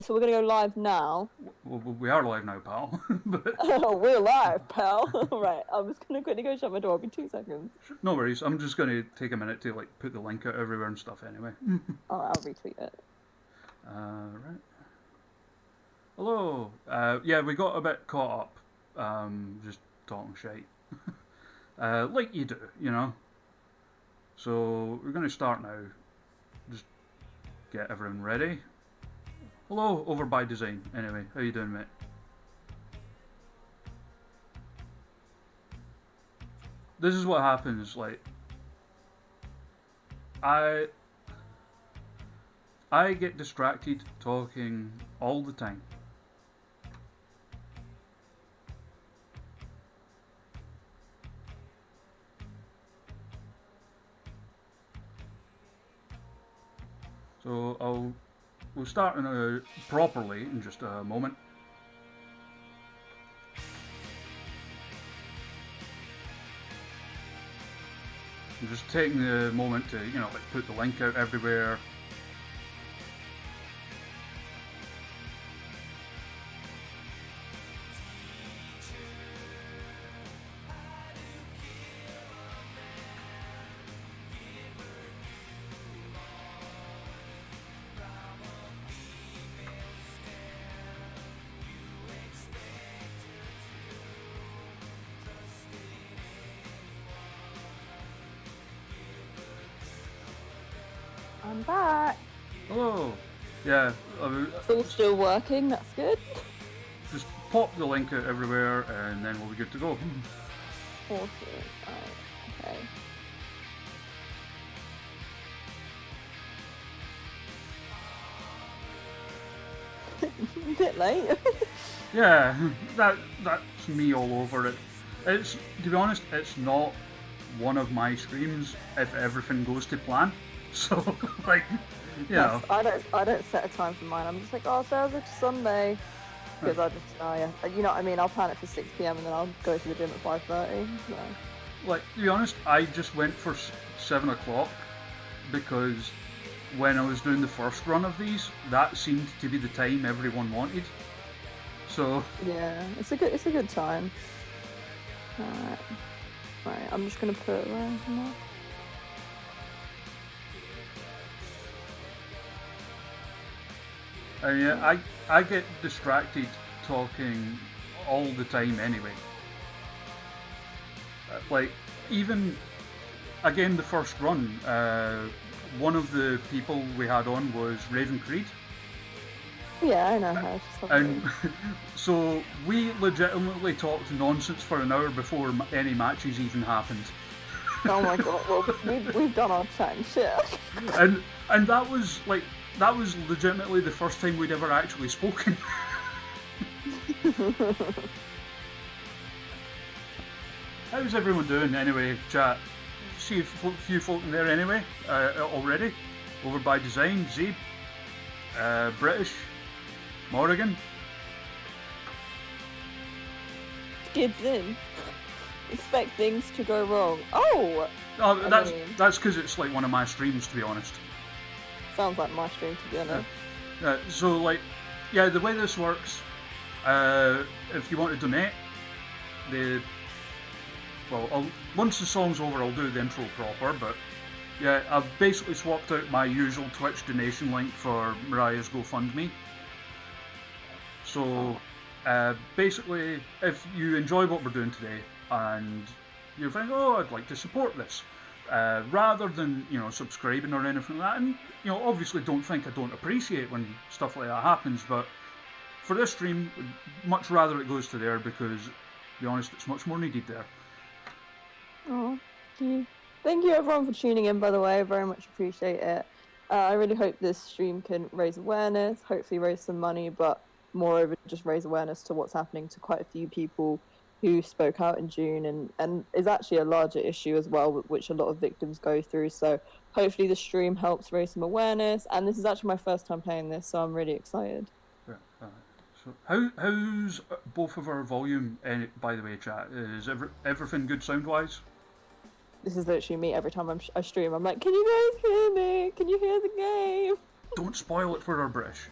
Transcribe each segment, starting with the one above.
So we're gonna go live now. Well, we are live now, pal. But Oh, we're live, pal. Right, I'm just gonna quickly go shut my door. I'll be 2 seconds. no worries. I'm just going to take a minute to put the link out everywhere and stuff. Anyway. I'll retweet it. Right. Hello. Yeah, we got a bit caught up. Just talking shite. Like you do, you know. So we're going to start now. Just get everyone ready. Hello, over by design. Anyway, how you doing, mate? This is what happens. I I get distracted talking all the time. So we'll start properly in just a moment. I'm just taking the moment to put the link out everywhere. I'm back. Hello. Yeah, It's all still working. That's good. just pop the link out everywhere, and then we'll be good to go. Awesome. Right. Okay. A bit late. Yeah, that's me all over it. It's, to be honest, it's not one of my streams if everything goes to plan. So like, you know, I don't set a time for mine. I'm just like, oh, Thursday to Sunday. Because I just, oh yeah, you know what I mean? I'll plan it for 6 p.m. and then I'll go to the gym at 5:30. So. like to be honest, I just went for 7 o'clock because when I was doing the first run of these, that seemed to be the time everyone wanted. So Yeah, it's a good time. Alright. Right, I'm just gonna put it right now. yeah, I get distracted talking all the time anyway. Like even again the first run, one of the people we had on was Raven Creed. Yeah, I know her. She's And lovely. so we legitimately talked nonsense for an hour before any matches even happened. Oh my god, well, we've done our chat and shit. And that was legitimately the first time we'd ever actually spoken. How's everyone doing anyway, chat? See a few folk in there anyway, already. Over by design, Zeeb, British, Morrigan. Kids in. Expect things to go wrong. Oh! Oh, I mean, that's because it's like one of my streams, to be honest. sounds like my stream, to be honest. So yeah, the way this works, if you want to donate, once the song's over, I'll do the intro proper. But yeah, I've basically swapped out my usual Twitch donation link for Mariah's GoFundMe. So basically, if you enjoy what we're doing today and you think, oh, I'd like to support this, rather than subscribing or anything like that, and obviously don't think I don't appreciate when stuff like that happens, but for this stream, much rather it goes to there because, to be honest, it's much more needed there. Oh, thank you everyone for tuning in, by the way. I very much appreciate it. I really hope this stream can raise awareness, hopefully raise some money, but moreover, just raise awareness to what's happening to quite a few people who spoke out in June and is actually a larger issue as well, which a lot of victims go through. So hopefully the stream helps raise some awareness. And this is actually my first time playing this, so I'm really excited. Yeah, so how's both of our volume? By the way, chat, is everything good sound wise? This is literally me every time I stream. I'm like, can you guys hear me? Can you hear the game? Don't spoil it for our British.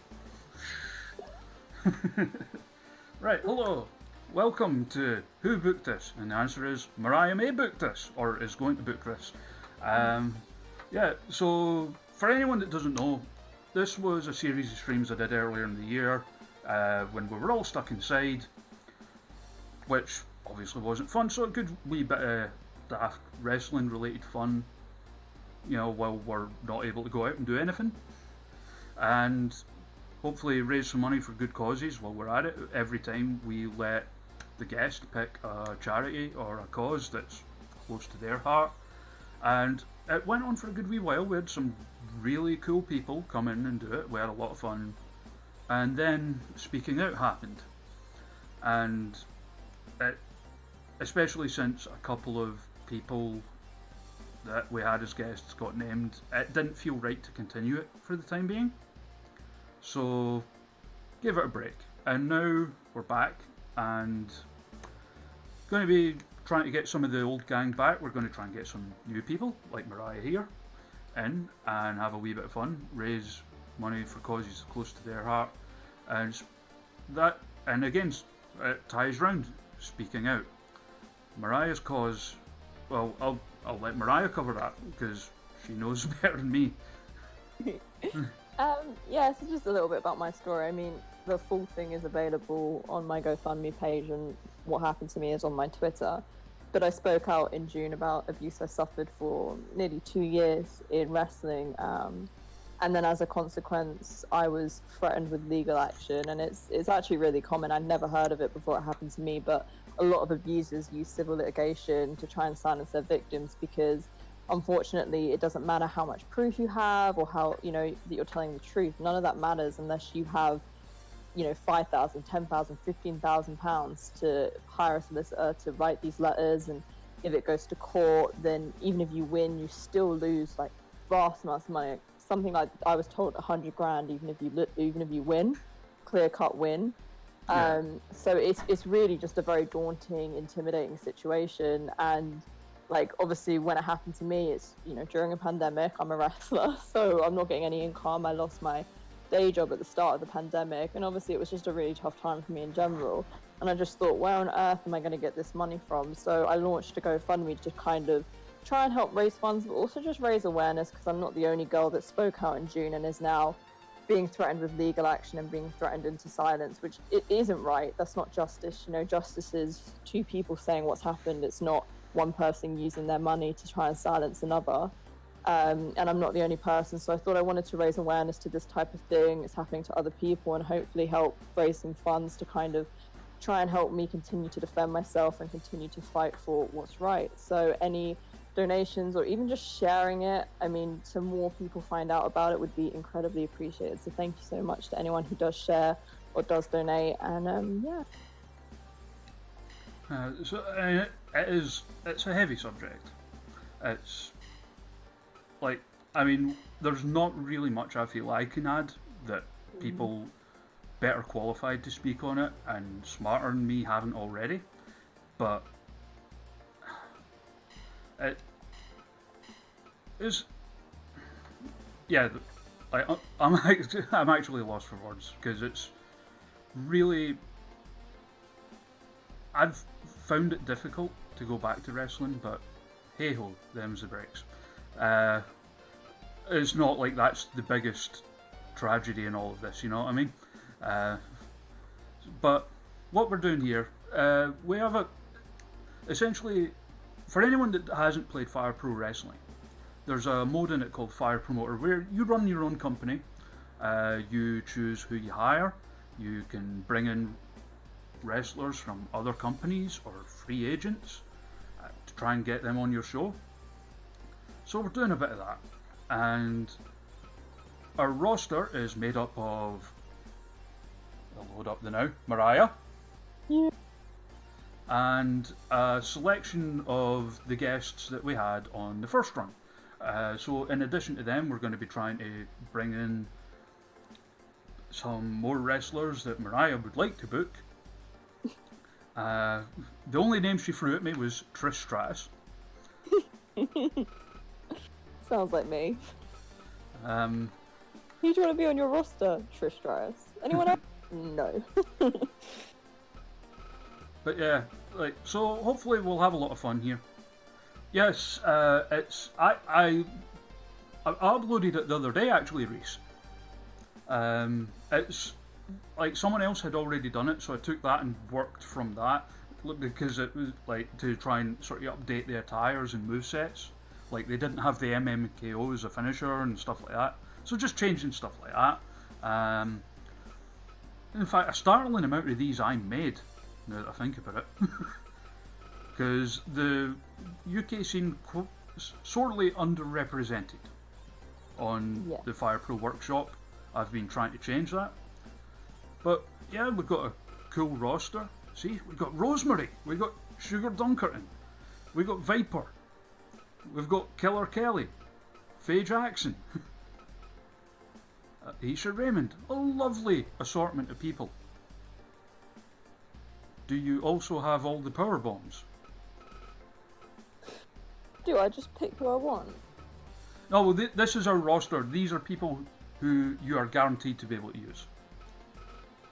Right, hello. Welcome to Who Booked This? And the answer is Mariah May booked this, or is going to book this. Um, yeah, so for anyone that doesn't know, this was a series of streams I did earlier in the year when we were all stuck inside, which obviously wasn't fun, so a good wee bit of daft wrestling related fun, while we're not able to go out and do anything. And hopefully raise some money for good causes while we're at it. Every time we let the guest pick a charity or a cause that's close to their heart. And it went on for a good wee while. We had some really cool people come in and do it. We had a lot of fun. And then Speaking Out happened. And it, especially since a couple of people that we had as guests got named, it didn't feel right to continue it for the time being. So give it a break. And now we're back and going to be trying to get some of the old gang back. We're going to try and get some new people like Mariah here in and have a wee bit of fun, raise money for causes close to their heart. And that, and again, it ties round Speaking Out. Mariah's cause, well, I'll let Mariah cover that because she knows better than me. Yeah, so just a little bit about my story. I mean, the full thing is available on my GoFundMe page, and what happened to me is on my Twitter. But I spoke out in June about abuse I suffered for nearly 2 years in wrestling. And then as a consequence, I was threatened with legal action. And it's actually really common. I'd never heard of it before it happened to me, but a lot of abusers use civil litigation to try and silence their victims because unfortunately, it doesn't matter how much proof you have or how, that you're telling the truth. None of that matters unless you have, 5,000, 10,000, 15,000 pounds to hire a solicitor to write these letters. And if it goes to court, then even if you win, you still lose like vast amounts of money. Something like I was told 100 grand, even if you win, clear cut win. Yeah. So it's really just a very daunting, intimidating situation. And like obviously when it happened to me, it's during a pandemic. I'm a wrestler, so I'm not getting any income. I lost my day job at the start of the pandemic, and obviously it was just a really tough time for me in general. And I just thought, where on earth am I going to get this money from? So I launched a GoFundMe to kind of try and help raise funds, but also just raise awareness because I'm not the only girl that spoke out in June and is now being threatened with legal action and being threatened into silence, which it isn't right. That's not justice. Justice is two people saying what's happened. It's not one person using their money to try and silence another. And I'm not the only person. So I thought I wanted to raise awareness to this type of thing. It's happening to other people and hopefully help raise some funds to kind of try and help me continue to defend myself and continue to fight for what's right. So any donations or even just sharing it, I mean, so more people find out about it would be incredibly appreciated. So thank you so much to anyone who does share or does donate. And yeah. It's a heavy subject. It's like, I mean, there's not really much I feel I can add that people better qualified to speak on it and smarter than me haven't already. But it is, yeah. Like I'm actually lost for words because it's really, I've found it difficult to go back to wrestling, but hey ho, them's the breaks. It's not like that's the biggest tragedy in all of this, you know what I mean? But what we're doing here, we have essentially, for anyone that hasn't played Fire Pro Wrestling, there's a mode in it called Fire Promoter where you run your own company, you choose who you hire, you can bring in wrestlers from other companies or free agents to try and get them on your show. So we're doing a bit of that, and our roster is made up of, I'll load up the now, Mariah, and a selection of the guests that we had on the first run. So in addition to them, we're going to be trying to bring in some more wrestlers that Mariah would like to book. The only name she threw at me was Trish Stratus. Sounds like me. Um, Who do you want to be on your roster, Trish Stratus? Anyone else? No. But yeah, like so. Hopefully, we'll have a lot of fun here. Yes, it's I uploaded it the other day actually, Reese. It's like someone else had already done it, so I took that and worked from that because it was like to try and sort of update the attires and movesets. Like they didn't have the MMKO as a finisher and stuff like that, so just changing stuff like that. In fact, a startling amount of these I made. Now that I think about it, because the UK scene sorely underrepresented on the Fire Pro Workshop. I've been trying to change that. But yeah, we've got a cool roster. See, we've got Rosemary, we've got Sugar Dunkerton, we've got Viper, we've got Killer Kelly, Faye Jackson, Isha Raymond. A lovely assortment of people. Do you also have all the power bombs? Do I just pick who I want? No, well, this is our roster. These are people who you are guaranteed to be able to use.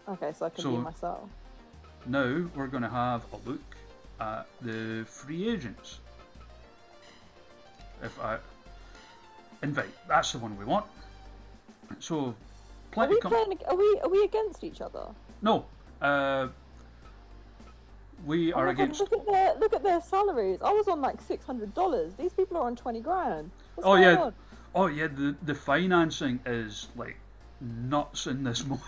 Okay, so I can be myself. Now we're going to have a look at the free agents. If I invite, that's the one we want. So, are we against each other? No. We are against. Look at their salaries. I was on like $600. These people are on 20 grand. What's oh going yeah, on? oh yeah. The financing is like nuts in this mode.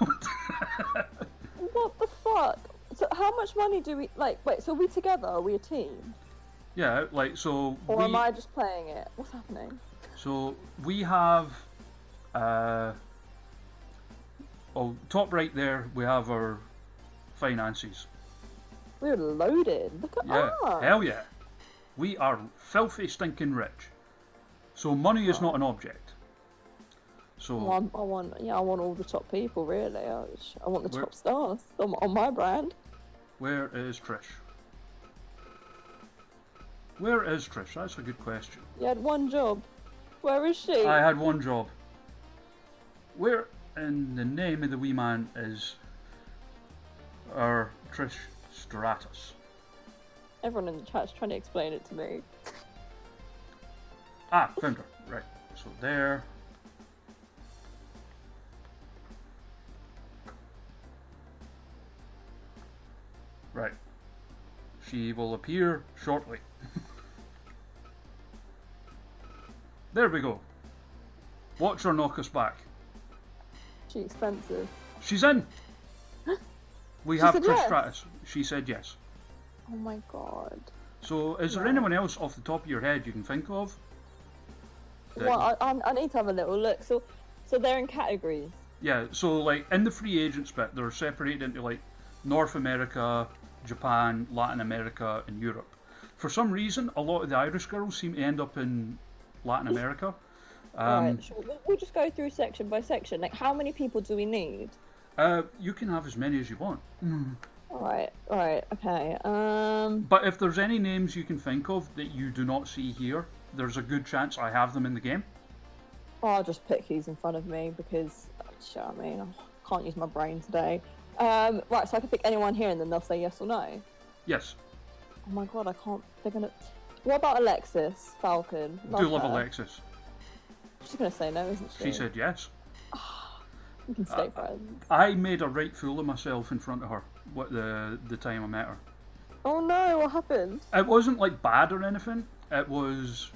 What the fuck? So how much money do we like? Wait, so are we together? Are we a team? Yeah, like so. Or am I just playing it? What's happening? So we have. Top right there, we have our finances. We're loaded. Look at us. Hell yeah. We are filthy stinking rich. So money is not an object. So well, I want all the top people really. I want the top stars on my brand. Where is Trish? Where is Trish? That's a good question. You had one job. Where is she? I had one job. Where in the name of the wee man is our Trish Stratus? Everyone in the chat's trying to explain it to me. Ah, found her. Right. So there. Right. She will appear shortly. There we go. Watch her knock us back. She's expensive. She's in. We have Trish yes. Stratus. She said yes. Oh my god. So, is there anyone else off the top of your head you can think of? Well, I need to have a little look. So they're in categories. Yeah. So, like in the free agents bit, they're separated into like North America, Japan, Latin America, and Europe. For some reason, a lot of the Irish girls seem to end up in Latin America. Right, sure. We'll just go through section by section. Like, how many people do we need? You can have as many as you want. Alright, okay. But if there's any names you can think of that you do not see here, there's a good chance I have them in the game. I'll just pick who's in front of me because, you know what I mean, I can't use my brain today. Right, so I can pick anyone here and then they'll say yes or no? Yes. Oh my god, I can't, they're gonna... What about Alexis Falcon? Do love Alexis. She's gonna say no, isn't she? She said yes. We can stay friends. I made a right fool of myself in front of her the time I met her. Oh no, what happened? It wasn't like bad or anything. It was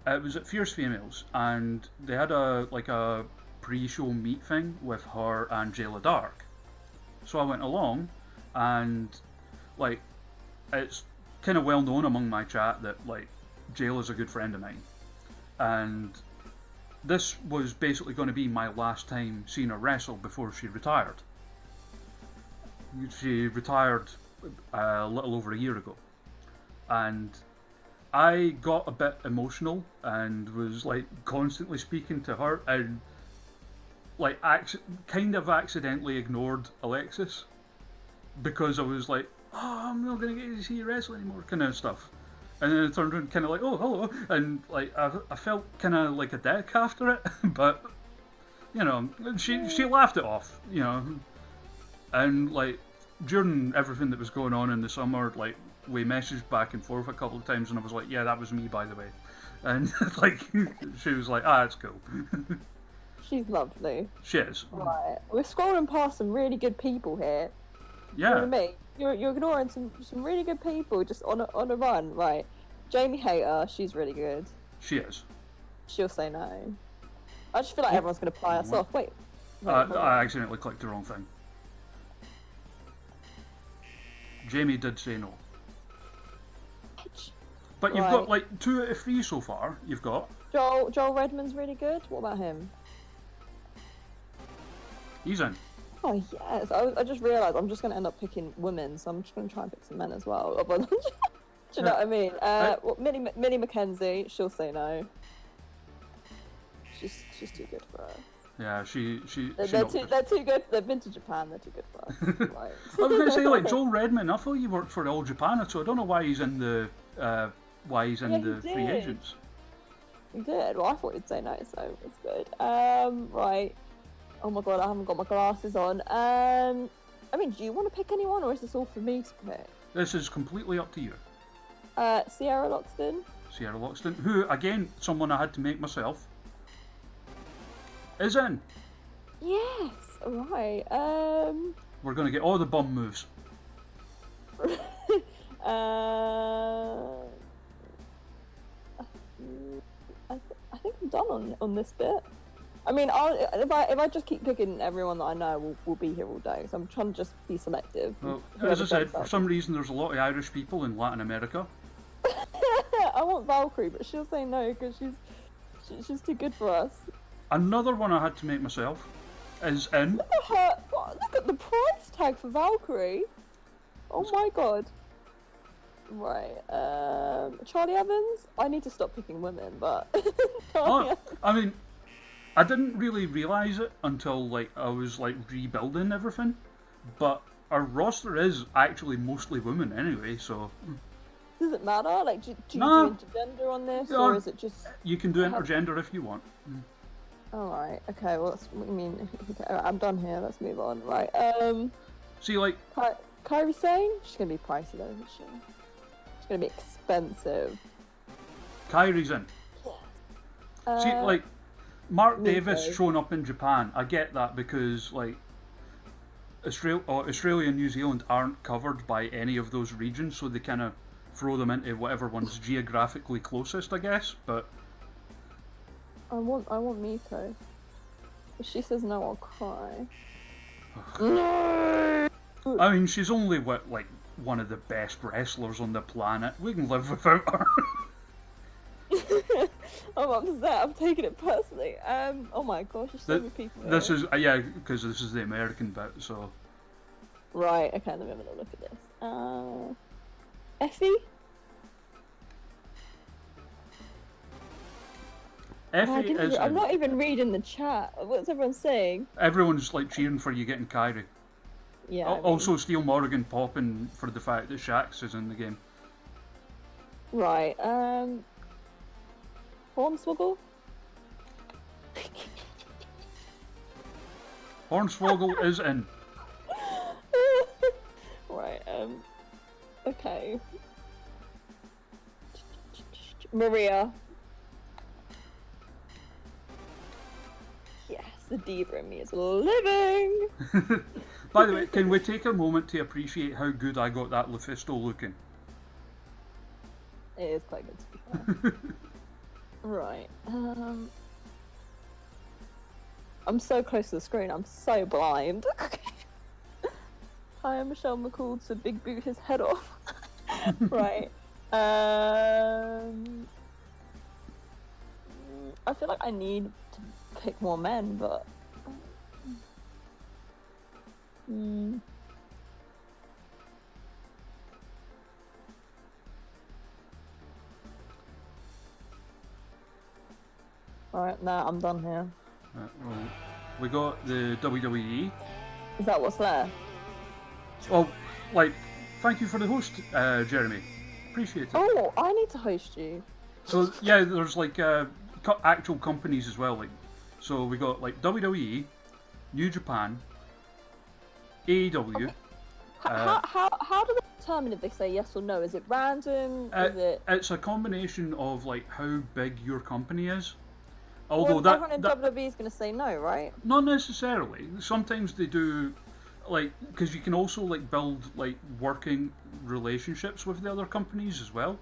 at Fierce Females, and they had a pre-show meet thing with her and Jayla Dark. So I went along, and like it's kind of well known among my chat that like Jayla's a good friend of mine, and this was basically going to be my last time seeing her wrestle before she retired. She retired a little over a year ago, and I got a bit emotional and was like constantly speaking to her and like kind of accidentally ignored Alexis because I was like, oh, I'm not going to get to see you wrestle anymore, kind of stuff. And then I turned around kind of like, oh, hello, and like I felt kind of like a dick after it, but you know, she laughed it off, you know. And like during everything that was going on in the summer, like we messaged back and forth a couple of times, and I was like, "Yeah, that was me, by the way." And like she was like, "Ah, it's cool." She's lovely. She is. Right. We're scrolling past some really good people here. You know Yeah, what I mean? You're ignoring some really good people just on a run, right? Jamie Hater, she's really good. she is. She'll say no. I just feel like Oh, everyone's gonna ply us off. Wait, hold I on. accidentally clicked the wrong thing. Jamie did say no. But you've got Right. like 2 out of 3 so far. You've got. Joel Redman's really good. What about him? He's in. Oh yes. I just realised I'm just gonna end up picking women, so I'm just gonna try and pick some men as well. Do you know what I mean? Well, Minnie Mackenzie, she'll say no. She's too good for her. Yeah, she They're knows. they're too good. They've been to Japan. They're too good for us. Right. I was going to say like Joel Redman. I thought he worked for All Japan, so I don't know why he's in the Yeah, he free did. agents. You did. Well, I thought you'd say no, so it's good. Right. Oh my god, I haven't got my glasses on. I mean, do you want to pick anyone, or is this all for me to pick? This is completely up to you. Sierra Loxton. Sierra Loxton, who again, someone I had to make myself, is in. Yes. Right. We're going to get all the bum moves. I think I'm done on this bit. I mean, if I just keep picking everyone that I know, we'll be here all day. So I'm trying to just be selective. Well, Whoever as I said, jumps for up. some reason, there's a lot of Irish people in Latin America. I want Valkyrie, but she'll say no because she's too good for us. Another one I had to make myself is in. Look at her. Look at the price tag for Valkyrie. Oh my god. Right. Charlie Evans. I need to stop picking women, but Charlie Evans. I mean, I didn't really realise it until like I was like rebuilding everything, but our roster is actually mostly women anyway, so Does it matter? Like, do you No. do intergender on this, Yeah. or is it just? you can do intergender if you want. All right. Okay. Well, I mean, okay, I'm done here. Let's move on. Right. See, like, Kyrie Sane. She's gonna be pricey though, isn't she? She's gonna be expensive. Kyrie's in. Yes. See, like, Mark me Davis too. showing up in Japan, I get that because, like, Australia and New Zealand aren't covered by any of those regions, so they kind of throw them into whatever one's geographically closest, I guess. But I want Miko. If she says no, I'll cry. No. I mean, she's only like one of the best wrestlers on the planet. We can live without her. I'm upset. I'm taking it personally. Oh my gosh, there's so many people. This here. is yeah, because this is the American bit. So Right. Okay. Let me have a little look at this. Effie. Effie is. I'm not even reading the chat. What's everyone saying? Everyone's like cheering for you getting Kyrie. Yeah. Also, Steel Morgan popping for the fact that Shax is in the game. Right. Hornswoggle. Hornswoggle is in. Right. Okay. Maria. Yes, the diva in me is living. By the way, can we take a moment to appreciate how good I got that Lufisto looking? It is quite good to be fair. Right. I'm so close to the screen. I'm so blind. Hi, I'm Michelle McCall to big boot his head off. Right. I feel like I need to pick more men, but. Alright, now I'm done here. Well, we got the WWE. Is that what's there? Well, like, thank you for the host, Jeremy. Appreciate it. Oh, I need to host you. So yeah, there's like actual companies as well. Like, so we got like WWE, New Japan, AEW. How do they determine if they say yes or no? Is it random? Is it? It's a combination of like how big your company is. Well, Although everyone in that WWE is going to say no, right? not necessarily. Sometimes they do, like, because you can also like build like working relationships with the other companies as well.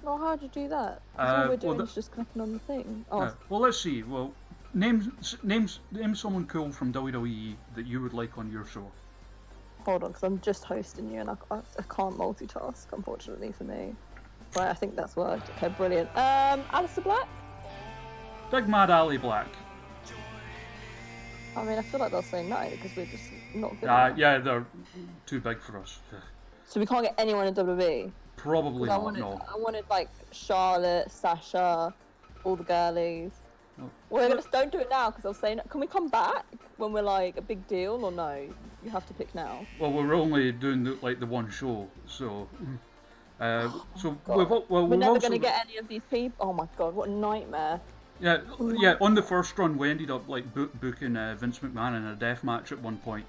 Well, how'd you do that? Because all we're Well, doing is just clicking on the thing. Oh, well, let's see. Well, name someone cool from WWE that you would like on your show. hold on, because I'm just hosting you and I can't multitask, unfortunately for me. Right, I think that's worked. Okay, brilliant. Alistair Black? Big Mad Ali Black. I mean, I feel like they'll say no because we're just not good enough. Yeah, they're too big for us. So we can't get anyone in WWE? Probably not, no. I wanted like Charlotte, Sasha, all the girlies. No. Well, don't do it now because I'll say no. Can we come back when we're like a big deal or no? You have to pick now. Well, we're only doing the one show, so. We're never going to get any of these people. Oh my god, what a nightmare. Yeah. On the first run, we ended up like booking Vince McMahon in a death match at one point.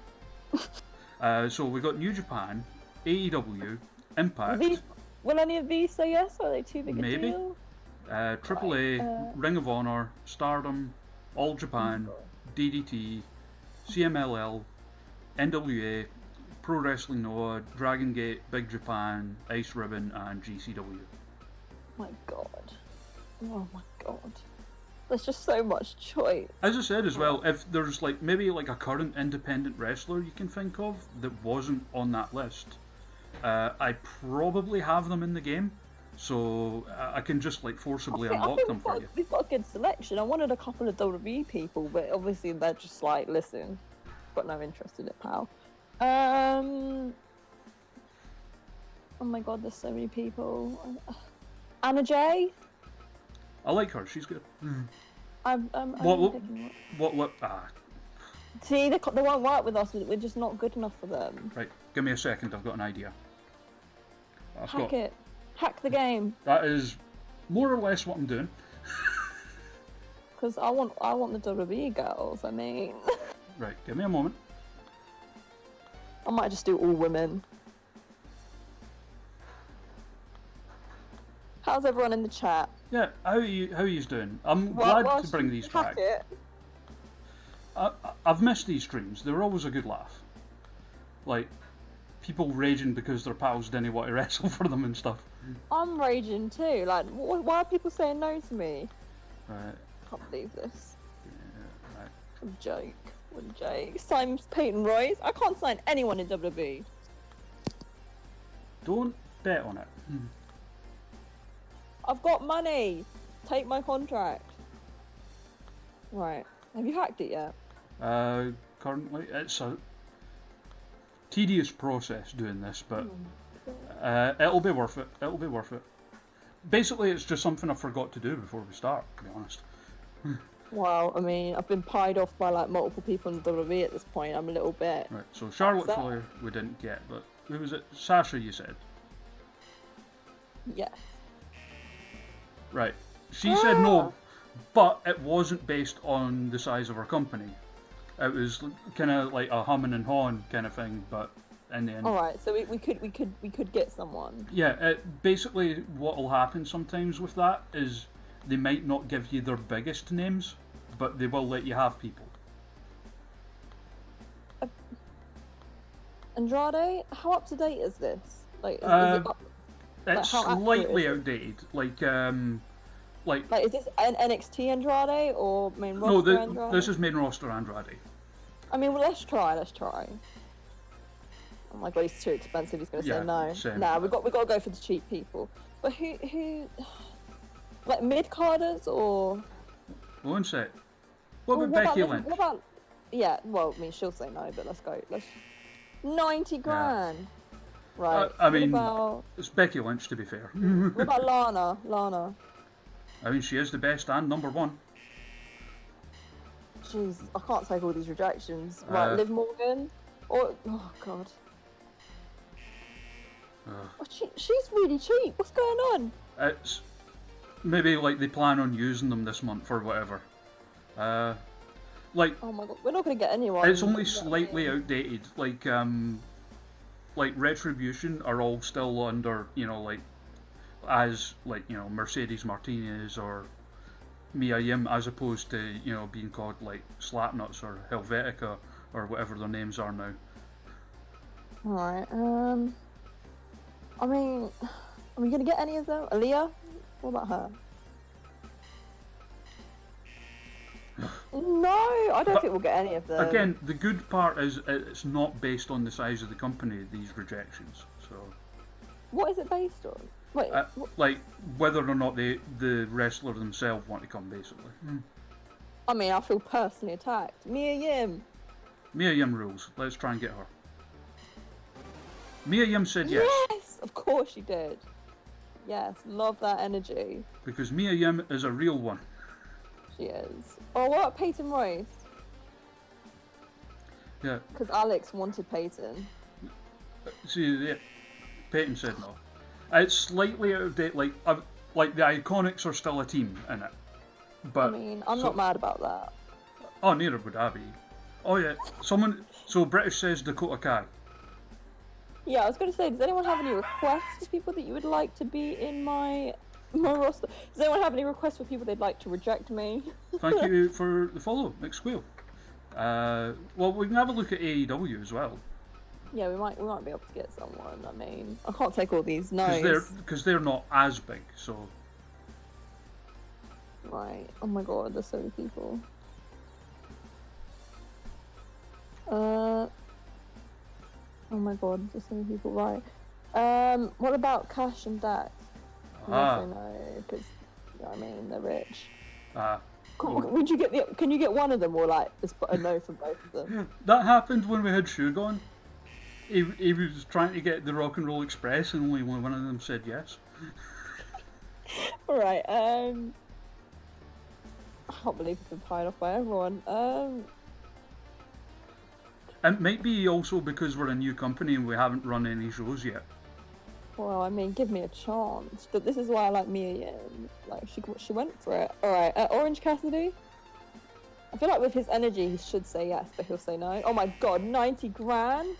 So we got New Japan, AEW, Impact. Will any of these say yes? Or are they too big a maybe. deal? AAA, Ring of Honor, Stardom, All Japan, DDT, CMLL, NWA, Pro Wrestling Noah, Dragon Gate, Big Japan, Ice Ribbon, and GCW. My god. Oh my god. There's just so much choice. As I said as well, if there's like maybe like a current independent wrestler you can think of that wasn't on that list, I probably have them in the game, so I can just like forcibly unlock them for you. We've got a good selection. I wanted a couple of WWE people, but obviously they're just like, listen, got no interest in it, pal. Oh my god, there's so many people. Anna Jay? I like her. She's good. What? See, they won't work with us. We're just not good enough for them. Right, give me a second. I've got an idea. Hack the game. That is more or less what I'm doing. Because I want the WWE girls. I mean. Right, give me a moment. I might just do all women. How's everyone in the chat? Yeah, how are you doing? I'm glad to bring these back. I've missed these streams. They were always a good laugh. Like, people raging because their pals didn't want to wrestle for them and stuff. I'm raging too. Like, why are people saying no to me? Right. Can't believe this. Yeah, right. What a joke. What a joke. Sign Peyton Royce. I can't sign anyone in WWE. Don't bet on it. I've got money. Take my contract. Right. Have you hacked it yet? Currently, it's a tedious process doing this, but it'll be worth it. It'll be worth it. Basically, it's just something I forgot to do before we start, to be honest. Well, I mean, I've been pied off by like multiple people in WWE at this point. I'm a little bit. Right, so Charlotte Flair we didn't get, but who was it? Sasha, you said? Yes. Right. She said no, but it wasn't based on the size of her company. It was kind of like a humming and hawing kind of thing, but in the end. All right, so we could get someone. Yeah. Basically, what will happen sometimes with that is they might not give you their biggest names, but they will let you have people. Andrade, how up to date is this? Like, is it up? It's slightly outdated. Like, is this an NXT Andrade or main roster Andrade? No, this is main roster Andrade. I mean, well, let's try. Oh my god, he's too expensive. He's gonna say no. Same. Nah, we got to go for the cheap people. But who, like mid carders or? One sec. What about Becky Lynch? What about? Yeah, well, I mean, she'll say no, but let's go. 90 grand. Yeah. Right. I mean, it's Becky Lynch, to be fair. What about Lana? Lana. I mean, she is the best and number one. Jeez, I can't take all these rejections. Right, Liv Morgan? Or, oh god. She's really cheap. What's going on? It's maybe like they plan on using them this month or whatever. Like, Oh my god, we're not gonna get anyone. it's only You know what I slightly mean? outdated. Like Retribution are all still under, as like Mercedes Martinez or Mia Yim, as opposed to being called like Slapnuts or Helvetica or whatever their names are now. Alright, I mean, are we gonna get any of them? Aaliyah? What about her? No, I don't But think we'll get any of them. again, the good part is it's not based on the size of the company. These rejections, so What is it based on? Wait, like whether or not the wrestler themselves want to come, basically. I mean, I feel personally attacked. Mia Yim. Mia Yim rules. Let's try and get her. Mia Yim said yes. Yes, of course she did. Yes, love that energy. Because Mia Yim is a real one. She is. Oh, what about Peyton Royce? Yeah. Because Alex wanted Peyton. See, yeah, Peyton said no. It's slightly out of date. Like the Iconics are still a team in it. But I mean, I'm not mad about that. Oh, neither would I be. Oh yeah, someone. So British says Dakota Kai. Yeah, I was going to say, does anyone have any requests for people that you would like to be in my roster? Does anyone have any requests for people they'd like to reject me? Thank you for the follow, McSqueal. Well, we can have a look at AEW as well. Yeah, we might be able to get someone. I mean, I can't take all these no's. Because they're not as big, so. Right. Oh my god, there's so many people. Oh my god, there's so many people. Right. What about Cash and Dax? I know, because you know what I mean, they're rich. Would you get Can you get one of them, or like just put a no for both of them? That happened when we had Shugon. He was trying to get the Rock and Roll Express, and only one of them said yes. All right. I can't believe it's been pied off by everyone. It might be also because we're a new company and we haven't run any shows yet. Well, I mean, give me a chance. But this is why I like Mia Yim. Like, she went for it. All right, Orange Cassidy. I feel like with his energy, he should say yes, but he'll say no. Oh my god, 90 grand?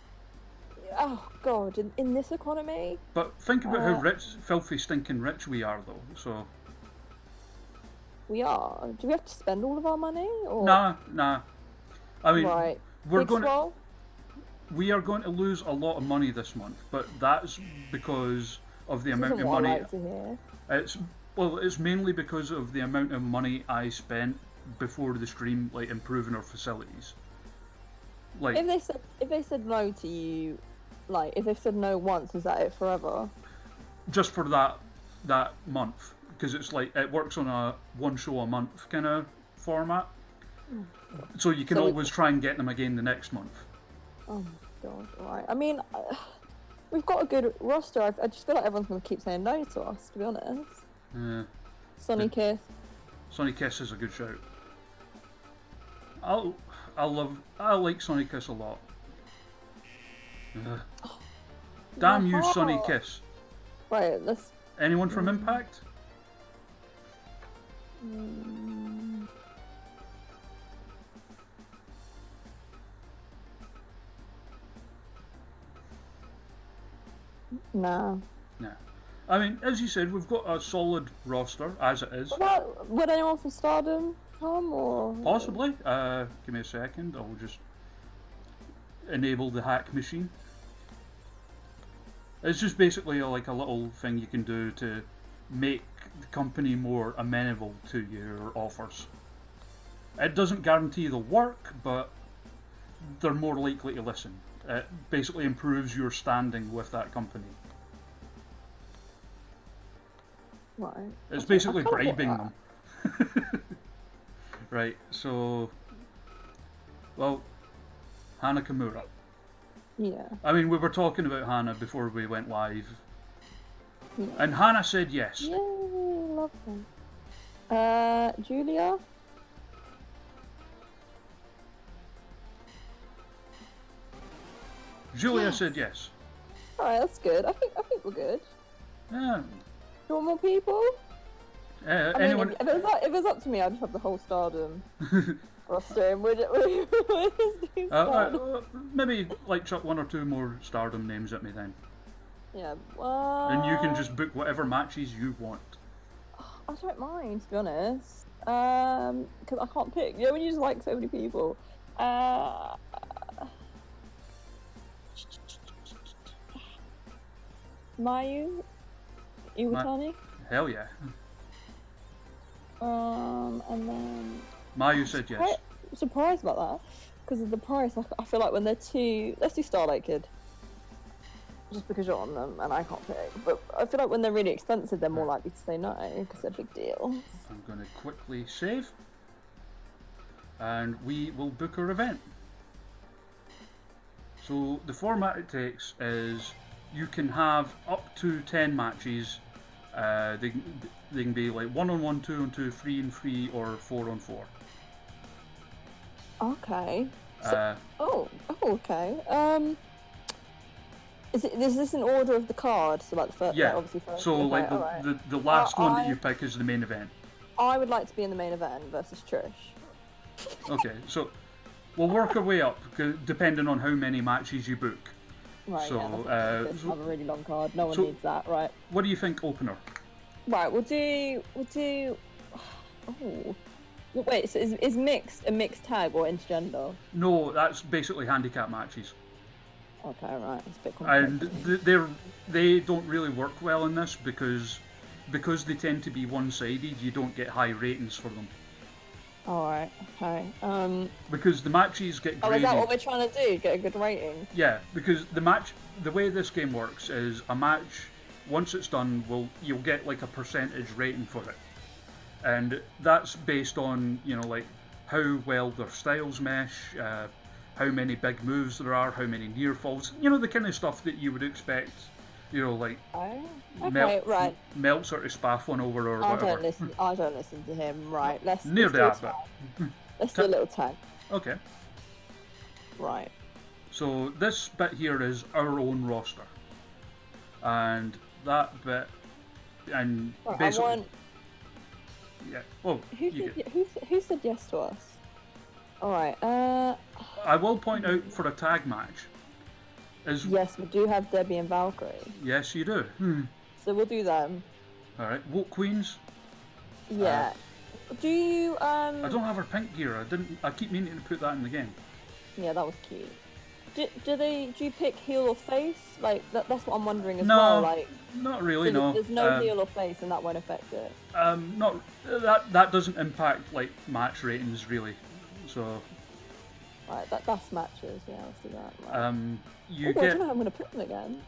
Oh god, in this economy? But think about how rich, filthy, stinking rich we are, though. So. We are. Do we have to spend all of our money? Or? Nah. I mean, right. we are going to lose a lot of money this month, but that's because of the amount of money. I like to hear. It's mainly because of the amount of money I spent before the stream, like improving our facilities. Like, if they said no to you, like if they said no once, is that it forever? Just for that month, because it's like it works on a one show a month kind of format. So you can always try and get them again the next month. Oh my god, right. I mean, we've got a good roster. I just feel like everyone's going to keep saying no to us, to be honest. Yeah. Sonny Kiss. Sonny Kiss is a good shout. I like Sonny Kiss a lot. Damn you, Sonny Kiss. Right, let's... Anyone from Impact? Nah. I mean, as you said, we've got a solid roster, as it is. Would anyone from Stardom come, or...? Possibly. Give me a second, I'll just enable the hack machine. It's just basically like a little thing you can do to make the company more amenable to your offers. It doesn't guarantee they'll work, but they're more likely to listen. It basically improves your standing with that company. Right. It's basically bribing them. Right, so... Well, Hana Kimura. Yeah. I mean, we were talking about Hana before we went live. Yeah. And Hana said yes. Yay, love her. Julia? Julia said yes. Alright, that's good. I think we're good. Yeah. Do you want more people? I mean, Anyone? if it was up to me, I'd have the whole Stardom. roster and we'll just do Stardom. Maybe like chuck one or two more Stardom names at me then. Yeah, And you can just book whatever matches you want. I don't mind, to be honest. Because I can't pick. You know when you just like so many people. Mayu Iwatani. Hell yeah. And then Mayu said yes. I'm surprised about that because of the price. I feel like when they're too. Let's do Starlight Kid. Just because you're on them and I can't pick. But I feel like when they're really expensive, they're more likely to say no because they're big deals. I'm going to quickly save. And we will book our event. So the format it takes is you can have up to 10 matches. They can be like 1-on-1, 2-on-2, 3-on-3, or 4-on-4. Okay. So, okay. Is this an order of the card? So like the first, yeah. Like obviously first. So okay, like the last one that you pick is the main event. I would like to be in the main event versus Trish. Okay, so we'll work our way up depending on how many matches you book. Right. So yeah, have a really long card. No one needs that, right? What do you think opener? Right, we'll do. Oh. Wait, so is mixed a mixed tag or intergender? No, that's basically handicap matches. Okay, right. It's a bit complicated. And they don't really work well in this because they tend to be one-sided. You don't get high ratings for them. All right. Okay. Because the matches get graded. Oh, is that what we're trying to do? Get a good rating? Yeah, because the way this game works is a match. Once it's done, you'll get like a percentage rating for it, and that's based on like how well their styles mesh. How many big moves there are, how many near falls, the kind of stuff that you would expect, like Meltzer to spaff one over or whatever. I don't listen to him. Right, let's do a little tag. Okay. Right. So this bit here is our own roster, and that bit, and basically, yeah. Well, who said yes to us? All right. I will point out for a tag match. Yes, we do have Debbie and Valkyrie. Yes, you do. So we'll do them. All right. Woke Queens. Yeah. Do you? I don't have her pink gear. I keep meaning to put that in the game. Yeah, that was cute. Do you pick heel or face? Like that's what I'm wondering as well. Like. Not really. No. There's no heel or face, and that won't affect it. Not that doesn't impact like match ratings really. So. Right, that's matches. Yeah, let's do that. Right. I don't know how I'm gonna put them again.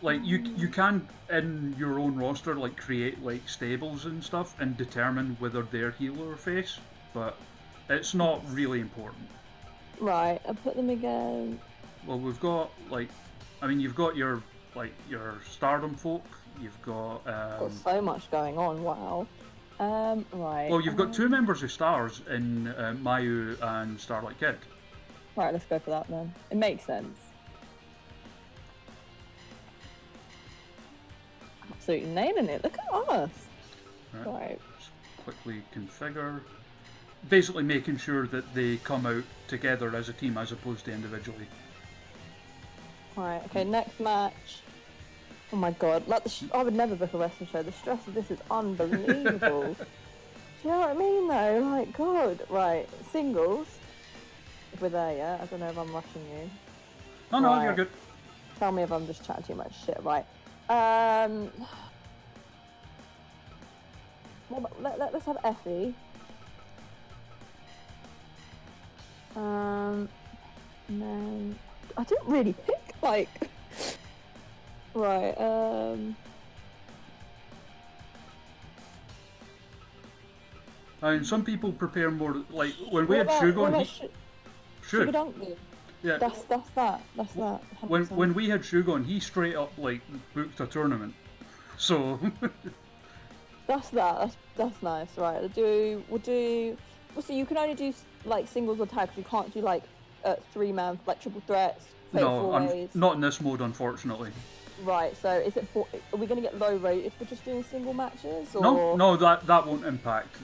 Like you can in your own roster like create like stables and stuff and determine whether they're heel or face, but it's not really important. Right, I'll put them again. Well, we've got you've got your Stardom folk. You've got. Got so much going on. Wow. Right. Well, you've got two members of Stars in Mayu and Starlight Kid. Right, let's go for that then. It makes sense. Absolutely nailing it. Look at us. Right. Just quickly configure. Basically making sure that they come out together as a team as opposed to individually. Right, okay, next match. Oh my god, like I would never book a wrestling show. The stress of this is unbelievable. Do you know what I mean though? Like, god. Right, singles. If we're there yet, I don't know if I'm rushing you. Oh no, you're good. Tell me if I'm just chatting too much shit, right. Let's have Effie. And then I didn't really pick like right. I mean, some people prepare more like when we had Shugo and Sugar Donkey. Yeah. That's that. 100%. When we had Shugo and he straight up like booked a tournament. So that's nice, right? We'll see, you can only do like singles or tags. You can't do like 3-man like triple threats. No, not in this mode, unfortunately. Right. So are we going to get low rate if we're just doing single matches? Or? No, that won't impact.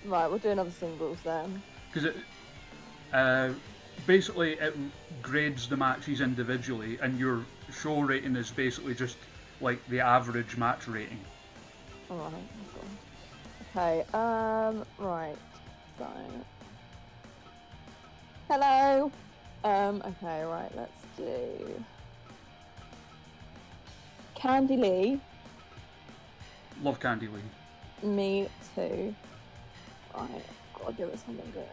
Right, we'll do another singles then. Because uh, basically it grades the matches individually, and your show rating is basically just like the average match rating. Alright, okay, right, so... Hello! Okay, right, let's do... Candy Lee. Love Candy Lee. Me too. Right, gotta give it something good.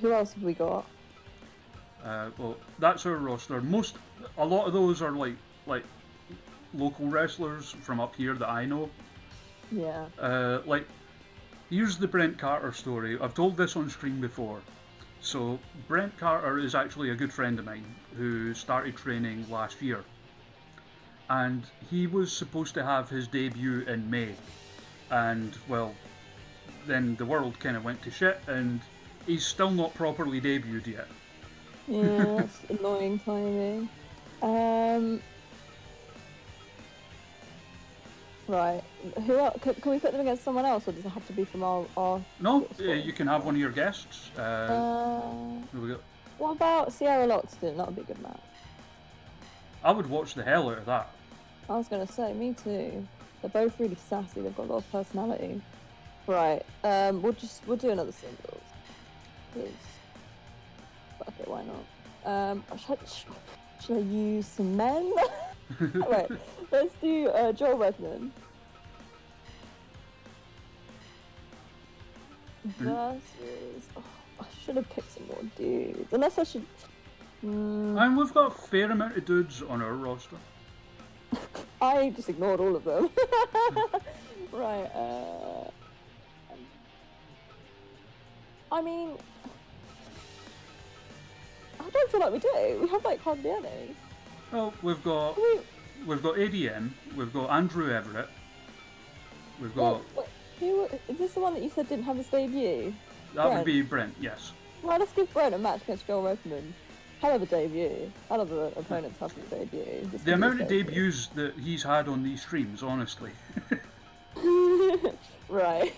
Who else have we got? Well, that's our roster. A lot of those are like local wrestlers from up here that I know. Yeah. Like, here's the Brent Carter story. I've told this on stream before. So, Brent Carter is actually a good friend of mine who started training last year. And he was supposed to have his debut in May. And, well, then the world kind of went to shit, and he's still not properly debuted yet. Yeah, that's annoying timing. Right. Who else? Can we put them against someone else, or does it have to be from our No, squad? you can have one of your guests. Who we got? What about Sierra Loxton? That would be a good match. I would watch the hell out of that. I was gonna say, me too. They're both really sassy. They've got a lot of personality. Right. We'll do another singles. Cause fuck it, why not? Should I use some men? Right. Let's do Joel Redman versus. Oh, I should have picked some more dudes. Unless I should. And we've got a fair amount of dudes on our roster. I just ignored all of them. Right. I mean, I don't feel like we do. We have like hardly any. Well, we've got ADM, we've got Andrew Everett, we've got. Who is this? The one that you said didn't have his debut? That Brent. would be Brent, yes. Right, let's give Brent a match against Joel Redman. Hell of a debut. Hell of an opponent's having a debut. The amount of debuts that he's had on these streams, honestly. Right.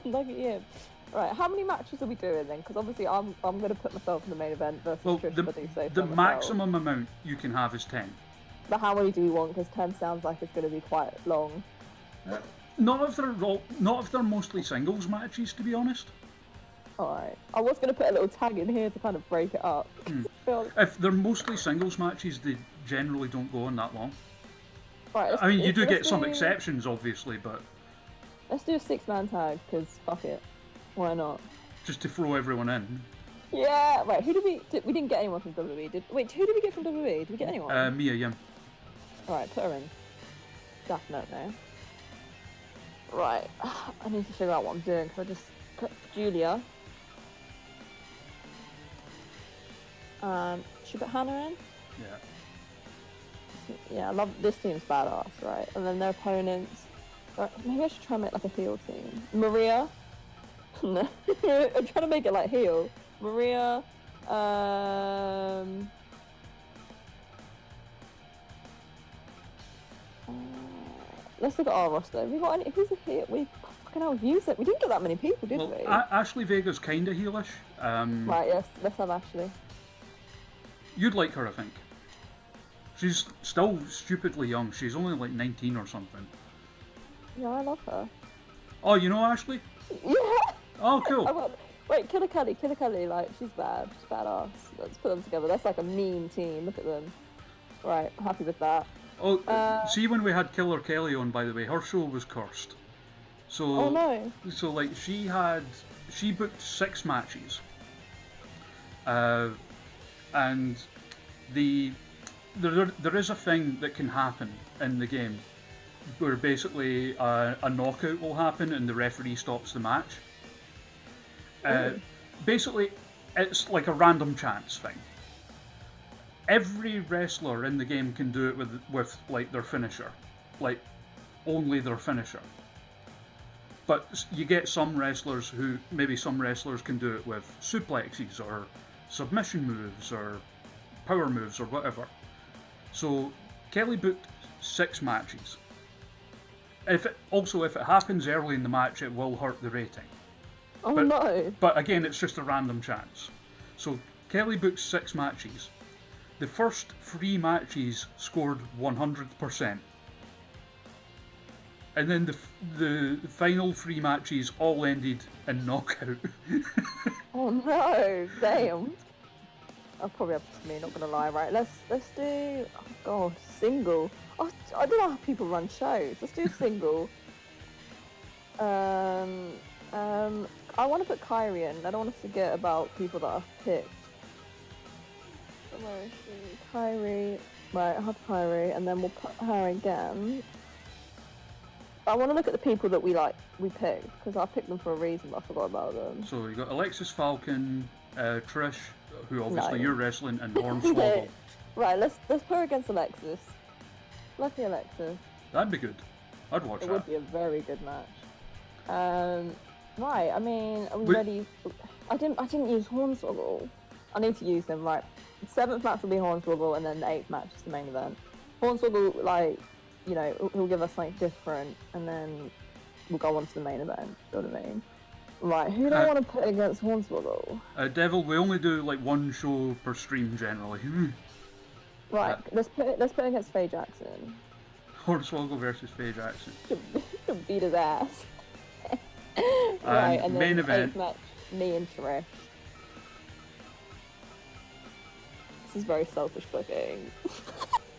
Look at him. Right, how many matches are we doing then? Because obviously I'm going to put myself in the main event versus Trish, if I do say the maximum amount you can have is 10. But how many do we want? Because 10 sounds like it's going to be quite long. Not if they're mostly singles matches, to be honest. Alright. I was going to put a little tag in here to kind of break it up. If they're mostly singles matches, they generally don't go on that long. Right, I mean, you do get some exceptions, obviously, but... Let's do a 6-man tag, because fuck it. Why not? Just to throw everyone in. Yeah, right, who did we didn't get anyone from WWE, wait, who did we get from WWE? Did we get anyone? Mia Yim. Alright, put her in. Definitely. Right, I need to figure out what I'm doing, because I just put Julia. Should we put Hannah in? Yeah. Yeah, I love this team's badass, right? And then their opponents. Right, maybe I should try and make like a heel team. Maria. No, I'm trying to make it like heel. Maria. Let's look at our roster. Have we got any? Who's a heel? We fucking hell used it. We didn't get that many people, did we? Ashley Vega's kind of heelish. Right. Yes. Let's have Ashley. You'd like her, I think. She's still stupidly young. She's only like 19 or something. Yeah, I love her. Oh, you know Ashley? Yeah. Oh, cool. Wait, Killer Kelly, like, she's bad. She's badass. Let's put them together. That's like a mean team. Look at them. Right, happy with that. Oh, see when we had Killer Kelly on, by the way, her show was cursed. So, oh no. So, like, she booked 6 matches. And there is a thing that can happen in the game where basically a knockout will happen and the referee stops the match. Basically, it's like a random chance thing. Every wrestler in the game can do it with like their finisher, like only their finisher. But you get some wrestlers can do it with suplexes or submission moves or power moves or whatever. So Kelly booked 6 matches. if it happens early in the match, it will hurt the rating. Oh But no. but again, it's just a random chance. So Kelly booked 6 matches. The first 3 matches scored 100%, and then the final 3 matches all ended in knockout. Oh no. Damn. I'll probably have to me, not gonna lie. Right, let's do, oh god, single. I don't know how people run shows. Let's do single. Um I wanna put Kyrie in. I don't wanna forget about people that I've picked. So where is she? Kyrie. Right, I'll have Kyrie and then we'll put her again. I want to look at the people that we picked, because I picked them for a reason, but I forgot about them. So you got Alexis Falcon, Trish, who obviously No. you're wrestling, and Hornswoggle. Right, let's put her against Alexis. Lucky Alexis. That'd be good. I'd watch It that. would be a very good match. Right, I mean, are we Wait. ready? I didn't use Hornswoggle. I need to use him, right. The 7th match will be Hornswoggle, and then the 8th match is the main event. Hornswoggle, like, you know, he'll give us something different, and then we'll go on to the main event. You know what I mean? Right, who do I want to put against Hornswoggle? Devil, we only do like one show per stream generally. Right, let's put against Faye Jackson. Hornswoggle versus Faye Jackson. To beat his ass. Right, and then main event. 8th match, me and Trish. This is very selfish booking.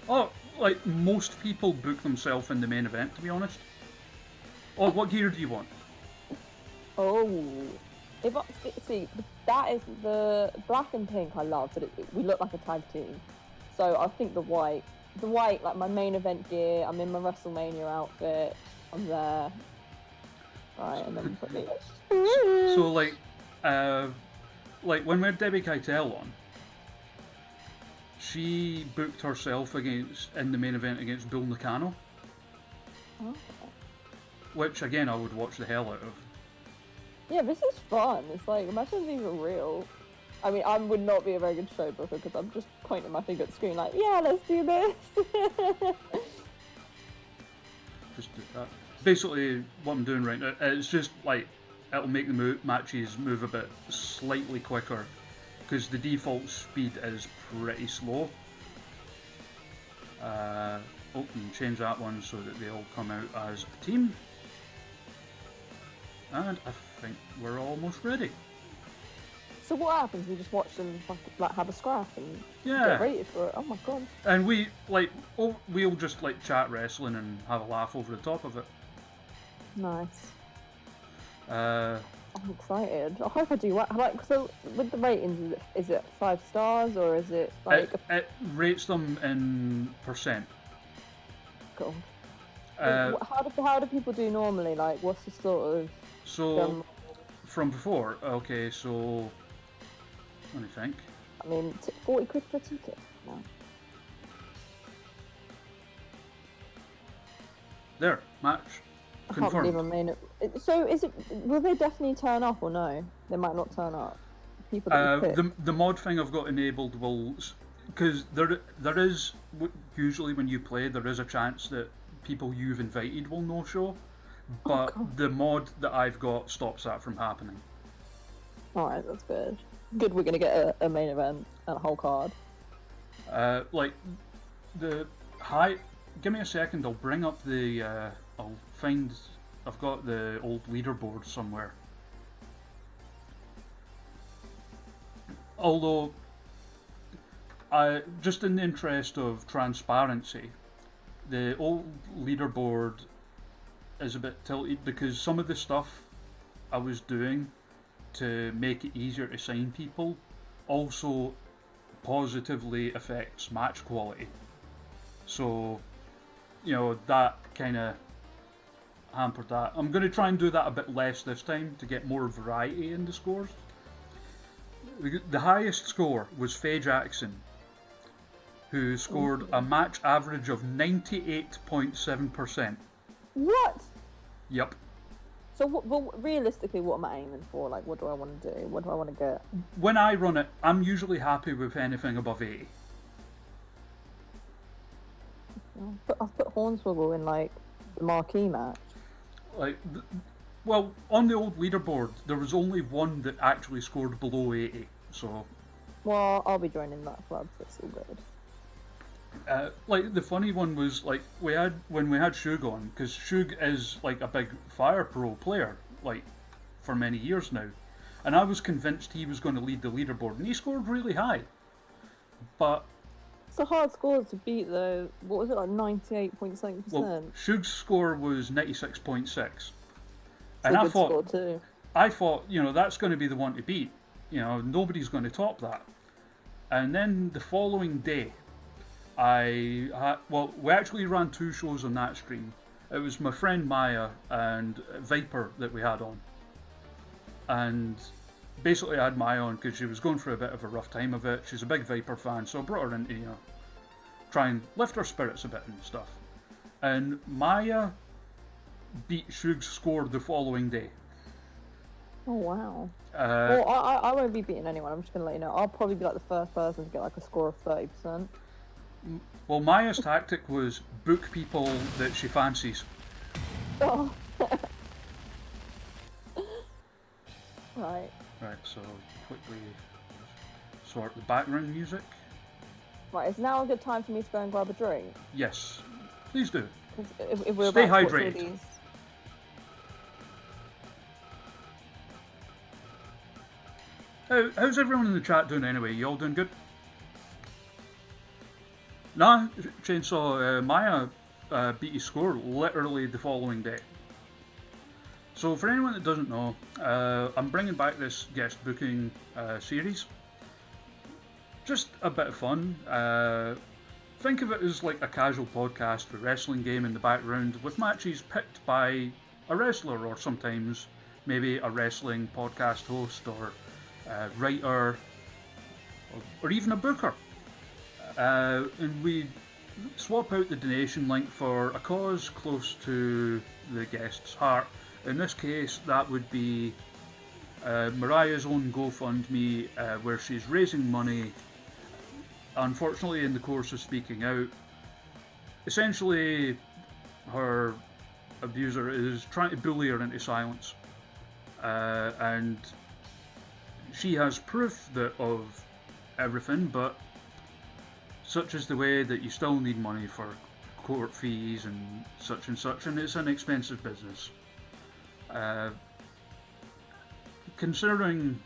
Oh, like most people book themselves in the main event, to be honest. Oh, what gear do you want? Oh, see, that is the black and pink I love, but we look like a tag team. So I think the white, like my main event gear. I'm in my WrestleMania outfit. I'm there. Right, and then put me. So like when we had Debbie Keitel on, she booked herself in the main event against Bull Nakano. Oh. Which again I would watch the hell out of. Yeah, this is fun. It's like, imagine these were real. I mean, I would not be a very good show booker because I'm just pointing my finger at the screen like, yeah, let's do this. Just do that. Basically, what I'm doing right now, it's just like it'll make the matches move a bit slightly quicker because the default speed is pretty slow. And change that one so that they all come out as a team. And I think we're almost ready. So what happens? We just watch them like have a scrap and Yeah. get rated for it. Oh my god. And we'll just like chat wrestling and have a laugh over the top of it. Nice. Uh, I'm excited. I hope I do well. Like, so with the ratings, is it 5 stars or is it like it rates them in percent. cool? Uh, How do people do normally? Like, what's the sort of so from before, okay, so let me think. I mean, 40 quid for a ticket? No. There, match I can't believe confirmed. I made it. So is it? Will they definitely turn up or no? They might not turn up. People that we pick. The mod thing I've got enabled will, because there is usually when you play there is a chance that people you've invited will no show, but the mod that I've got stops that from happening. All right, that's good. Good, we're gonna get a main event and a whole card. Like the high. Give me a second. I'll bring up the. I'll find. I've got the old leaderboard somewhere. Although, just in the interest of transparency, the old leaderboard is a bit tilted because some of the stuff I was doing to make it easier to sign people also positively affects match quality. So, that kind of hampered that. I'm going to try and do that a bit less this time to get more variety in the scores. The highest score was Faye Jackson, who scored a match average of 98.7%. What? Yep. So, realistically, what am I aiming for? Like, what do I want to do? What do I want to get? When I run it, I'm usually happy with anything above 80. I've put Hornswoggle in like The marquee match. Like, well, on the old leaderboard, there was only one that actually scored below 80. So, Well, I'll be joining that club, so it's all good. like the funny one was like we had when we had Shug on, because Shug is like a big Fire Pro player, like for many years now, and I was convinced he was going to lead the leaderboard, and he scored really high. But It's a hard score to beat, though. What was it, like 98.7%? well, Shug's score was 96.6, It's and a I good thought score, too. I thought that's going to be the one to beat. Nobody's going to top that. And then the following day, we actually ran two shows on that stream. It was my friend Maya and Viper that we had on, and basically I had Maya on because she was going through a bit of a rough time of it. She's a big Viper fan, so I brought her in to try and lift her spirits a bit and stuff. And Maya beat Shug's score the following day. Oh, wow. Well, I won't be beating anyone. I'm just going to let you know. I'll probably be like the first person to get like a score of 30%. Well, Maya's tactic was book people that she fancies. Oh. Right. Right, so quickly sort the background music. Right, is now a good time for me to go and grab a drink? Yes, please do. 'Cause if we're Stay about to watch all hydrated. these... How's everyone in the chat doing anyway? You all doing good? Nah, Chainsaw, Maya beat his score literally the following day. So for anyone that doesn't know, I'm bringing back this guest booking series. Just a bit of fun. Think of it as like a casual podcast with wrestling game in the background with matches picked by a wrestler or sometimes maybe a wrestling podcast host or writer or even a booker. And we swap out the donation link for a cause close to the guest's heart. In this case, that would be Mariah's own GoFundMe, where she's raising money. Unfortunately, in the course of speaking out, essentially her abuser is trying to bully her into silence, and she has proof of everything, but such is the way that you still need money for court fees and such, and it's an expensive business. Considering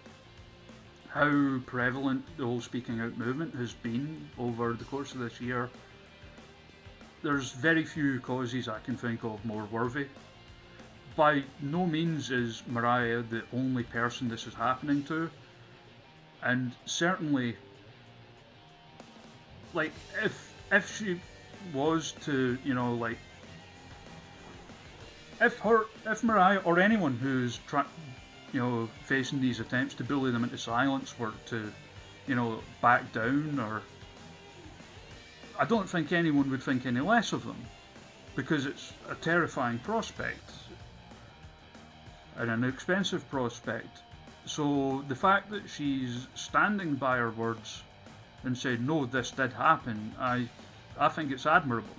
how prevalent the whole speaking out movement has been over the course of this year, there's very few causes I can think of more worthy. By no means is Mariah the only person this is happening to, and certainly, like, if she was to, if Mariah or anyone who's facing these attempts to bully them into silence were to, back down, or I don't think anyone would think any less of them, because it's a terrifying prospect and an expensive prospect. So the fact that she's standing by her words and said, no, this did happen, I think it's admirable.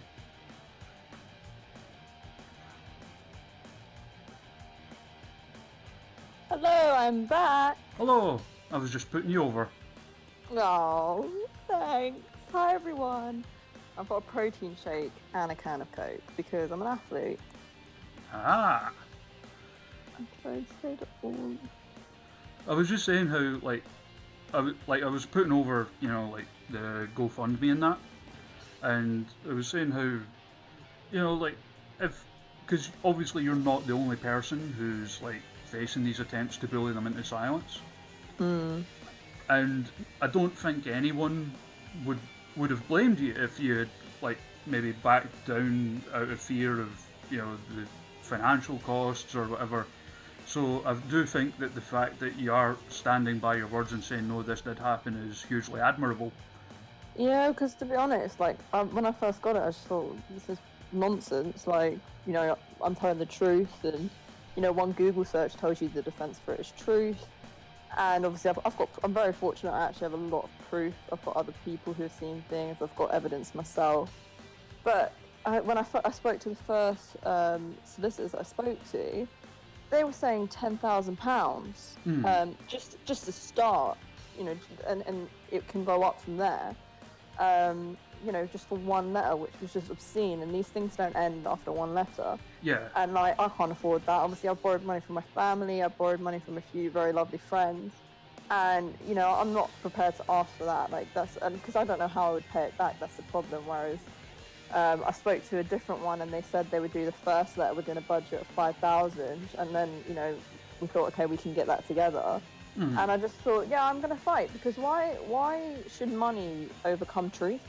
Hello, I'm back. Hello, I was just putting you over. Oh, thanks. Hi, everyone. I've got a protein shake and a can of Coke because I'm an athlete. Ah. I'm trying to say that all. I was just saying how, I was putting over, the GoFundMe and that, and I was saying how, because obviously you're not the only person who's, facing these attempts to bully them into silence. Mm. And I don't think anyone would have blamed you if you had, maybe backed down out of fear of, the financial costs or whatever. So I do think that the fact that you are standing by your words and saying, no, this did happen, is hugely admirable. Yeah, because to be honest, when I first got it, I just thought, this is nonsense. I'm telling the truth, and, one Google search tells you the defense for it is truth. And obviously, I'm very fortunate. I actually have a lot of proof. I've got other people who have seen things. I've got evidence myself. But I spoke to the first solicitors I spoke to, they were saying £10,000, Mm. just to start, and it can go up from there. Just for one letter, which was just obscene. And these things don't end after one letter. Yeah. And like, I can't afford that. Obviously, I borrowed money from my family. I borrowed money from a few very lovely friends, and I'm not prepared to ask for that. Like and because I don't know how I would pay it back. That's the problem. Whereas I spoke to a different one, and they said they would do the first letter within a budget of 5,000, and then we thought, okay, we can get that together. Mm. And I just thought, yeah, I'm gonna fight, because why should money overcome truth?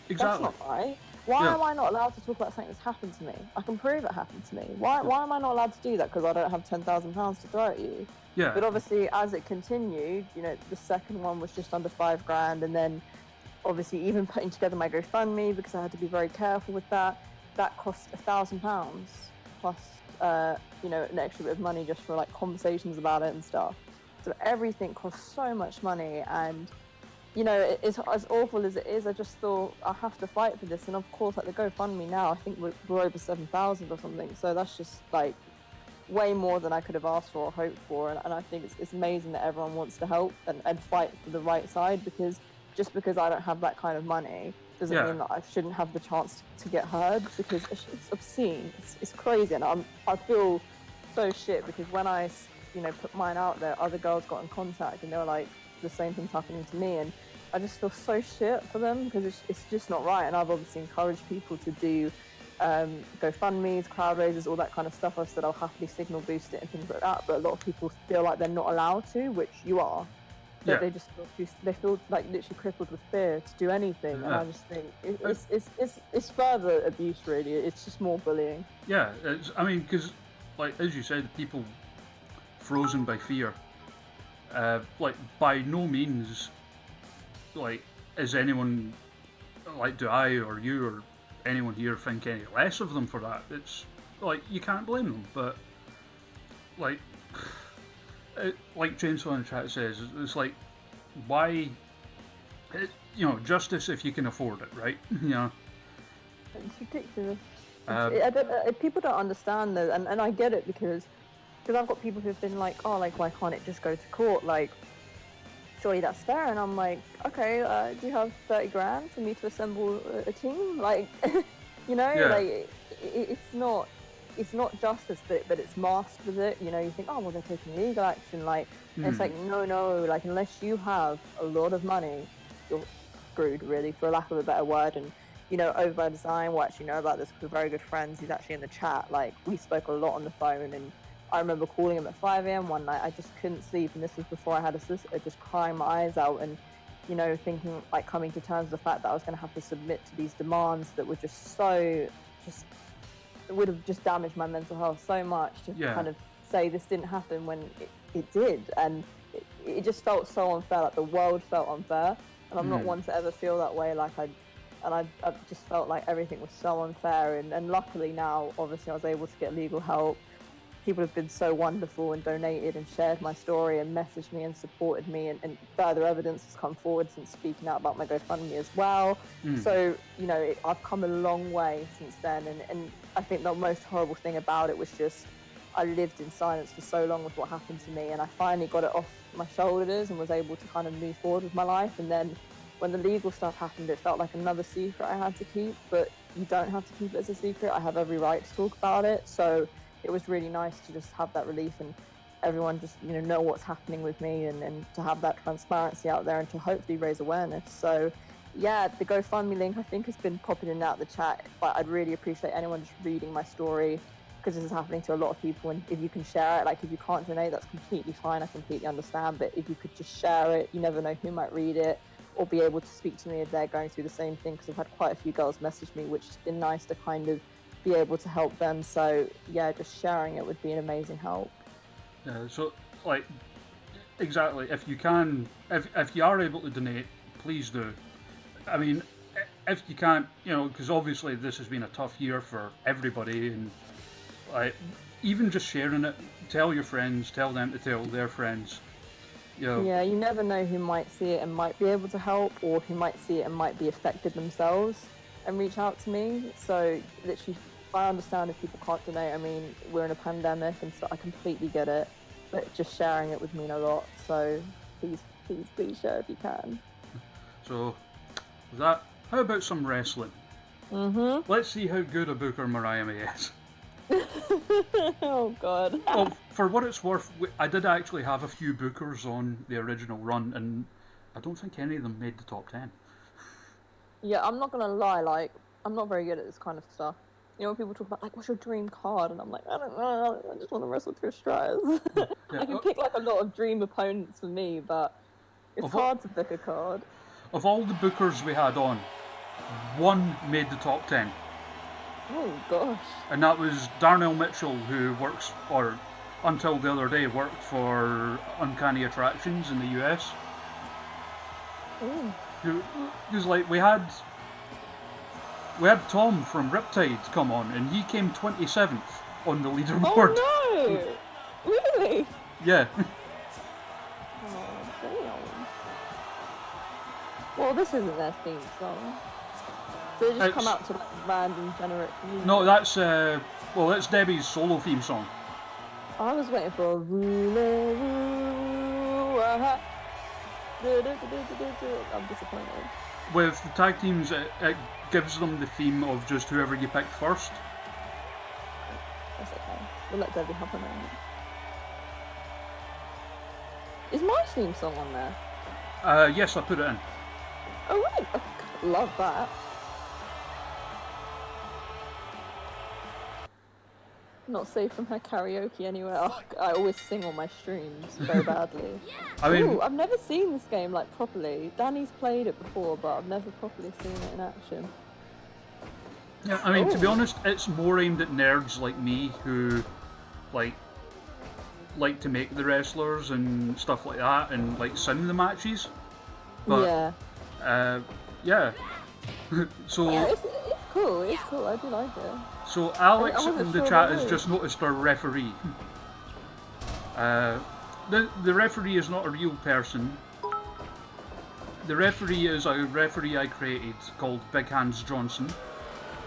That's Exactly. not right. Why Yeah. am I not allowed to talk about something that's happened to me? I can prove it happened to me. Why am I not allowed to do that? Because I don't have £10,000 to throw at you. Yeah. But obviously, as it continued, the second one was just under 5 grand, and then obviously even putting together my GoFundMe, because I had to be very careful with that. That cost £1,000 plus, an extra bit of money just for like conversations about it and stuff. So everything costs so much money, and it's as awful as it is. I just thought I have to fight for this, and of course, like the GoFundMe now, I think we're over 7,000 or something. So that's just like way more than I could have asked for or hoped for, and I think it's amazing that everyone wants to help and fight for the right side, because just because I don't have that kind of money doesn't Yeah. mean that I shouldn't have the chance to get heard, because it's obscene. It's crazy, and I feel so shit, because when I put mine out there, other girls got in contact and they were like, the same thing's happening to me, and I just feel so shit for them, because it's just not right. And I've obviously encouraged people to do GoFundMes, crowd raisers, all that kind of stuff. I've said I'll happily signal boost it and things like that, but a lot of people feel like they're not allowed to, which you are. But Yeah. they just they feel like literally crippled with fear to do anything, and Yeah. I just think it's further abuse, really. It's just more bullying. Yeah. I mean, because like as you said, people frozen by fear. Like by no means, like is anyone like do I or you or anyone here think any less of them for that? It's like you can't blame them, but like like Chainsaw in the chat says, it's like why justice if you can afford it, right? It's ridiculous. Um, I don't, people don't understand though, and I get it, because I've got people who've been like, oh, like, why can't it just go to court? Like, surely that's fair. And I'm like, okay, do you have 30 grand for me to assemble a team? Like, yeah. like it's not justice, but it's masked with it. You think, oh, well, they're taking legal action. Like, and it's like, no, like, unless you have a lot of money, you're screwed, really, for lack of a better word. And Over by Design will actually know about this, because we're very good friends. He's actually in the chat. Like, we spoke a lot on the phone, and I remember calling him at 5 a.m. one night. I just couldn't sleep, and this was before I had a solicitor, just crying my eyes out, and thinking, like, coming to terms with the fact that I was going to have to submit to these demands that were just so, just it would have just damaged my mental health so much, to Yeah. kind of say this didn't happen when it did, and it just felt so unfair. Like, the world felt unfair, and I'm not one to ever feel that way. Like, I just felt like everything was so unfair, and luckily now, obviously, I was able to get legal help. People have been so wonderful and donated and shared my story and messaged me and supported me, and further evidence has come forward since speaking out about my GoFundMe as well. So, I've come a long way since then, and I think the most horrible thing about it was just I lived in silence for so long with what happened to me, and I finally got it off my shoulders and was able to kind of move forward with my life. And then when the legal stuff happened, it felt like another secret I had to keep, but you don't have to keep it as a secret. I have every right to talk about it. So it was really nice to just have that relief, and everyone just know what's happening with me, and to have that transparency out there, and to hopefully raise awareness. So yeah, the GoFundMe link, I think, has been popping in and out of the chat, but I'd really appreciate anyone just reading my story, because this is happening to a lot of people. And if you can share it, like, if you can't donate, that's completely fine. I completely understand. But if you could just share it, you never know who might read it or be able to speak to me if they're going through the same thing, because I've had quite a few girls message me, which has been nice to kind of be able to help them. So yeah, just sharing it would be an amazing help. Yeah. So like exactly, if you can, if you are able to donate, please do. I mean, if you can't, because obviously this has been a tough year for everybody, and like even just sharing it, tell your friends, tell them to tell their friends. Yeah, you never know who might see it and might be able to help, or who might see it and might be affected themselves. and reach out to me. So literally, I understand if people can't donate. I mean, we're in a pandemic, and so I completely get it. But just sharing it would mean a lot. So please, please, please share if you can. So, that. How about some wrestling? Mm-hmm. Let's see how good a booker Mariah May is. Oh God. Well, for what it's worth, I did actually have a few bookers on the original run, and I don't think any of them made the top 10. Yeah, I'm not gonna lie. Like, I'm not very good at this kind of stuff. You know, when people talk about like, what's your dream card, and I'm like, I don't know. I just want to wrestle Trish Stratus. Yeah, I can pick like a lot of dream opponents for me, but it's of, all, hard to pick a card. of all the bookers we had on, one made the top 10, Oh gosh. and that was Darnell Mitchell, who works, or until the other day, worked for Uncanny Attractions in the US. Ooh. Who's like, we had Tom from Riptide come on, and he came 27th on the leaderboard. Oh no! Really? Yeah. Oh damn. Well, this isn't their theme song. So they just come out to like random generic music. No, that's Debbie's solo theme song. I was waiting for a I'm disappointed. With the tag teams, it gives them the theme of just whoever you picked first. That's okay. We'll let Debbie have a moment. Is my theme song on there? Yes, I put it in. Oh right. Oh, God, love that. Not safe from her karaoke anywhere. Oh, I always sing on my streams very badly. I mean, Ooh, I've never seen this game like properly. Danny's played it before, but I've never properly seen it in action. yeah, I mean, to be honest, it's more aimed at nerds like me who like to make the wrestlers and stuff like that, and like sim the matches. But yeah. So Yeah, it's cool. It's cool. I do like it. So Alex I wasn't in the sure chat what it has is. just noticed our referee. The referee is not a real person. The referee is a referee I created called Big Hands Johnson.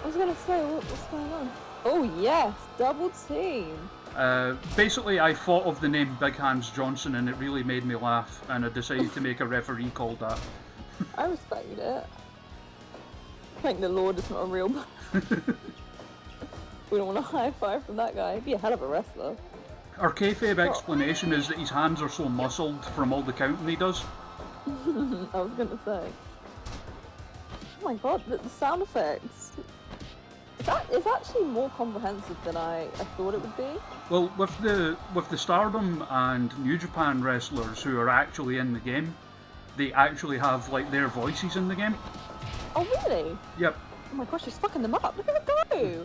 I was gonna say, what's going on? Oh yes, double team. Basically, I thought of the name Big Hands Johnson and it really made me laugh, and I decided to make a referee called that. I respect it. Thank the Lord it's not a real person. We don't want a high five from that guy. He'd be a hell of a wrestler. Our kayfabe explanation is that his hands are so muscled from all the counting he does. I was gonna say. Oh my god, the sound effects. It's actually more comprehensive than I thought it would be. Well, with the Stardom and New Japan wrestlers who are actually in the game, they actually have like their voices in the game. Oh really? Yep. Oh my gosh, he's fucking them up. Look at him go.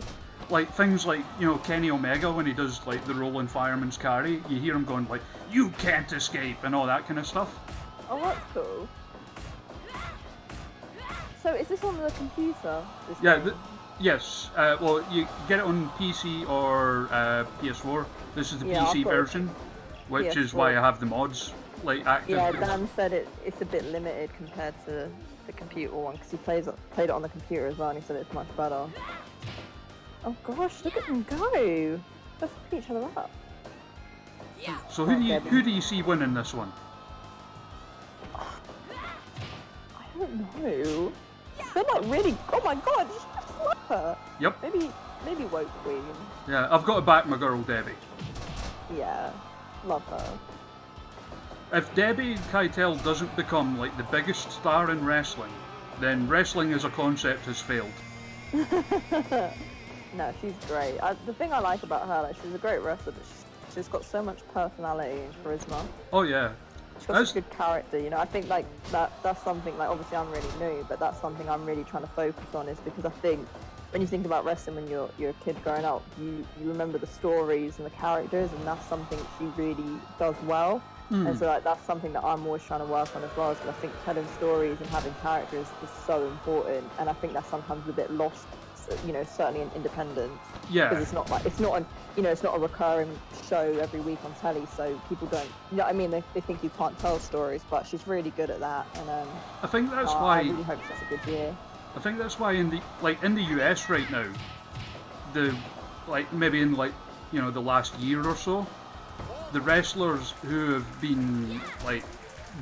Like things like, you know, Kenny Omega when he does like the rolling fireman's carry, you hear him going like, "You can't escape" and all that kind of stuff. Oh, that's cool. So is this on the computer? Yeah. Yes. Well, you get it on PC or PS4. This is the PC version, which is why I have the mods like active. Yeah, Dan said it's a bit limited compared to the computer one because he played it on the computer as well, and he said it's much better. Oh gosh, look at them go! They're fucking each other up. Yeah. So who do you see winning this one? I don't know. They're like really. Oh my god, just slap her. Yep. Maybe Woke Queen. Yeah, I've got to back my girl Debbie. Yeah, love her. If Debbie Keitel doesn't become like the biggest star in wrestling, then wrestling as a concept has failed. No, she's great. The thing I like about her, like, she's a great wrestler, but she's got so much personality and charisma. Oh yeah. She's got such a good character, you know. I think like that's something like obviously I'm really new, but that's something I'm really trying to focus on is because I think when you think about wrestling when you're a kid growing up, you remember the stories and the characters, and that's something she really does well. And so like that's something that I'm always trying to work on as well, because I think telling stories and having characters is so important, and I think that's sometimes a bit lost, you know, certainly in independence. Yeah. Because it's not a recurring show every week on telly, so people don't, you know what I mean, they think you can't tell stories, but she's really good at that, and I think that's I why. really hope she has a good year. I think that's why in the US right now, the maybe in the last year or so, the wrestlers who have been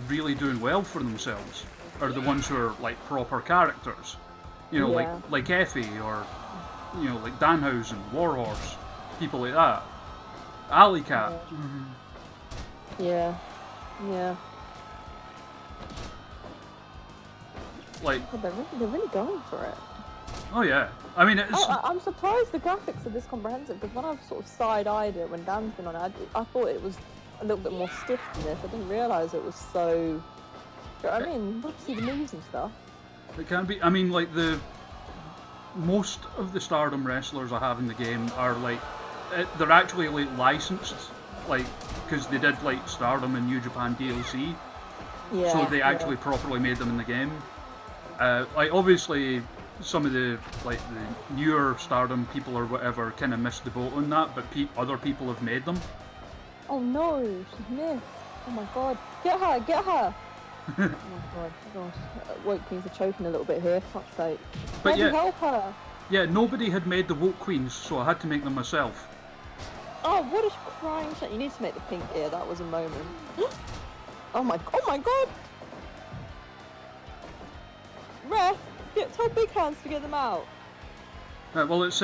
really doing well for themselves are the ones who are proper characters. Yeah. Like Effie or like Danhausen, Warhorse, people like that. Alley Cat. Yeah. Yeah. They're really going for it. Oh yeah. I mean, it's. I'm surprised the graphics are this comprehensive, because when I've sort of side-eyed it when Dan's been on it, I thought it was a little bit more stiff than this. I didn't realise it was so. Do you know what I mean? Look, see the moves and stuff. It can be. I mean, most of the Stardom wrestlers I have in the game are they're actually licensed, because they did Stardom and New Japan DLC. Yeah. So they actually properly made them in the game. Obviously, some of the the newer Stardom people or whatever kind of missed the boat on that, but other people have made them. Oh no, she's missed. Oh my god, get her, get her! Oh my gosh. Woke Queens are choking a little bit here, fuck's sake. But yeah, help her! Yeah, nobody had made the Woke Queens, so I had to make them myself. Oh, what a crying shit. You need to make the pink ear, that was a moment. Oh my god! Ref, tell Big Hands to get them out. Well, it's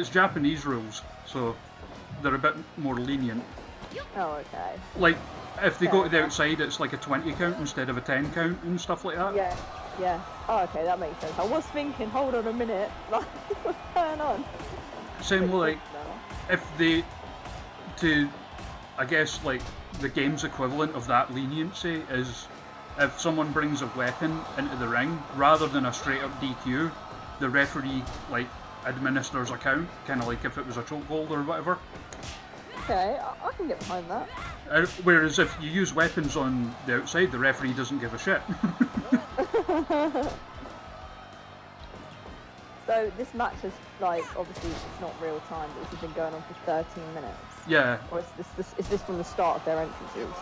Japanese rules, so they're a bit more lenient. Oh, okay. If they go to the outside, it's like a 20 count instead of a 10 count and stuff like that. Yeah. Oh, okay, that makes sense. I was thinking, hold on a minute, what's going on? Same with if they, I guess the game's equivalent of that leniency is if someone brings a weapon into the ring, rather than a straight up DQ, the referee administers a count, kind of like if it was a chokehold or whatever. Okay, I can get behind that. Whereas if you use weapons on the outside, the referee doesn't give a shit. So this match is obviously it's not real time, but this has been going on for 13 minutes. Yeah. Or is this from the start of their entrances?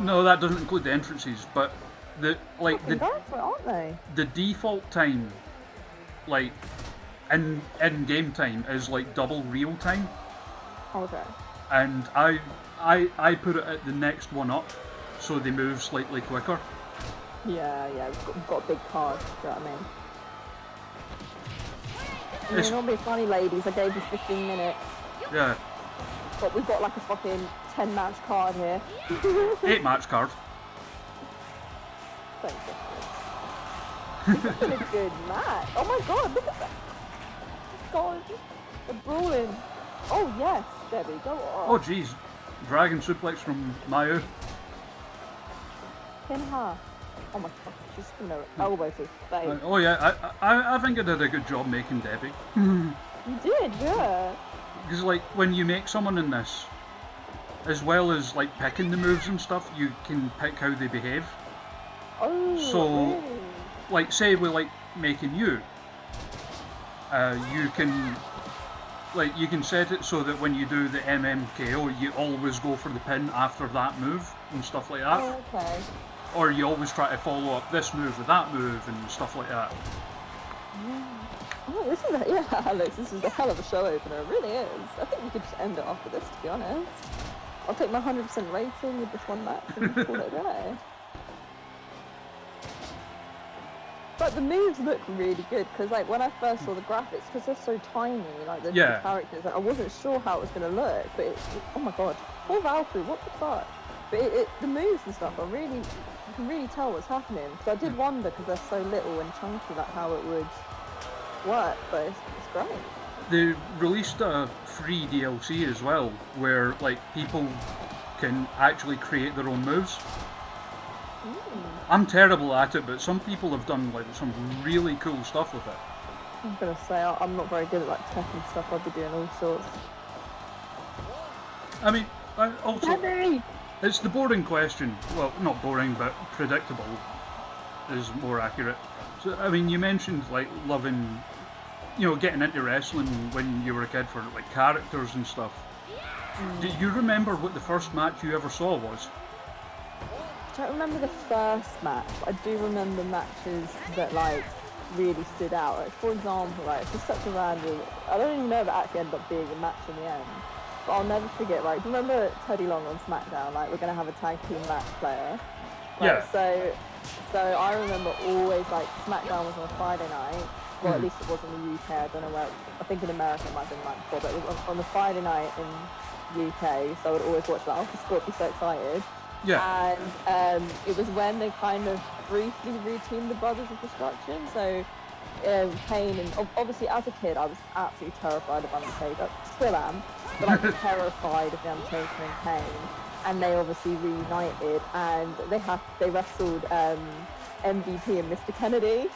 No, that doesn't include the entrances, but the going for it, aren't they? The default time, in game time, is double real time. Okay. And I put it at the next one up, so they move slightly quicker. Yeah, we've got a big card, do you know what I mean? Don't be funny, ladies, I gave you 15 minutes. Yeah. But we've got a fucking 10-match card here. 8-match card. Thank you. This has been a good match. Oh my god, look at that. God, the brawling. Oh yes, Debbie, go on. Oh jeez, dragon suplex from Mayu. Pin her. Oh my god, she's gonna elbow to his face. Oh yeah, I think I did a good job making Debbie. You did, yeah. Because when you make someone in this, as well as picking the moves and stuff, you can pick how they behave. Oh, so, really? Say we making you, you can. You can set it so that when you do the MMKO, you always go for the pin after that move and stuff like that. Oh, okay. Or you always try to follow up this move with that move and stuff like that. Oh, Alex, this is a hell of a show opener. It really is. I think we could just end it off with this, to be honest. I'll take my 100% rating with this one match and call it a day. But the moves look really good, because when I first saw the graphics, because they're so tiny, the characters, I wasn't sure how it was going to look, but oh my god, poor Valkyrie, what the fuck? But the moves and stuff are really, you can really tell what's happening, because I did wonder, because they're so little and chunky, how it would work, but it's great. They released a free DLC as well, where people can actually create their own moves. I'm terrible at it, but some people have done some really cool stuff with it. I'm gonna say I'm not very good at tech and stuff. I'll be doing all sorts. I mean, also Daddy! It's the boring question. Well, not boring, but predictable is more accurate. So I mean, you mentioned loving, getting into wrestling when you were a kid for characters and stuff. Do you remember what the first match you ever saw was? I don't remember the first match, but I do remember matches that really stood out. Like, for example, like, it's just such a random. I don't even know if it actually ended up being a match in the end. But I'll never forget. Right, do you remember Teddy Long on SmackDown? Like, we're gonna have a tag team match player. Right, Yeah. so I remember always like SmackDown was on a Friday night. Well, at least it was in the UK. I don't know where. I think in America it might have been the night before, but it was on the Friday night in UK. So I would always watch that. I would be so excited. Yeah. And it was when they kind of briefly reteamed the Brothers of Destruction. So Kane, and obviously as a kid I was absolutely terrified of Undertaker, still am, but I'm terrified of the Undertaker and Kane. And they obviously reunited, and they wrestled MVP and Mr. Kennedy.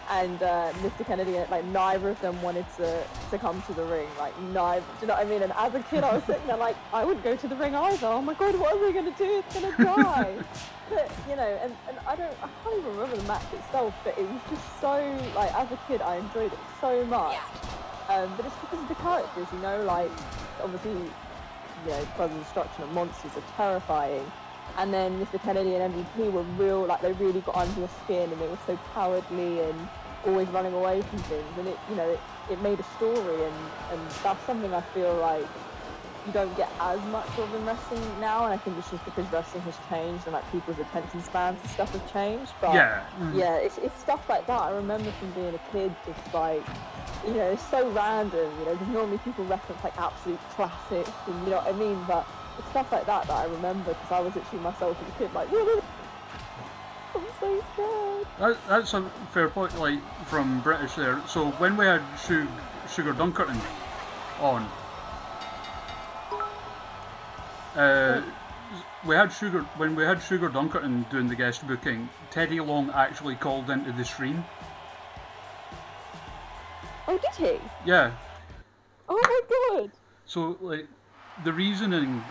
And Mr. Kennedy, like, neither of them wanted to come to the ring. Like, neither. Do you know what I mean? And as a kid, I was sitting there like, I wouldn't go to the ring either. Oh my god, what are they going to do? It's going to die. But, you know, and I can't even remember the match itself, but it was just so, like, as a kid, I enjoyed it so much. But it's because of the characters, you know, like, obviously, you know, Brothers of Destruction and monsters are terrifying. And then Mr. Kennedy and MVP were real, like, they really got under your skin, and they were so cowardly and always running away from things. And it, you know, it made a story, and that's something I feel like you don't get as much of in wrestling now. And I think it's just because wrestling has changed and like people's attention spans and stuff have changed. But yeah, it's stuff like that. I remember from being a kid, just like, you know, it's so random, you know, because normally people reference like absolute classics, and you know what I mean, but it's stuff like that I remember, because I was literally myself as a kid, like, I'm so scared. That's a fair point, like, from British there. So when we had Sugar Dunkerton on, when we had Sugar Dunkerton doing the guest booking, Teddy Long actually called into the stream. Oh, did he? Yeah. Oh my god. So, like, the reasoning,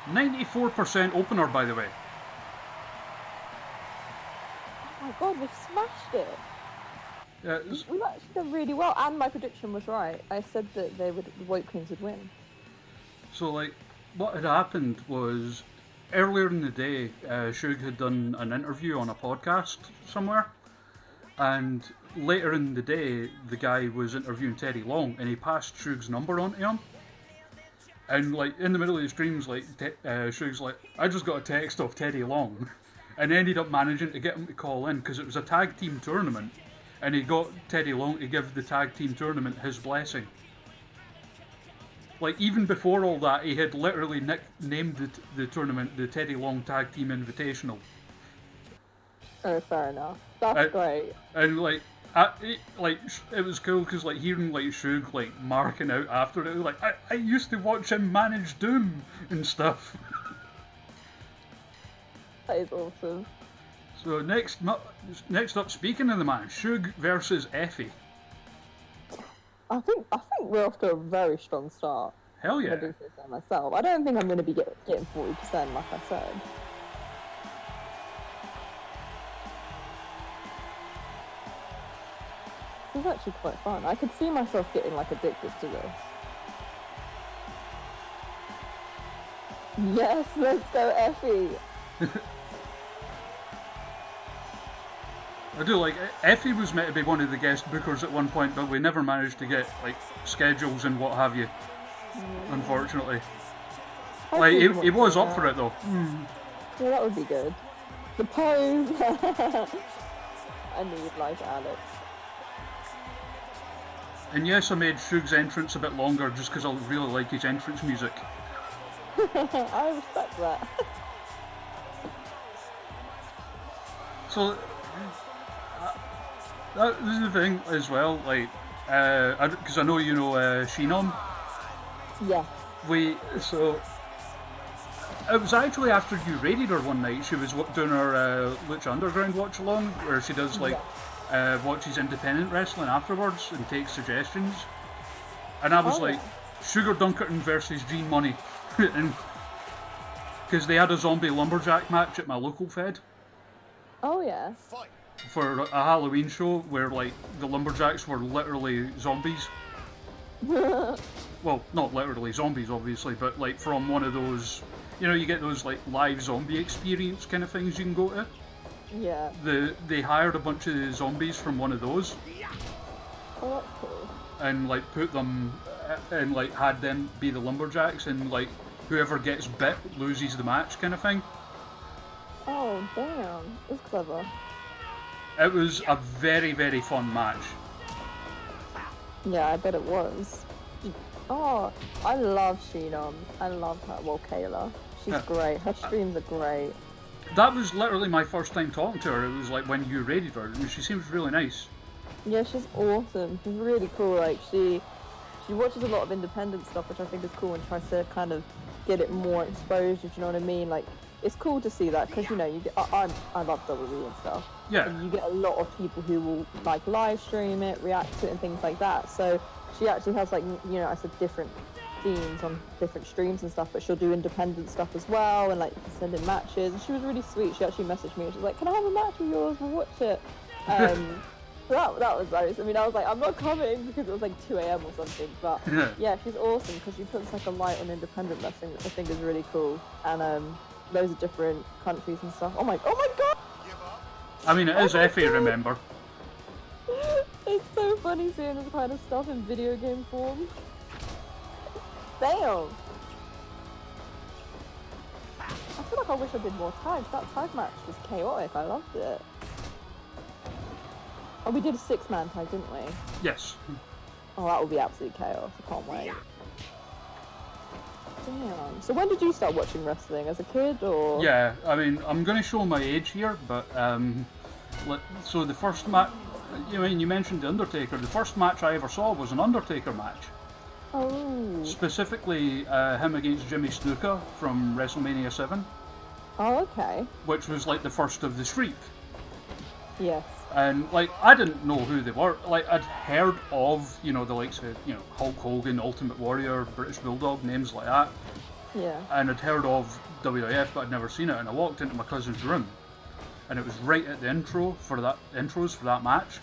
94% opener, by the way. Oh my god, we've smashed it. Yeah, We've actually done really well, and my prediction was right. I said that the White Queens would win. so, like, what had happened was, earlier in the day, Shug had done an interview on a podcast somewhere, and later in the day, the guy was interviewing Teddy Long, and he passed Shug's number on to him. And, like, in the middle of the streams, like, Shug's like, I just got a text off Teddy Long, and ended up managing to get him to call in, because it was a tag team tournament, and he got Teddy Long to give the tag team tournament his blessing. Like, even before all that, he had literally named the tournament the Teddy Long Tag Team Invitational. Oh, fair enough. That's great. And, like, it was cool because, like, hearing, like, Shug, like, marking out after it, like, I used to watch him manage Doom and stuff. That is awesome. So next up, speaking of the man, Shug versus Effie. I think we're off to a very strong start. Hell yeah. I do say so myself. I don't think I'm going to be getting 40%, like I said. This is actually quite fun. I could see myself getting like addicted to this. Yes, let's go Effie. I do like Effie was meant to be one of the guest bookers at one point, but we never managed to get like schedules and what have you. Unfortunately, like he was up for it though. Yeah, that would be good. The pose. I need like Alex. And yes, I made Shug's entrance a bit longer just because I really like his entrance music. I respect that. So that is the thing as well, like, because I know you know Sheenom. Yes. So it was actually after you raided her one night. She was doing her Lucha Underground watch along, where she does like watches independent wrestling afterwards and takes suggestions. And I was like, Sugar Dunkerton versus Gene Money, because they had a zombie lumberjack match at my local fed. Oh yeah. For a Halloween show where like the lumberjacks were literally zombies. Well, not literally zombies, obviously, but like from one of those, you know, you get those like live zombie experience kind of things you can go to. Yeah. They hired a bunch of zombies from one of those Oh, that's cool. and like put them and like had them be the lumberjacks, and like whoever gets bit loses the match kind of thing. Oh, damn. That's clever. It was a very, very fun match. Yeah, I bet it was. Oh, I love Sheenom. I love her. Well, Kayla. She's Yeah. great. Her streams are great. That was literally my first time talking to her. It was like when you raided her, and she seems really nice. Yeah, she's awesome. She's really cool. Like she watches a lot of independent stuff, which I think is cool, and tries to kind of get it more exposure. Do you know what I mean? Like it's cool to see that because you know you get, I love WWE and stuff. Yeah. And you get a lot of people who will like live stream it, react to it, and things like that. So she actually has like you know I said different themes on different streams and stuff, but she'll do independent stuff as well, and like send in matches. And she was really sweet. She actually messaged me and she was like, "Can I have a match of yours? We'll watch it." That was nice. I mean, I was like, I'm not coming because it was like 2 a.m. or something. But yeah, she's awesome because she puts like a light on independent wrestling, which I think is really cool. And loads of different countries and stuff. Oh my god! I mean, it is Effie, remember? It's so funny seeing this kind of stuff in video game form. Damn! I feel like I wish I did more tags. That tag match was chaotic. I loved it. Oh, we did a 6-man tag, didn't we? Yes. Oh, that will be absolute chaos. I can't wait. Damn. So when did you start watching wrestling? As a kid, or? Yeah, I mean, I'm going to show my age here, but so the first match, you mentioned The Undertaker. The first match I ever saw was an Undertaker match. Oh. Specifically, him against Jimmy Snuka from WrestleMania 7. Oh, okay. Which was like the first of the streak. Yes. And like I didn't know who they were. Like I'd heard of, the likes of, Hulk Hogan, Ultimate Warrior, British Bulldog, names like that. Yeah. And I'd heard of WWF, but I'd never seen it. And I walked into my cousin's room, and it was right at the intros for that match.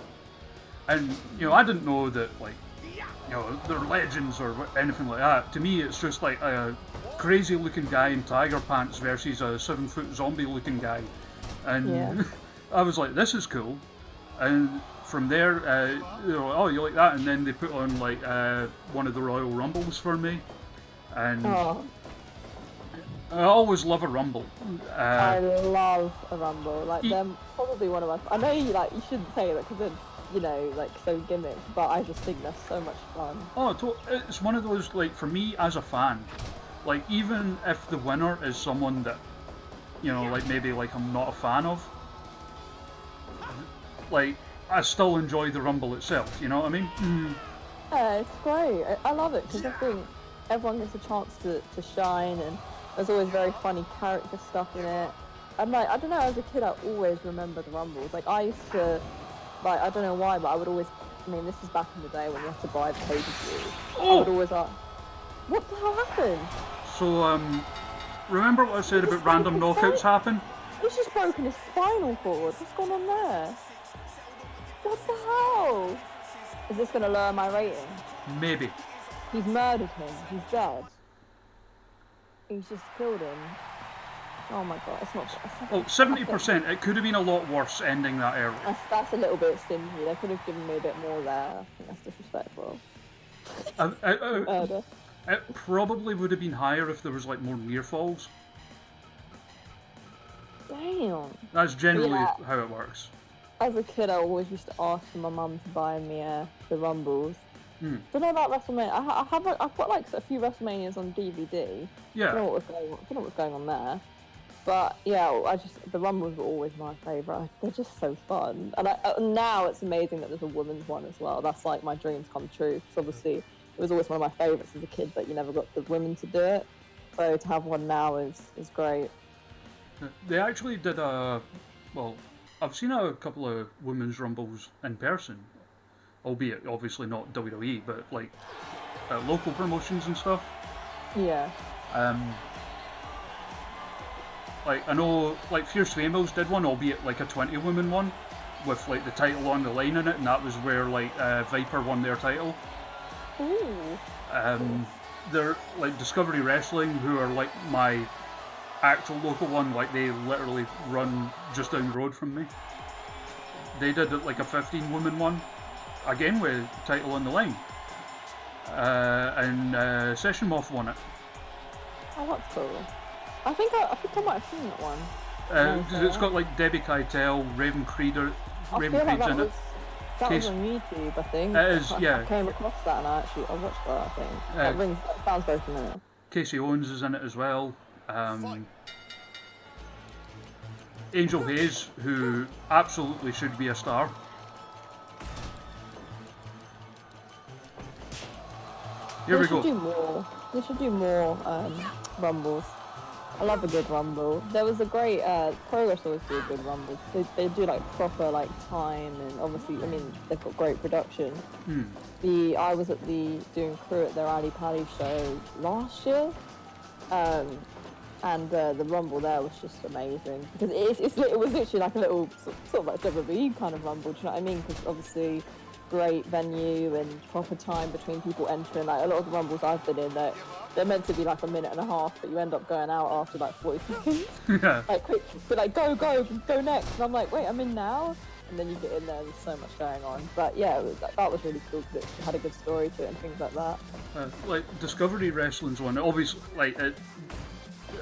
And I didn't know that they're legends or anything like that. To me, it's just like a crazy looking guy in tiger pants versus a 7-foot zombie looking guy. And yeah. I was like, this is cool. And from there, oh, you like that? And then they put on like one of the Royal Rumbles for me. And I always love a Rumble. I love a Rumble. Like they're probably one of my. I know you shouldn't say that because they're so gimmick, but I just think they're so much fun. Oh, it's one of those, like, for me as a fan, like, even if the winner is someone that, maybe I'm not a fan of, like, I still enjoy the Rumble itself, you know what I mean? Yeah, it's great. I love it because I think everyone gets a chance to shine, and there's always very funny character stuff in it. And like, I don't know, as a kid I always remember the Rumbles. Like I used to, I don't know why, but I would always, this is back in the day when you had to buy the pay-per-view. I would always ask, what the hell happened? So, remember what I said about random knockouts happen? He's just broken his spinal cord. What's going on there? What the hell? Is this going to lower my rating? Maybe. He's murdered him. He's dead. He's just killed him. Oh my god, it's not... 70%. It could have been a lot worse ending that early. That's a little bit stingy. They could have given me a bit more there. I think that's disrespectful. It probably would have been higher if there was more near falls. Damn. That's generally how it works. As a kid, I always used to ask for my mum to buy me the Rumbles. Don't know about WrestleMania. I've got a few WrestleManias on DVD. Yeah. Don't know what's going on there. But yeah, the Rumbles were always my favourite. They're just so fun. And now it's amazing that there's a women's one as well. That's like my dreams come true. Because obviously it was always one of my favourites as a kid, but you never got the women to do it. So to have one now is great. They actually did I've seen a couple of women's Rumbles in person, albeit obviously not WWE, but local promotions and stuff. Yeah. I know Fierce Females did one, albeit a 20-woman one, with the title on the line in it, and that was where Viper won their title. Ooh. They're Discovery Wrestling, who are my actual local one, like they literally run just down the road from me. They did like a 15-woman one, again with title on the line, and Session Moth won it. Oh, that's cool. I think I might have seen that one. It's got like Debbie Keitel, Raven Creed's in it. That was on YouTube, I think. It is, yeah. I came across that and I watched that, I think. That sounds very familiar. Casey Owens is in it as well. Angel Hayes, who absolutely should be a star. Here we go. They should do more rumbles. I love a good rumble. There was a great Progress always do a good rumble. They do like proper like time, and obviously, I mean, they've got great production. I was doing crew at their Ali Pali show last year, and the rumble there was just amazing because it was literally like a little sort of like WWE kind of rumble. Do you know what I mean? Because obviously, great venue and proper time between people entering. Like a lot of the rumbles I've been in, they're meant to be like a minute and a half, but you end up going out after like 40 seconds. Yeah. Like quick, but like go next. And I'm like, wait, I'm in now. And then you get in there, there's so much going on. But yeah, that was really cool because it had a good story to it and things like that. Like Discovery Wrestling's one, obviously, like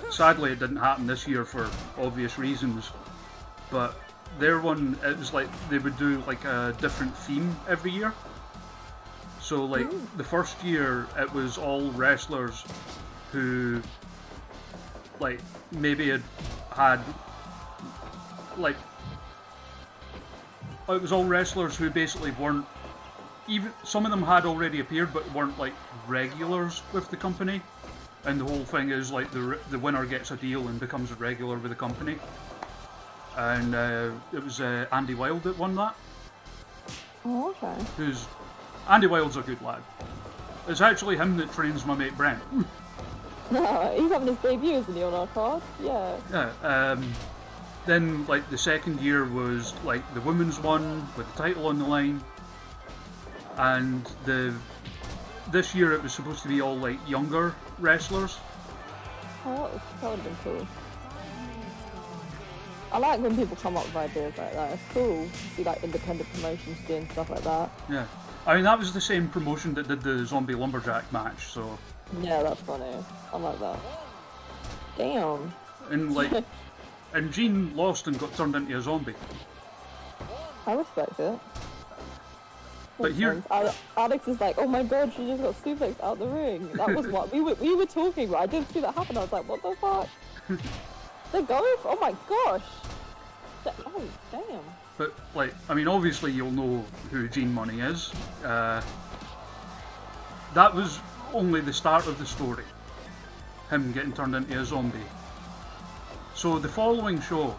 sadly it didn't happen this year for obvious reasons. But their one, it was like they would do like a different theme every year. So like the first year it was all wrestlers who like maybe had like it was all wrestlers who basically weren't even, some of them had already appeared but weren't like regulars with the company, and the whole thing is like the winner gets a deal and becomes a regular with the company. And it was Andy Wilde that won that. Oh, okay. Andy Wilde's a good lad. It's actually him that trains my mate Brent. No, he's having his debut, isn't he, on our card? Yeah. Yeah. Then, like, the second year was, like, the women's one with the title on the line. And this year it was supposed to be all, like, younger wrestlers. Oh, that would have been cool. I like when people come up with ideas like that. It's cool to see, like, independent promotions doing stuff like that. Yeah. I mean, that was the same promotion that did the Zombie Lumberjack match, so... Yeah, that's funny. I like that. Damn. And, like... and Gene lost and got turned into a zombie. I respect it. But here... Alex is like, oh my god, she just got suplexed out the ring. That was what... we were talking, but I didn't see that happen. I was like, what the fuck? They're going for... Oh my gosh! Oh, damn. But, like, I mean, obviously you'll know who Gene Money is. That was only the start of the story. Him getting turned into a zombie. So the following show,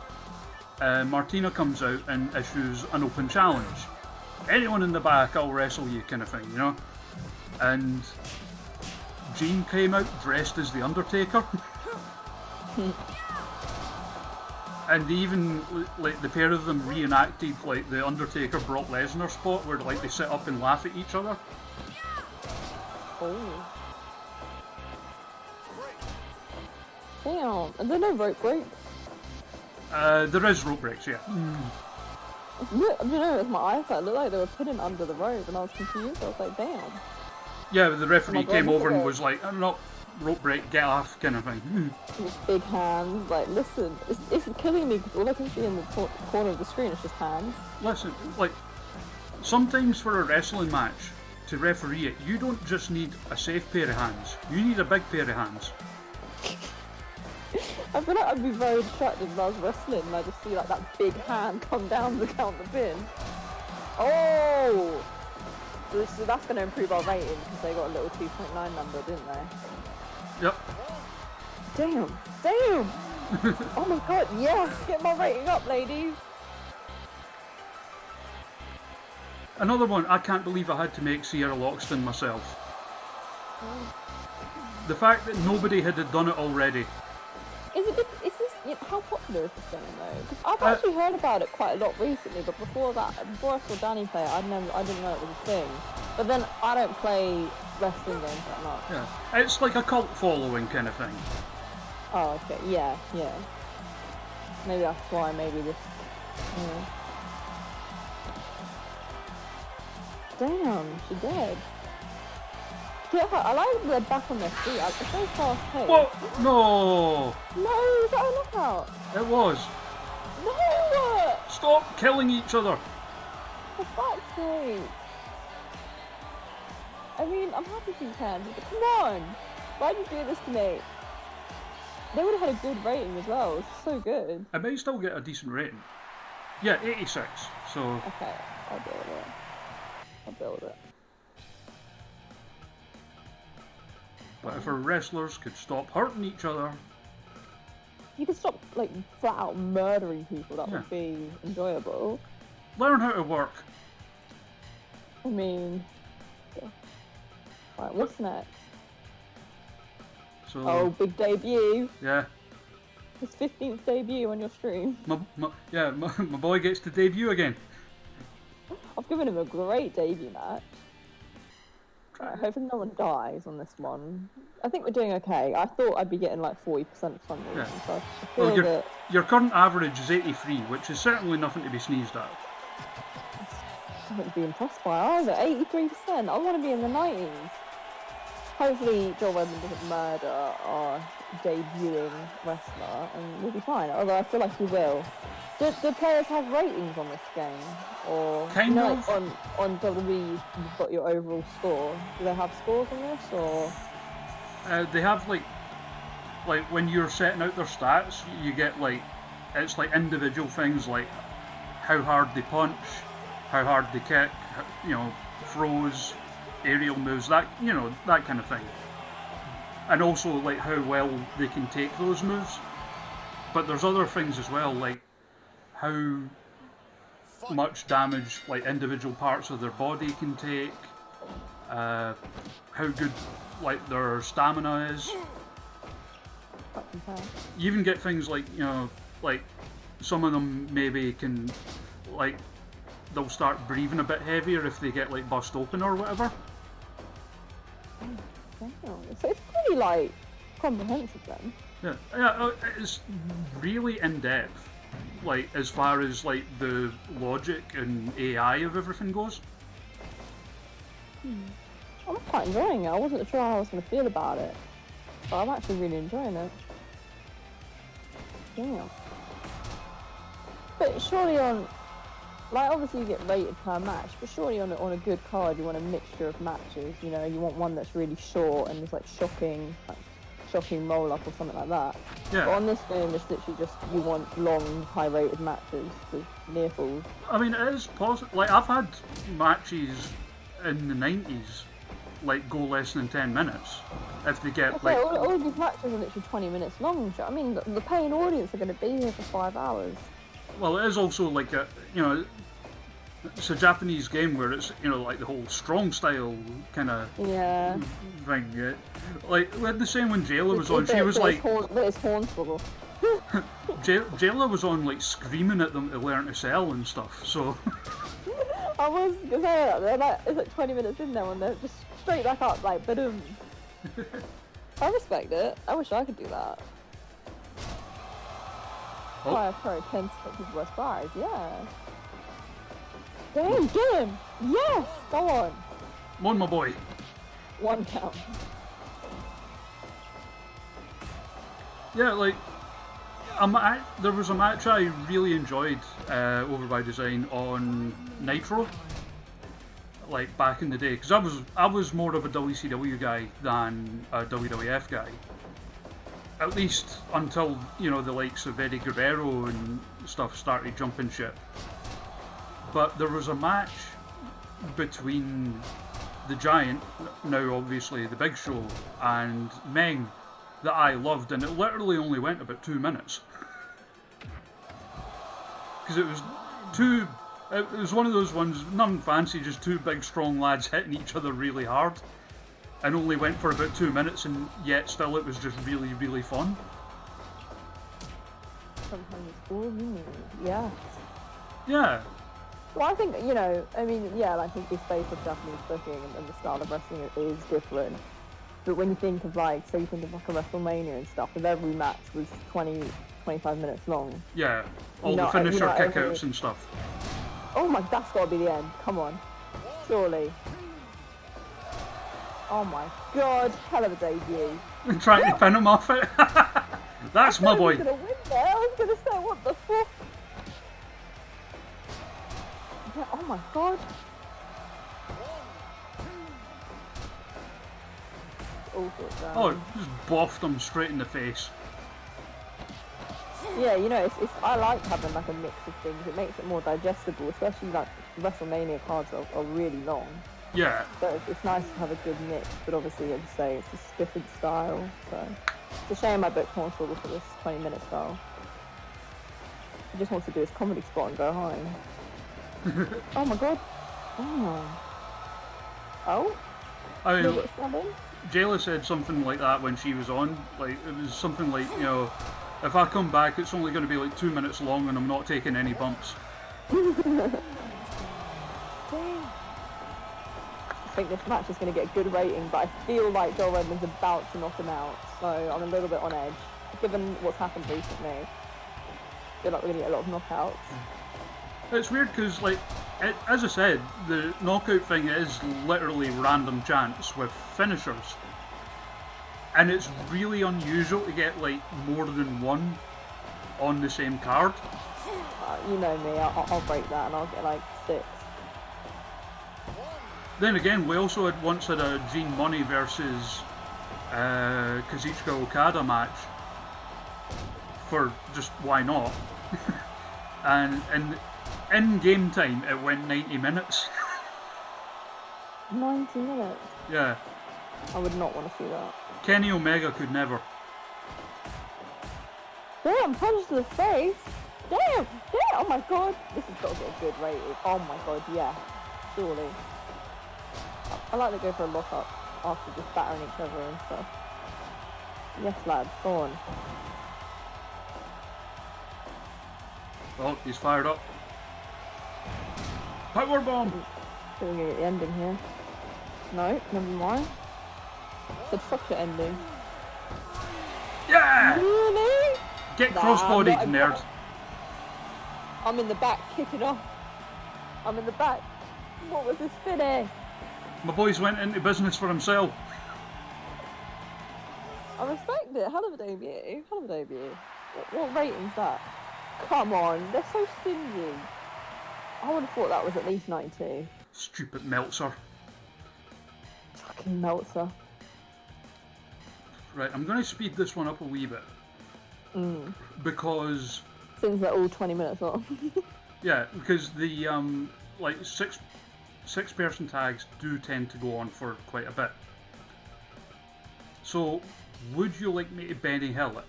Martina comes out and issues an open challenge. Anyone in the back, I'll wrestle you, kind of thing, you know? And Gene came out dressed as The Undertaker. And even, like, the pair of them reenacted, like, the Undertaker Brock Lesnar spot where, like, they sit up and laugh at each other. Oh. Damn. And there are no rope breaks? There is rope breaks, yeah. Look, you know, with my eyesight, it looked like they were putting under the rope and I was confused. I was like, damn. Yeah, but the referee came over and was like, I'm not rope break, get off, kind of thing. With big hands, like, listen, it's killing me because all I can see in the corner of the screen is just hands. Listen, like, sometimes for a wrestling match, to referee it, you don't just need a safe pair of hands, you need a big pair of hands. I feel like I'd be very distracted when I was wrestling and I just see like that big hand come down to count the pin. Oh! So that's going to improve our rating because they got a little 2.9 number, didn't they? Yep. Damn! Damn! Oh my god, yes! Get my rating up, ladies! Another one, I can't believe I had to make Sierra Loxton myself. The fact that nobody had done it already. Is how popular is this game though? Because I've actually heard about it quite a lot recently, but before I saw Danny play it, I didn't know it was a thing. But then I don't play wrestling games that much. Yeah, it's like a cult following kind of thing. Oh, okay. Yeah, yeah. Maybe that's why. Maybe this. Yeah. Damn, she dead. Get her. I like they're back on their feet. It's so fast paced. What? No! No, is that a knockout? It was. No! Stop killing each other! For fuck's sake. I mean, I'm happy for you can, but come on! Why'd you do this to me? They would have had a good rating as well. It's so good. I may still get a decent rating. Yeah, 86. So. Okay, I'll build it. I'll build it. But if our wrestlers could stop hurting each other. You could stop, like, flat out murdering people. That would be enjoyable. Learn how to work. I mean. Yeah. Right, what's next? So, oh, big debut. Yeah. His 15th debut on your stream. My boy gets to debut again. I've given him a great debut match. Right, hopefully no one dies on this one. I think we're doing okay. I thought I'd be getting like 40% for some reason, so I feel Well, that your current average is 83, which is certainly nothing to be sneezed at. it's something to be impressed by either. 83%. I want to be in the 90s. Hopefully Joel Redman doesn't murder our debuting wrestler and we'll be fine. Although I feel like he will. Do players have ratings on this game? Or Kind of. like on WWE you've got your overall score. Do they have scores on this or They have like when you're setting out their stats, you get it's like individual things like how hard they punch, how hard they kick, throws, aerial moves, that kind of thing. And also like how well they can take those moves. But there's other things as well, like how much damage like individual parts of their body can take, how good like their stamina is. You even get things like like some of them maybe can they'll start breathing a bit heavier if they get like bust open or whatever. So it's pretty like comprehensive then. Yeah, it's really in depth. Like as far as like the logic and AI of everything goes. I'm quite enjoying it. I wasn't sure how I was going to feel about it, but I'm actually really enjoying it. Yeah. But surely obviously you get rated per match, but surely on a good card you want a mixture of matches. You want one that's really short and is like shocking roll up or something like that. Yeah. But on this game, it's literally just you want long, high-rated matches with near falls. I mean, it is possible. Like I've had matches in the 90s, go less than 10 minutes. If they get all these matches are literally 20 minutes long. I mean, the paying audience are going to be here for 5 hours. Well, it is also like it's a Japanese game where it's like the whole strong style kind of thing. Yeah. Like we had the same when Jayla was on. She was like, "It's Hornswoggle." Jayla was on like screaming at them to learn to sell and stuff. So I was gonna say that. They're like, it's like 20 minutes in there when they're just straight back up, like boom. I respect it. I wish I could do that. Fire Pro 10 seconds worth buys, yeah. Damn, get him! Yes! Go on! Come on, my boy. 1 count. Yeah, there was a match I really enjoyed over by Design on Nitro, like back in the day, because I was more of a WCW guy than a WWF guy. At least until the likes of Eddie Guerrero and stuff started jumping ship. But there was a match between the Giant, now obviously the Big Show, and Meng that I loved, and it literally only went about 2 minutes. Because it was one of those ones, nothing fancy, just two big strong lads hitting each other really hard, and only went for about 2 minutes, and yet still it was just really, really fun. Sometimes it's yeah. Yeah. Well, I think, I think it's based on Japanese booking and the style of wrestling is different. But when you think of like, say you think of like a WrestleMania and stuff, if every match was 20, 25 minutes long. Yeah, all the finisher kickouts and stuff. Oh my, that's got to be the end. Come on. Surely. Oh my god, hell of a debut. Trying to pin him off it. That's my boy. I was going to win there. I was going to say, what the fuck? Yeah, oh my god. Oh, just boffed him straight in the face. Yeah, you know, I like having like a mix of things. It makes it more digestible, especially like WrestleMania cards are really long. Yeah. So it's nice to have a good mix, but obviously, as you say, it's a different style. So it's a shame I booked Hornswoggle for this 20-minute style. He just wants to do his comedy spot and go home. Oh my god. Oh. Oh? I mean, Jayla said something like that when she was on. Like, it was something like, you know, if I come back, it's only going to be like 2 minutes long and I'm not taking any bumps. I think this match is going to get a good rating, but I feel like Joel Redman's about to knock him out, so I'm a little bit on edge. Given what's happened recently, I feel like we're going to get a lot of knockouts. It's weird because, like, as I said, the knockout thing is literally random chance with finishers. And it's really unusual to get, like, more than one on the same card. You know me, I'll break that and I'll get, like, 6. Then again, we also once had a Gene Money versus Kazuchika Okada match for just why not. And in game time, it went 90 minutes. 90 minutes? Yeah. I would not want to see that. Kenny Omega could never. Damn, punch to the face! Damn! Oh my god! This has got to get a good rating. Oh my god, yeah. Surely. I like to go for a lock-up after just battering each other and stuff. Yes, lads, go on. Oh, he's fired up. Power bomb! So we're gonna get the ending here. No, never mind. Said fuck your ending. Yeah! Really? Get cross-bodied, nerd. I'm in the back, kicking off. I'm in the back. What was this finish? My boy's went into business for himself. I respect it. Hell of a debut. Hell of a debut. What rating's that? Come on, they're so stingy. I would have thought that was at least 92. Stupid Meltzer. Fucking Meltzer. Right, I'm going to speed this one up a wee bit. Because... Since they're all 20 minutes long. Yeah, because the, like, six-person tags do tend to go on for quite a bit. So, would you like me to Benny Hill it?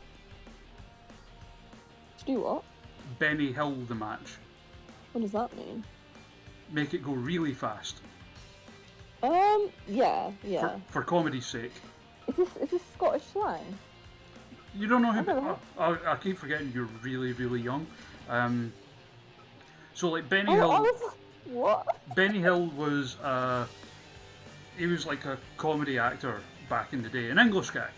To do what? Benny Hill the match. What does that mean? Make it go really fast. Yeah. For comedy's sake. Is this Scottish slang? You don't know who... I keep forgetting you're really, really young. So, like, Benny Hill... What? Benny Hill was, he was like a comedy actor back in the day, an English guy.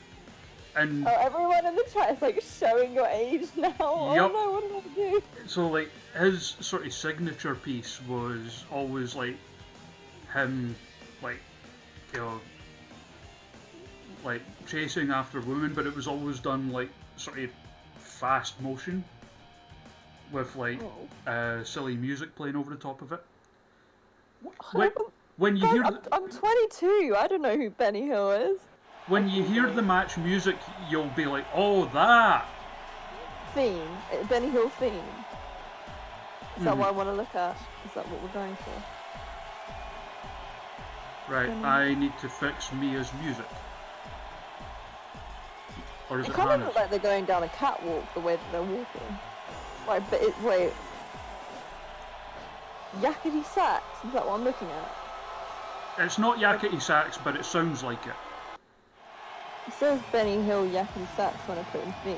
And everyone in the chat is like showing your age now. Yep. Oh no, what did I do? So, like, his sort of signature piece was always like him, like, you know, like chasing after women, but it was always done like sort of fast motion with like silly music playing over the top of it. When you hear, I'm 22. I don't know who Benny Hill is. When you hear the match music, you'll be like, "Oh, that theme, Benny Hill theme." Is that what I want to look at? Is that what we're going for? Right, I need to fix Mia's music. Or is it kind of look like they're going down a catwalk the way that they're walking. Right, but wait. Yakety sax, is that what I'm looking at? It's not yakety sax, but it sounds like it. It says Benny Hill yakety sax when I put in theme.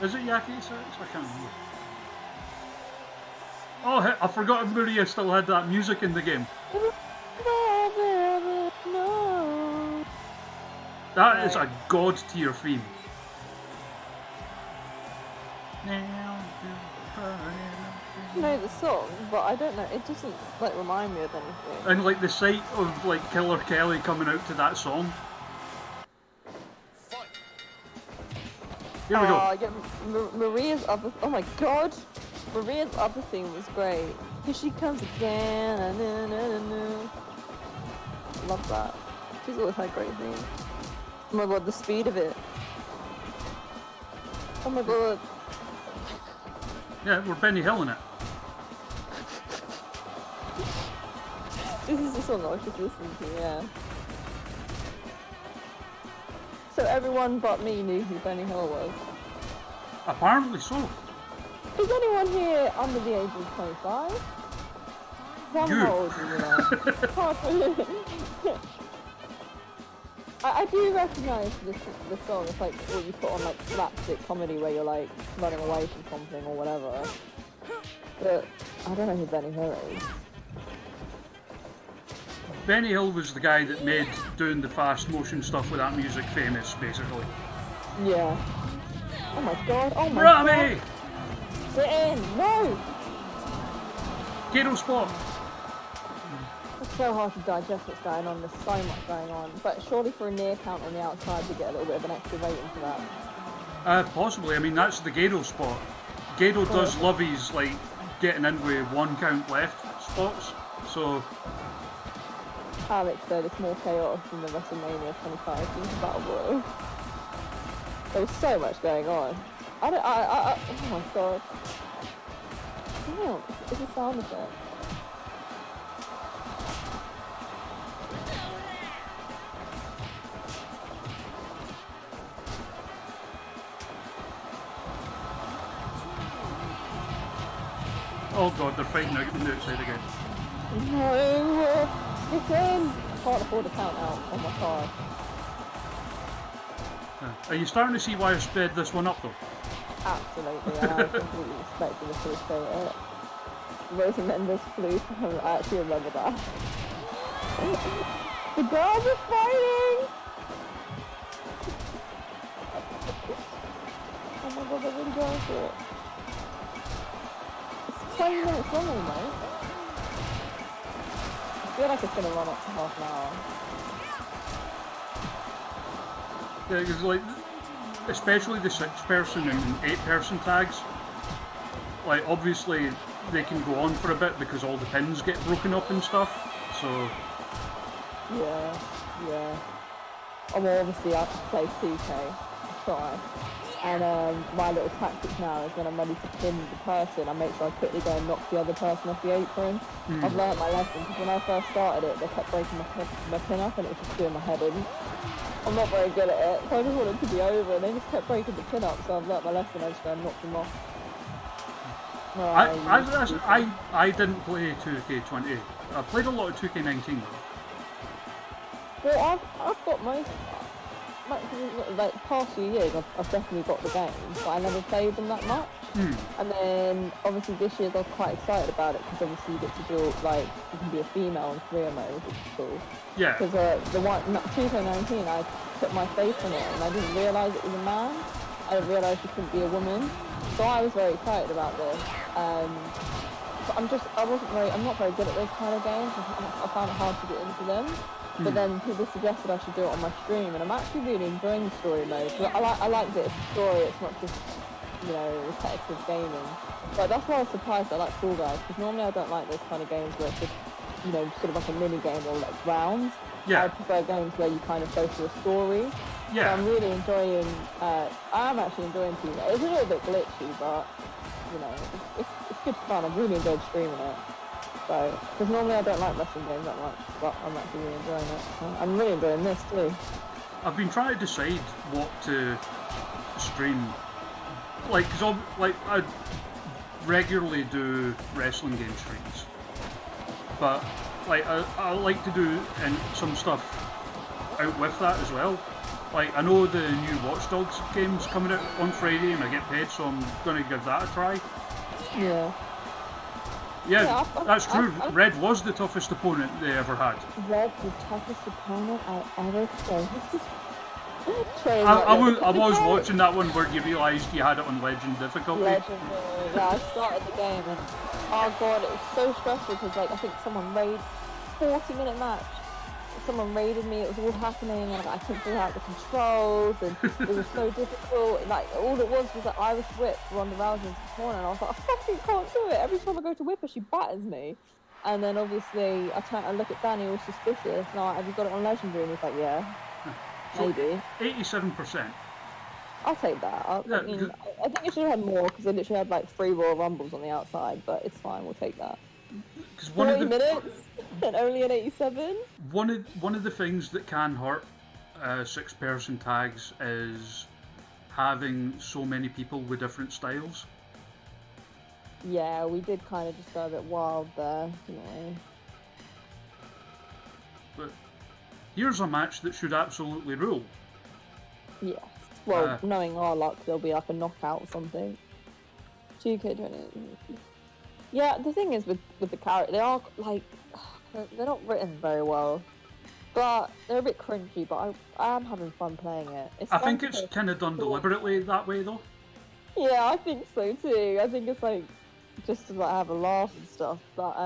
Is it yakety sax? I can't remember. Oh, I forgot Maria still had that music in the game. That is a god tier theme. I know the song, but I don't know. It doesn't like remind me of anything. And like the sight of like Killer Kelly coming out to that song. Here we go. Yeah, Maria's other. Oh my god, Maria's other thing was great. Here she comes again. Love that. She's always had great things. Oh my god, the speed of it. Oh my god. Yeah, we're Benny Hill in it. This is the song I was just listening to, yeah. So everyone but me knew who Benny Hill was. Apparently so. Is anyone here under the age of 25? How old are you now? I do recognise this song. It's like what you put on like slapstick comedy where you're like running away from something or whatever. But I don't know who Benny Hill is. Benny Hill was the guy that made doing the fast motion stuff with that music famous, basically. Yeah. Oh my god, oh my Rami! god. Get in, no! Gato spot! It's so hard to digest what's going on, there's so much going on. But surely for a near count on the outside we get a little bit of an extra rating for that. Possibly, I mean that's the Gato spot. Gato does love his like getting in with 1 count left spots, so... Alex said it's more chaotic than the WrestleMania 25 season Battle Royal. There was so much going on. Oh my god. Damn, it's a sound effect. Oh god, they're fighting out on the outside again. No! Get in! I can't afford to count out on my card. Are you starting to see why I sped this one up though? Absolutely, I completely expected us to say it. Rosa Mendes flew from, I actually remember that. The girls are fighting! Oh my god, they're really going for it. It's 20 minutes long almost. I feel like it's going to run up to half an hour. Yeah, because like, especially the 6-person and 8-person tags, like obviously they can go on for a bit because all the pins get broken up and stuff, so... Yeah. Oh, well, obviously I play 2K, I try. And my little tactic now is when I'm ready to pin the person, I make sure I quickly go and knock the other person off the apron. I've learnt my lesson, because when I first started it, they kept breaking my pin up and it was just doing my head in. I'm not very good at it, so I just wanted to be over, and they just kept breaking the pin up, so I've learnt my lesson, I just go and knock them off. No, I didn't play 2K20. I played a lot of 2K19 though. Well, I've got most, like past few years, I've definitely got the games, but I never played them that much. And then obviously this year I was quite excited about it because obviously you get to do like you can be a female in career mode, which is cool. Yeah. Because the one 2K19, I put my face on it and I didn't realise it was a man. I didn't realise you couldn't be a woman. So I was very excited about this. But I'm not very good at those kind of games. I found it hard to get into them. But then people suggested I should do it on my stream, and I'm actually really enjoying the story mode. I like that it's a story, it's not just, repetitive gaming. But that's why I was surprised I like Fall Guys, because normally I don't like those kind of games where it's just, sort of like a mini game or like rounds. Yeah. I prefer games where you kind of go through a story. Yeah. So I'm really enjoying, I am actually enjoying Team. It's a little bit glitchy, but, it's good fun. I've really enjoyed streaming it. So, because normally I don't like wrestling games that much, but I'm actually really enjoying it. So I'm really enjoying this too. I've been trying to decide what to stream. Like, cause I regularly do wrestling game streams, but like I like to do some stuff out with that as well. Like, I know the new Watch Dogs game's coming out on Friday and I get paid, so I'm going to give that a try. Yeah. Yeah, that's true. Red was the toughest opponent they ever had. Red's the toughest opponent I ever faced. Trey was like, I yeah, was, I the was character. watching that one where you realised you had it on legend difficulty. Legendary. Yeah, I started the game and oh god, it was so stressful because like I think someone raided 40-minute match. Someone raided me. It was all happening, and I couldn't figure out the controls, and it was so difficult. And, like all it was that Irish whip Ronda Rousey into the corner, and I was like, I fucking can't do it. Every time I go to whip her, she batters me. And then obviously I look at Danny all suspicious, and I'm like, have you got it on legendary? And he's like, yeah, So, maybe. 87%. I'll take that. I Yeah, mean, I think it should have had more because they literally had like 3 Royal Rumbles on the outside, but it's fine. We'll take that. because 40 minutes and only an 87. one of the things that can hurt six-person tags is having so many people with different styles. Yeah, we did kind of just go a bit wild there, didn't we? But here's a match that should absolutely rule. Yes. Well, knowing our luck, there'll be like a knockout or something. 2K20. Yeah, the thing is with the character, they are like they're not written very well, but they're a bit cringy. But I am having fun playing it. I think it's kind of done deliberately that way, though. Yeah, I think so too. I think it's like just to like have a laugh and stuff. But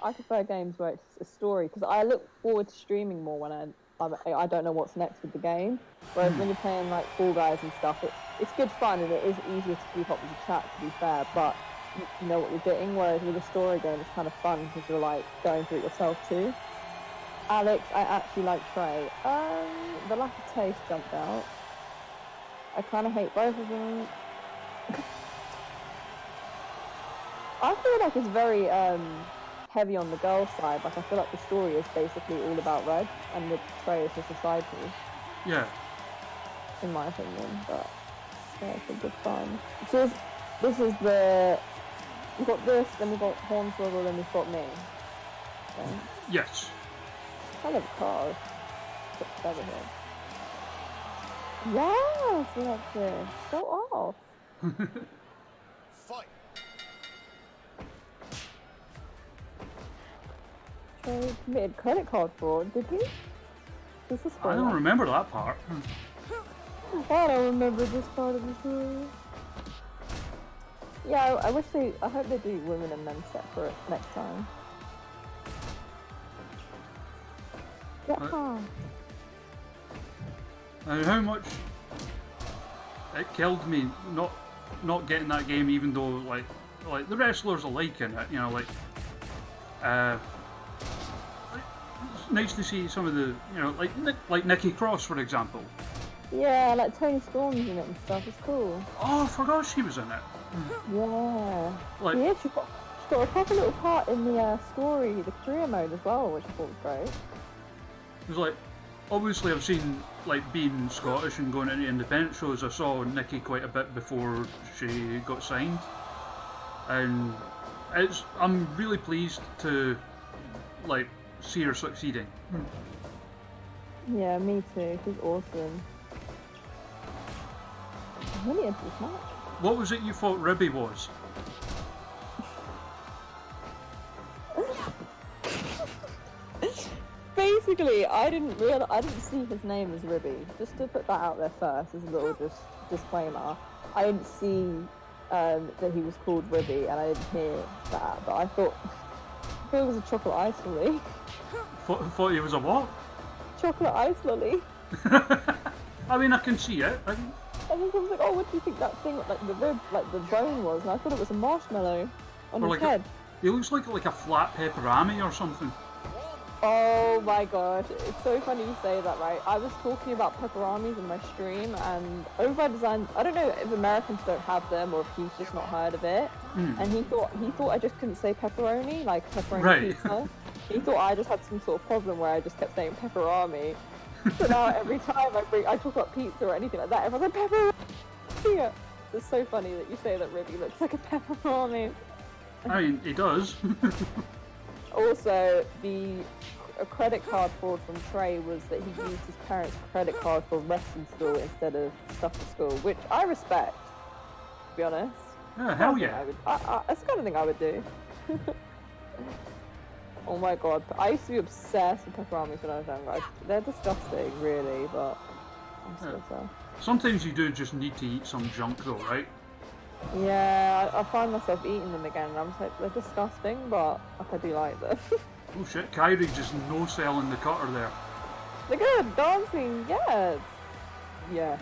I prefer games where it's a story because I look forward to streaming more when I don't know what's next with the game. Whereas when you're playing like Fall Guys and stuff, it's good fun and it is easier to keep up with the chat. To be fair, but you know what you're getting. Whereas with a story game, it's kind of fun because you're like going through it yourself too. Alex, I actually like Trey. The lack of taste jumped out. I kind of hate both of them. I feel like it's very heavy on the girl side. Like I feel like the story is basically all about Red, and the Trey is just a side piece. Yeah. In my opinion, but yeah, it's a good fun. So this is the we've got this, then we've got Hornswoggle, then we've got me. Okay. Yes. I love cars. Put together here. Yes, Alexis, go off. Fight. Trey committed credit card fraud, did he? This is I don't remember that part. I don't remember this part of the story. Yeah, I hope they do women and men separate next time. Yeah. And how much it killed me not getting that game, even though like the wrestlers are liking it, you know, like it's nice to see some of the, you know, like Nikki Cross, for example. Yeah, like Tony Storm's in it and stuff. It's cool. Oh, I forgot she was in it. Yeah. Like, Yeah, she got a proper little part in the story, the career mode as well, which I thought was great. it was like, obviously I've seen, like, being Scottish and going into independent shows, I saw Nikki quite a bit before she got signed. And I'm really pleased to, like, see her succeeding. Yeah, me too. She's awesome. I'm really into this match. What was it you thought Ribby was? Basically, I didn't see his name as Ribby. Just to put that out there first, as a little disclaimer. I didn't see that he was called Ribby, and I didn't hear that. But I thought it was a chocolate ice lolly. Thought he was a what? Chocolate ice lolly. I mean, I can see it. I think I was like, oh, what do you think that thing, like the rib, like the bone was? And I thought it was a marshmallow on his head. He looks like a flat pepperami or something. Oh my gosh, it's so funny you say that, right? I was talking about pepperamis in my stream, and Over by Design, I don't know if Americans don't have them or if he's just not heard of it. And he thought I just couldn't say pepperoni, like pepperoni pizza. He thought I just had some sort of problem where I just kept saying pepperami. So now every time I talk about pizza or anything like that, everyone's like pepperoni. It's so funny that you say that Ribby looks like a pepperoni. I mean, he does. Also, a credit card fraud from Trey was that he used his parents' credit card for wrestling school instead of stuff for school, which I respect, to be honest. Yeah, hell yeah. That's the kind of thing I would do. Oh my god, I used to be obsessed with pepperamis when I was younger. They're disgusting, really, but I Yeah. suppose so. Sometimes you do just need to eat some junk though, right? Yeah, I find myself eating them again, and I'm just like, they're disgusting, but like, I do like them. Oh shit, Kyrie just no-selling the cutter there. They're good, dancing, yes. Yes.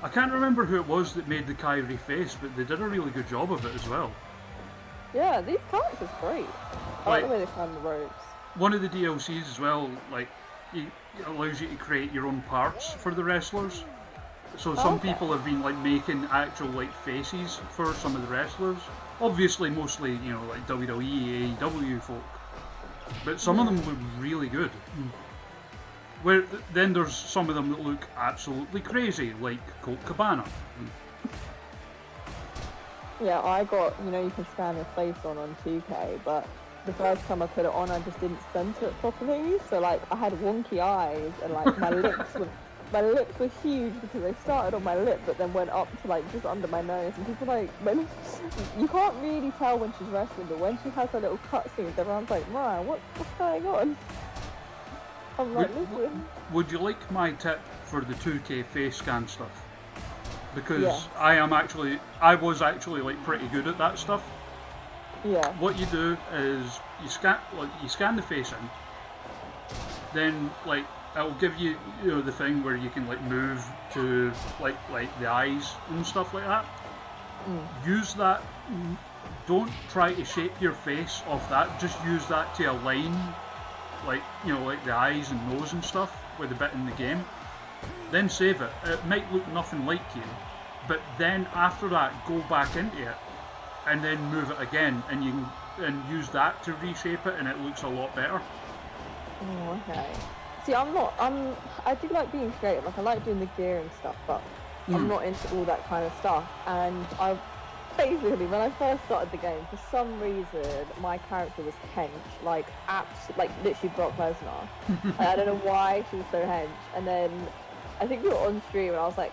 I can't remember who it was that made the Kyrie face, but they did a really good job of it as well. Yeah, these characters are great. I like Like, the way they climb the ropes. one of the DLCs as well, like, it allows you to create your own parts for the wrestlers. So Oh, some okay. people have been like making actual like faces for some of the wrestlers. Obviously, mostly like WWE, AEW folk, but some of Yeah. them look really good. Where then there's some of them that look absolutely crazy, like Colt Cabana. Yeah, I got, you can scan your face on 2K, but the first time I put it on, I just didn't center it properly. So like, I had wonky eyes, and like my lips were huge because they started on my lip, but then went up to like just under my nose. And people like, you can't really tell when she's wrestling, but when she has her little cutscenes, everyone's like, Mariah, what's going on? I'm Would, like, listen. would you like my tip for the 2K face scan stuff? Yeah, Because I was actually like pretty good at that stuff. yeah. What you do is you scan the face in, then like it'll give you the thing where you can like move to like the eyes and stuff like that. Use that. Don't try to shape your face off that. Just use that to align like the eyes and nose and stuff with a bit in the game. Then save it. It might look nothing like you, but then after that, go back into it and then move it again, and you can and use that to reshape it, and it looks a lot better. Oh, okay. See, I do like being creative. Like, I like doing the gear and stuff, but I'm not into all that kind of stuff. And basically, when I first started the game, for some reason, my character was hench, like literally Brock Lesnar. And I don't know why she was so hench. And then I think we were on stream, and I was like,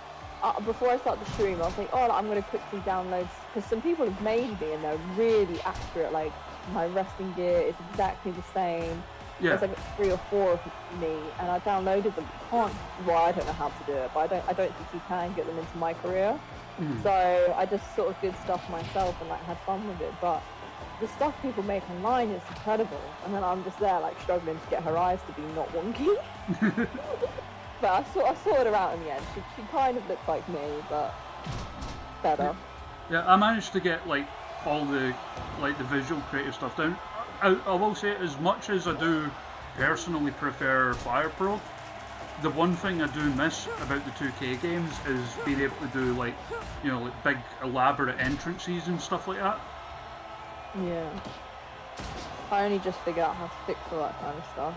before I start the stream, I was like, oh, I'm gonna quickly download, because some people have made me, and they're really accurate. Like, my wrestling gear is exactly the same. Yeah. There's like 3 or 4 of me, and I downloaded them. Well, I don't know how to do it, but I don't think you can get them into my career. So I just sort of did stuff myself and like had fun with it. But the stuff people make online is incredible, and then I'm just there like struggling to get her eyes to be not wonky. But I sorted her out in the end. She kind of looks like me, but better. Yeah, I managed to get like all the visual creative stuff down. I will say, as much as I do personally prefer Fire Pro, the one thing I do miss about the 2K games is being able to do like big elaborate entrances and stuff like that. Yeah. I only just figured out how to fix all that kind of stuff.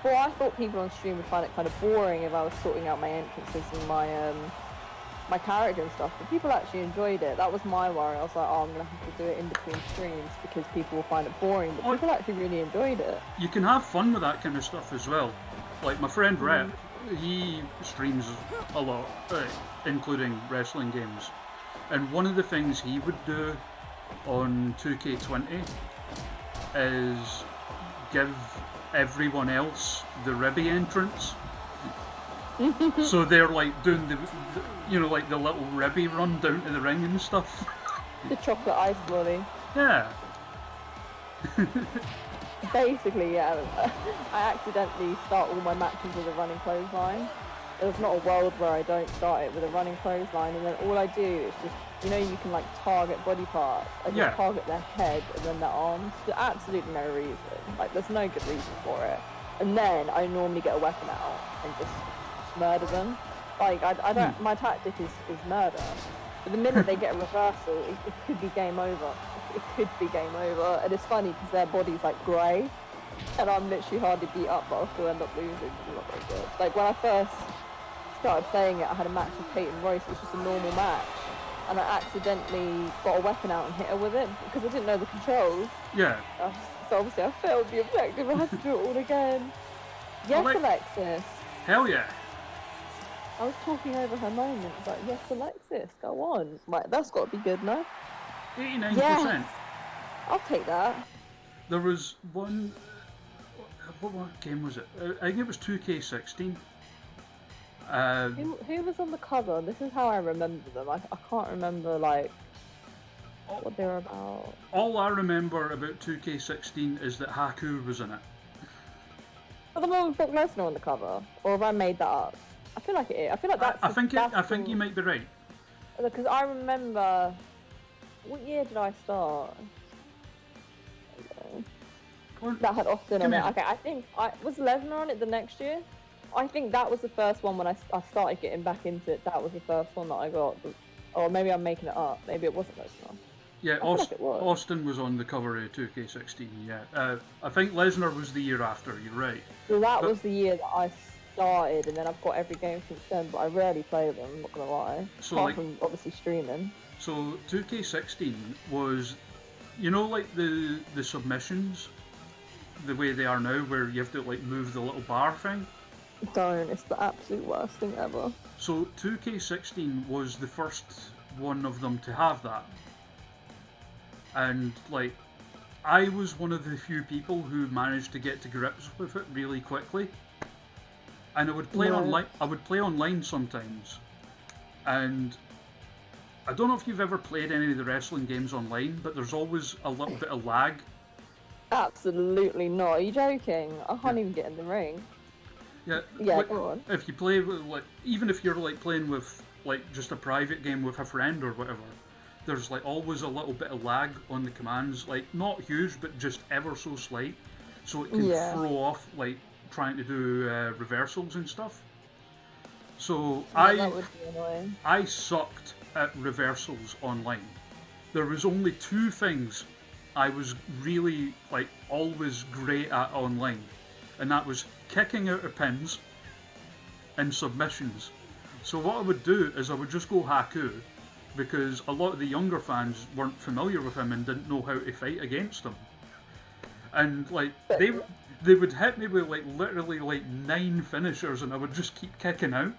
Well, I thought people on stream would find it kind of boring if I was sorting out my entrances and my character and stuff, but people actually enjoyed it. That was my worry. I was like, oh, I'm gonna have to do it in between streams because people will find it boring, but people actually really enjoyed it. You can have fun with that kind of stuff as well. Like my friend Rep, he streams a lot, including wrestling games, and one of the things he would do on 2K20 is give everyone else the ribby entrance. So they're like doing the like the little ribby run down to the ring and stuff. The chocolate ice lolly. Yeah. Basically, yeah. I accidentally start all my matches with a running clothesline. There's not a world where I don't start it with a running clothesline, and then all I do is just, you can like target body parts. I just target their head and then their arms for absolutely no reason. Like, there's no good reason for it. And then I normally get a weapon out and just murder them. Like, I don't. My tactic is murder. But the minute they get a reversal, it could be game over. It could be game over. And it's funny because their body's like grey, and I'm literally hardly beat up, but I'll still end up losing. It's not very good. Like, when I first started playing it, I had a match with Peyton Royce, which was just a normal match, and I accidentally got a weapon out and hit her with it because I didn't know the controls. Yeah. So obviously I failed the objective. I had to do it all again. Yes, Alexis. Hell yeah. I was talking over her moment. Like, yes, Alexis, go on. Right, that's got to be good now. 89%. Yes. I'll take that. There was one. What game was it? I think it was 2K16. Uh, Who was on the cover? This is how I remember them. I can't remember like all, what they were about. all I remember about 2K16 is that Haku was in it. But the one with Brock Lesnar on the cover, or have I made that up? I feel like it is. I feel like I think you might be right. because I remember. What year did I start? That had Austin on it. Okay, I think I was Lesnar on it the next year. I think that was the first one when I started getting back into it. That was the first one that I got. Or maybe I'm making it up. Maybe it wasn't Lesnar. Yeah, I feel like it was. Austin was on the cover of 2K16. Yeah, I think Lesnar was the year after. You're right. So that But, was the year that I started, and then I've got every game since then. But I rarely play them. I'm not gonna lie. so Apart like, from obviously streaming. so 2K16 was, you know, like the submissions, the way they are now, where you have to like move the little bar thing. Don't. It's the absolute worst thing ever. So 2K16 was the first one of them to have that, and like I was one of the few people who managed to get to grips with it really quickly. And I would play online. I would play online sometimes, and I don't know if you've ever played any of the wrestling games online, but there's always a little bit of lag. Absolutely not. Are you joking? I can't Yeah. even get in the ring. Yeah, Yeah, like, go on. if you play with, like, even if you're like playing with like just a private game with a friend or whatever, there's like always a little bit of lag on the commands, like not huge, but just ever so slight, so it can Yeah. throw off like trying to do reversals and stuff. So Yeah, that would be annoying. I sucked at reversals online. There was only two things I was really like always great at online, and that was kicking out of pins and submissions. So what I would do is I would just go Haku, because a lot of the younger fans weren't familiar with him and didn't know how to fight against him. And like they would hit me with like literally like 9 finishers, and I would just keep kicking out.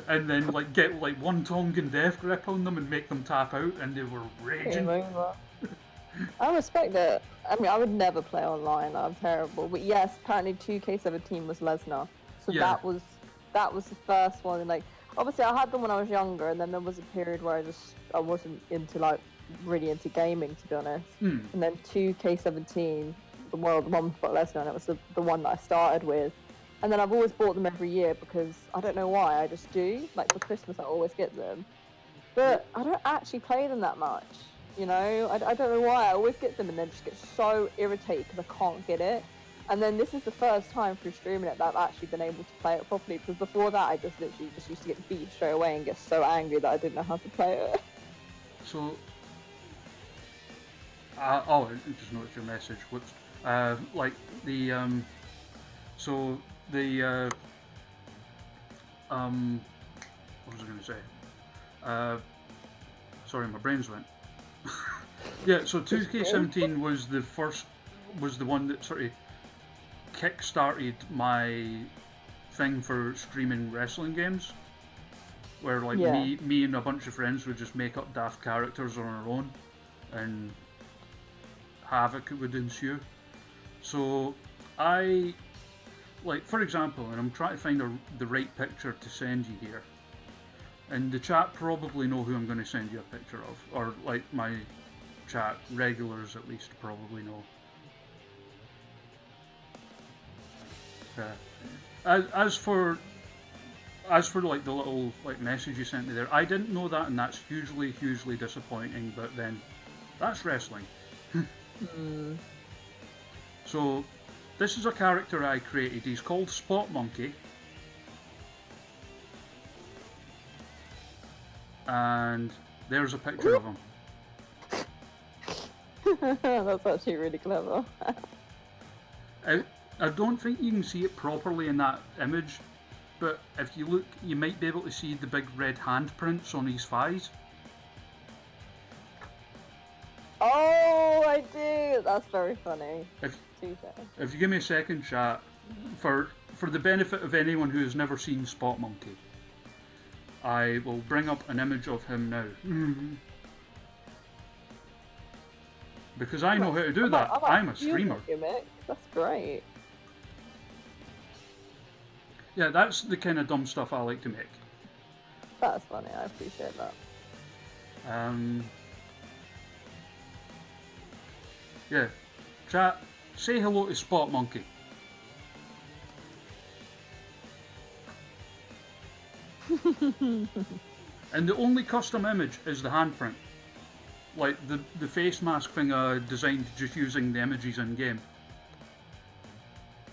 And then like get like one Tongan death grip on them and make them tap out, and they were raging. I respect it. I mean, I would never play online. I'm terrible. But yes, apparently 2K17 was Lesnar, so Yeah. that was the first one. And like, obviously, I had them when I was younger, and then there was a period where I wasn't into like really into gaming, to be honest. And then 2K17, the one with Lesnar, and it was the one that I started with. And then I've always bought them every year because I don't know why, I just do. Like for Christmas, I always get them. But I don't actually play them that much. You know, I don't know why. I always get them and then just get so irritated because I can't get it. And then this is the first time through streaming it that I've actually been able to play it properly. Because before that, I just literally just used to get beat straight away and get so angry that I didn't know how to play it. So, I just noticed your message. Whoops. Like the so the what was I going to say? Sorry, my brains went. Yeah, so 2K17 was the one that sort of kick-started my thing for streaming wrestling games, where like me and a bunch of friends would just make up daft characters on our own, and havoc would ensue. So I, like for example, and I'm trying to find the right picture to send you here, and the chat probably know who I'm going to send you a picture of, or like my chat regulars at least probably know. As for like the little like message you sent me there, I didn't know that, and that's hugely disappointing. But then, that's wrestling. So, this is a character I created. He's called Spot Monkey, and there's a picture of him. That's actually really clever. I don't think you can see it properly in that image, but if you look, you might be able to see the big red handprints on his thighs. Oh, I do. That's very funny. If you give me a second, chat, for the benefit of anyone who has never seen Spot Monkey, I will bring up an image of him now. Because I know how to do that. I'm a streamer. That's great. Yeah, that's the kind of dumb stuff I like to make. That's funny. I appreciate that. Um, yeah. Chat, say hello to Spot Monkey. And the only custom image is the handprint. Like the face mask thing designed just using the images in game.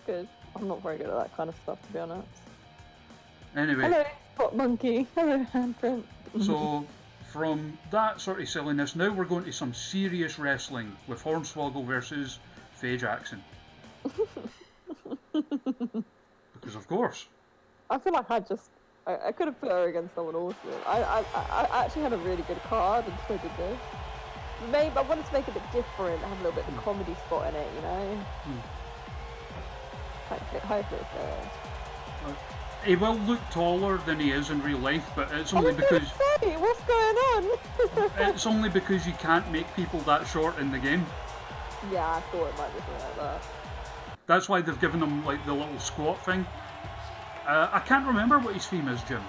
Good. I'm not very good at that kind of stuff, to be honest. Anyway. Hello, Spot Monkey. Hello, handprint. So, from that sort of silliness, now we're going to some serious wrestling with Hornswoggle versus Faye Jackson. Because of course. I feel like I could have put her against someone awesome. I actually had a really good card until I did this. Maybe I wanted to make it a bit different, have a little bit of a comedy spot in it, you know? Hopefully it's good. He will look taller than he is in real life, but it's only because... Say, what's going on? It's only because you can't make people that short in the game. Yeah, I thought it might be something like that. That's why they've given him like the little squat thing. I can't remember what his theme is, Jim.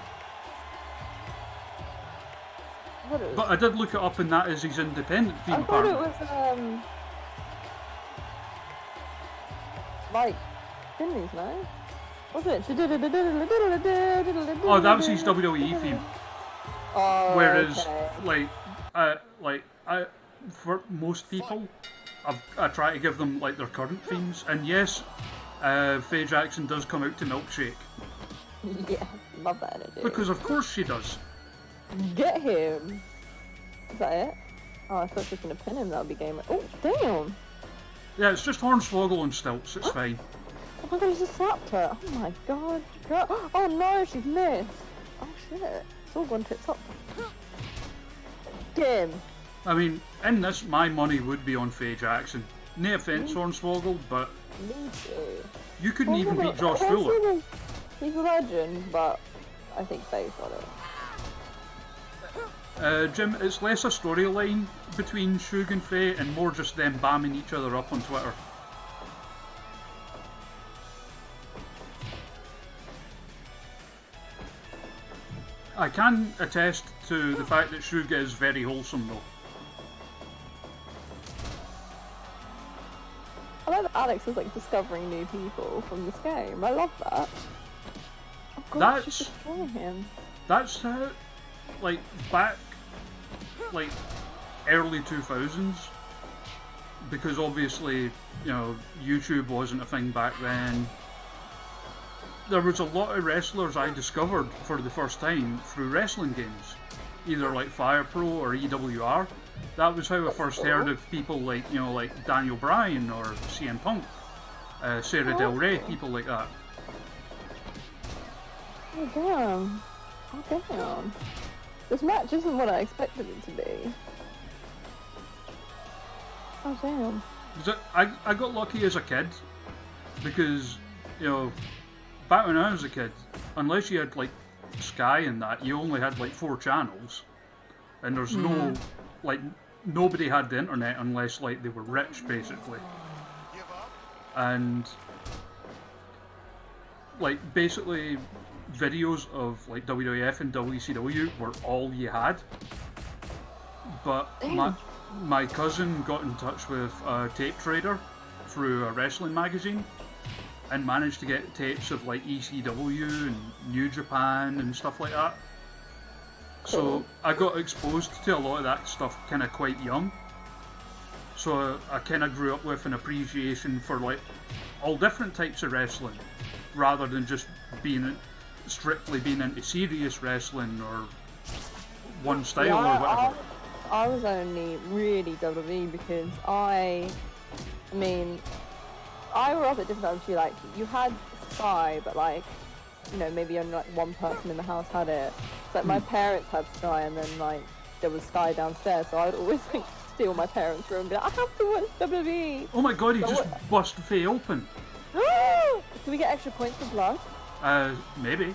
But I did look it up, and that is his independent theme. I thought it was like Finley's, no? Was it? Oh, that was his WWE theme. Oh, Whereas, okay. for most people, I try to give them like their current themes. And yes, Faye Jackson does come out to Milkshake. Yeah, love that energy. Because of course she does. Get him. Is that it? Oh, I thought she was gonna pin him. That would be game. Oh, damn. Yeah, it's just Hornswoggle and stilts. It's fine. Oh my god, he just slapped her. Oh my god. Oh no, she's missed. Oh shit. It's all gone tits up. Get him. I mean, in this, my money would be on Faye Jackson. No offense, Hornswoggle, but Me too. you couldn't even beat Josh Fuller. He's a legend, but I think Faye's got it. Jim, it's less a storyline between Shug and Faye and more just them bamming each other up on Twitter. I can attest to the fact that Shug is very wholesome though. I like that Alex is like discovering new people from this game. I love that. Oh god, she's destroying him. That's like back, like early 2000s, because obviously, you know, YouTube wasn't a thing back then. There was a lot of wrestlers I discovered for the first time through wrestling games, either like Fire Pro or EWR. That was how I first heard of people like, you know, like Daniel Bryan or CM Punk, Sarah Del Rey, people like that. Oh damn. Oh damn. This match isn't what I expected it to be. Oh damn. I got lucky as a kid because, you know, back when I was a kid, unless you had like Sky and that, you only had like 4 channels, and there's no, like, nobody had the internet unless like they were rich basically, and like basically videos of like WWF and WCW were all you had. But my cousin got in touch with a tape trader through a wrestling magazine and managed to get tapes of like ECW and New Japan and stuff like that. So I got exposed to a lot of that stuff kind of quite young. So I kind of grew up with an appreciation for like all different types of wrestling, rather than just strictly being into serious wrestling or one style or whatever. I was only really WWE because I mean, I grew up at different times too. Like, you had Sky, but like, you know, maybe only like one person in the house had it. So like, my parents had Sky, and then like there was Sky downstairs. So I would always like steal my parents' room and be like, I have to watch WWE. Oh my god, he just bust Faye open. Do we get extra points for blood? Maybe.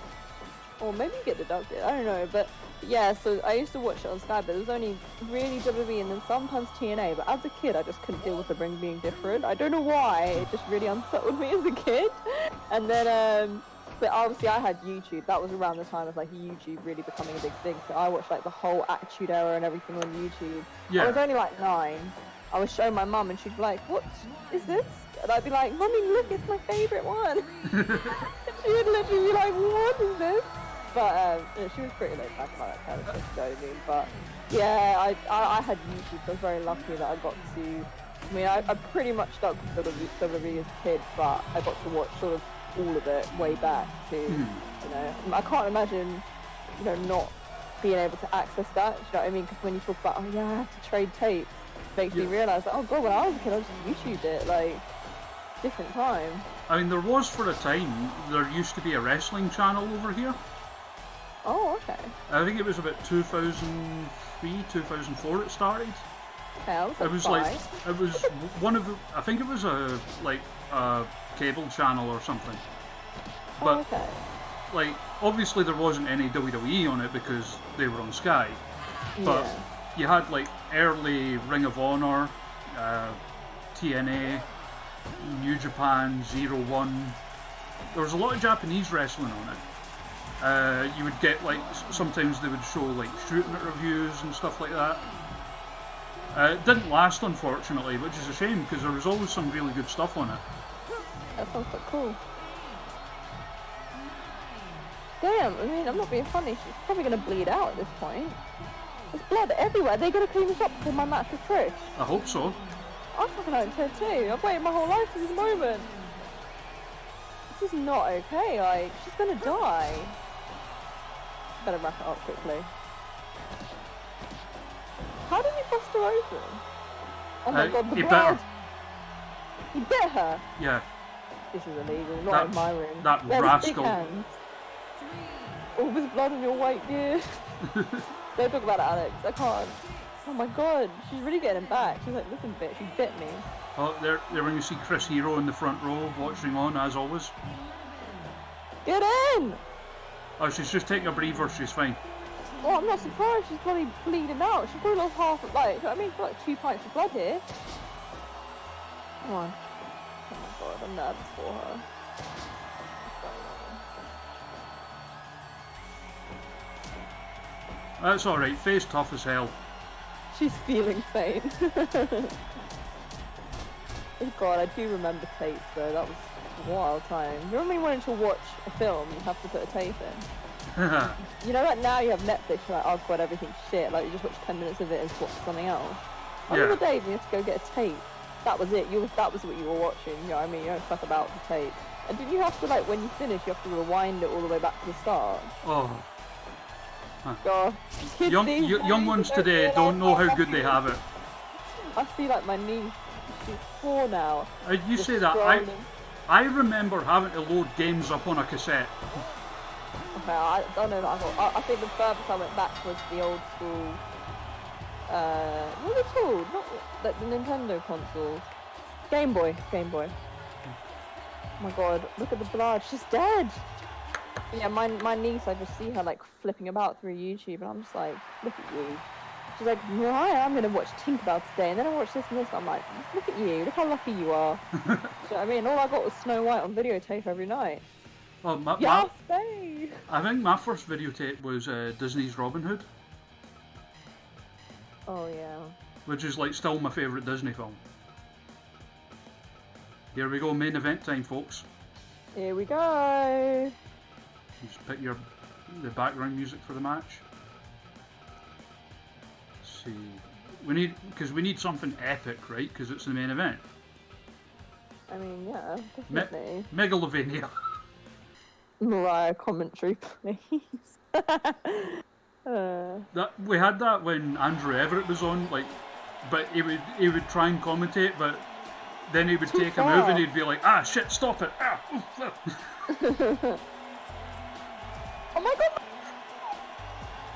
Or maybe you get deducted. I don't know, but yeah. So I used to watch it on Sky, but it was only really WWE and then sometimes TNA. But as a kid, I just couldn't deal with the ring being different. I don't know why. It just really unsettled me as a kid. And then But obviously, I had YouTube. That was around the time of like YouTube really becoming a big thing. So I watched like the whole Attitude Era and everything on YouTube. Yeah. I was only like 9. I was showing my mum, and she'd be like, "What is this?" And I'd be like, "Mummy, look, it's my favourite one." And she would literally be like, "What is this?" But she was pretty laid back about that kind of stuff, you know what I mean? But yeah, I had YouTube, so I was very lucky that I got to. I mean, I pretty much stuck with WWE as a kid, but I got to watch sort of all of it way back to, you know, I can't imagine, you know, not being able to access that, you know what I mean? Because when you talk about, oh yeah, I have to trade tapes, it makes me realise, like, oh god, when I was a kid, I just YouTubed it, like, different time. I mean, there was for a time, there used to be a wrestling channel over here. Oh, okay. I think it was about 2003, 2004 it started. Okay, I was It was like, it was one of the, I think it was a cable channel or something. But, okay. like, obviously there wasn't any WWE on it because they were on Sky. But you had, like, early Ring of Honor, TNA, New Japan, 01. There was a lot of Japanese wrestling on it. You would get, like, sometimes they would show, like, shooting reviews and stuff like that. It didn't last, unfortunately, which is a shame because there was always some really good stuff on it. That sounds quite cool. Damn, I mean, I'm not being funny. She's probably going to bleed out at this point. There's blood everywhere. They're going to clean this up before my match with Trish. I hope so. I fucking hope so too. I've waited my whole life for this moment. This is not okay. Like, she's going to die. Better wrap it up quickly. How did he bust her open? Oh my god, the he blood! bit her. He bit her? Yeah. This is illegal, not in my room. That There's rascal. big hands. All this blood on your white gear. Don't talk about it, Alex. I can't. Oh my god, she's really getting him back. She's like, listen bitch, you bit me. Oh, there when you see Chris Hero in the front row watching on, as always. Get in! Oh, she's just taking a breather, she's fine. Oh, I'm not surprised she's probably bleeding out. She's probably lost half of, like, you know what I mean? She's got like 2 pints of blood here. Come on. Oh my god, I'm nervous for her. That's alright, face tough as hell. She's feeling faint. Oh god, I do remember tapes though, that was a wild time. You remember when you wanted to watch a film, you have to put a tape in? You know, like now you have Netflix, you're like, oh god, everything's shit, like you just watch 10 minutes of it and watch something else. I remember days when you had to go get a tape. That was it, that was what you were watching, you know what I mean? You don't fuck about the tape. And didn't you have to, like, when you finish, you have to rewind it all the way back to the start? Oh. God. Young ones today don't know how good they have it. I see, like, my niece, she's 4 now. You say that, I remember having to load games up on a cassette. Okay, I don't know that. I think the furthest I went back was the old school, what are they called? Not like the Nintendo consoles. Game Boy. Oh my god, look at the blood, she's dead! Yeah, my niece, I just see her like flipping about through YouTube and I'm just like, look at you. She's like, Mariah, I'm gonna watch Tinkerbell today, and then I watch this and this, and I'm like, look at you, look how lucky you are. Do you know what I mean? All I got was Snow White on videotape every night. Well, I think my first videotape was Disney's Robin Hood. Oh yeah. Which is like still my favourite Disney film. Here we go, main event time, folks. Here we go. Just pick the background music for the match. Let's see, we need something epic, right? Because it's the main event. I mean, yeah, definitely. Megalovania. Mariah commentary, please. We had that when Andrew Everett was on, like, but he would try and commentate, but then he would take a move and he'd be like, ah shit, stop it. Ah. Oh my god!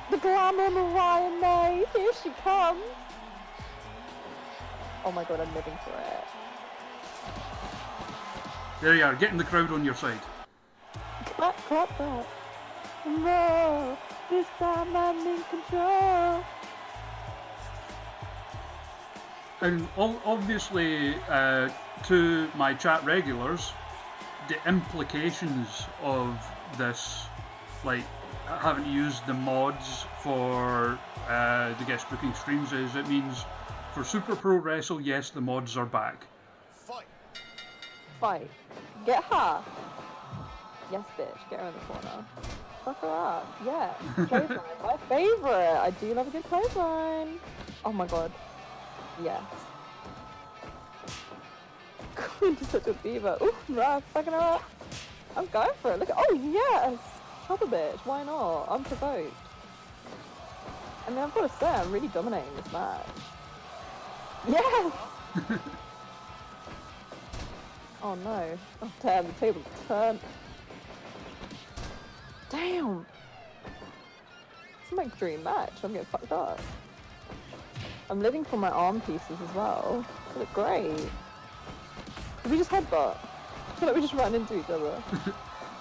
The glamour Mariah May, here she comes! Oh my god, I'm living for it. There you are, getting the crowd on your side. Clap, clap, clap. No, this time I'm in control. And obviously, to my chat regulars, the implications of this, like having to use the mods for the guest booking streams, is it means for Super Pro Wrestle, yes, the mods are back. Fight. Get her. Yes, bitch. Get her in the corner. Fuck her up. Yeah. Clothesline. My favorite. I do love a good clothesline. Oh my god. Yes. Going to such a diva. Ooh, right. Fucking her up. I'm going for it. Look at. Oh, yes. Chop a bitch. Why not? I'm provoked. I mean, I've got to say, I'm really dominating this match. Yes! Oh no. Oh damn, the table turned. Damn! It's my dream match. I'm getting fucked up. I'm living for my arm pieces as well. They look great. Did we just headbutt? I feel like we just ran into each other.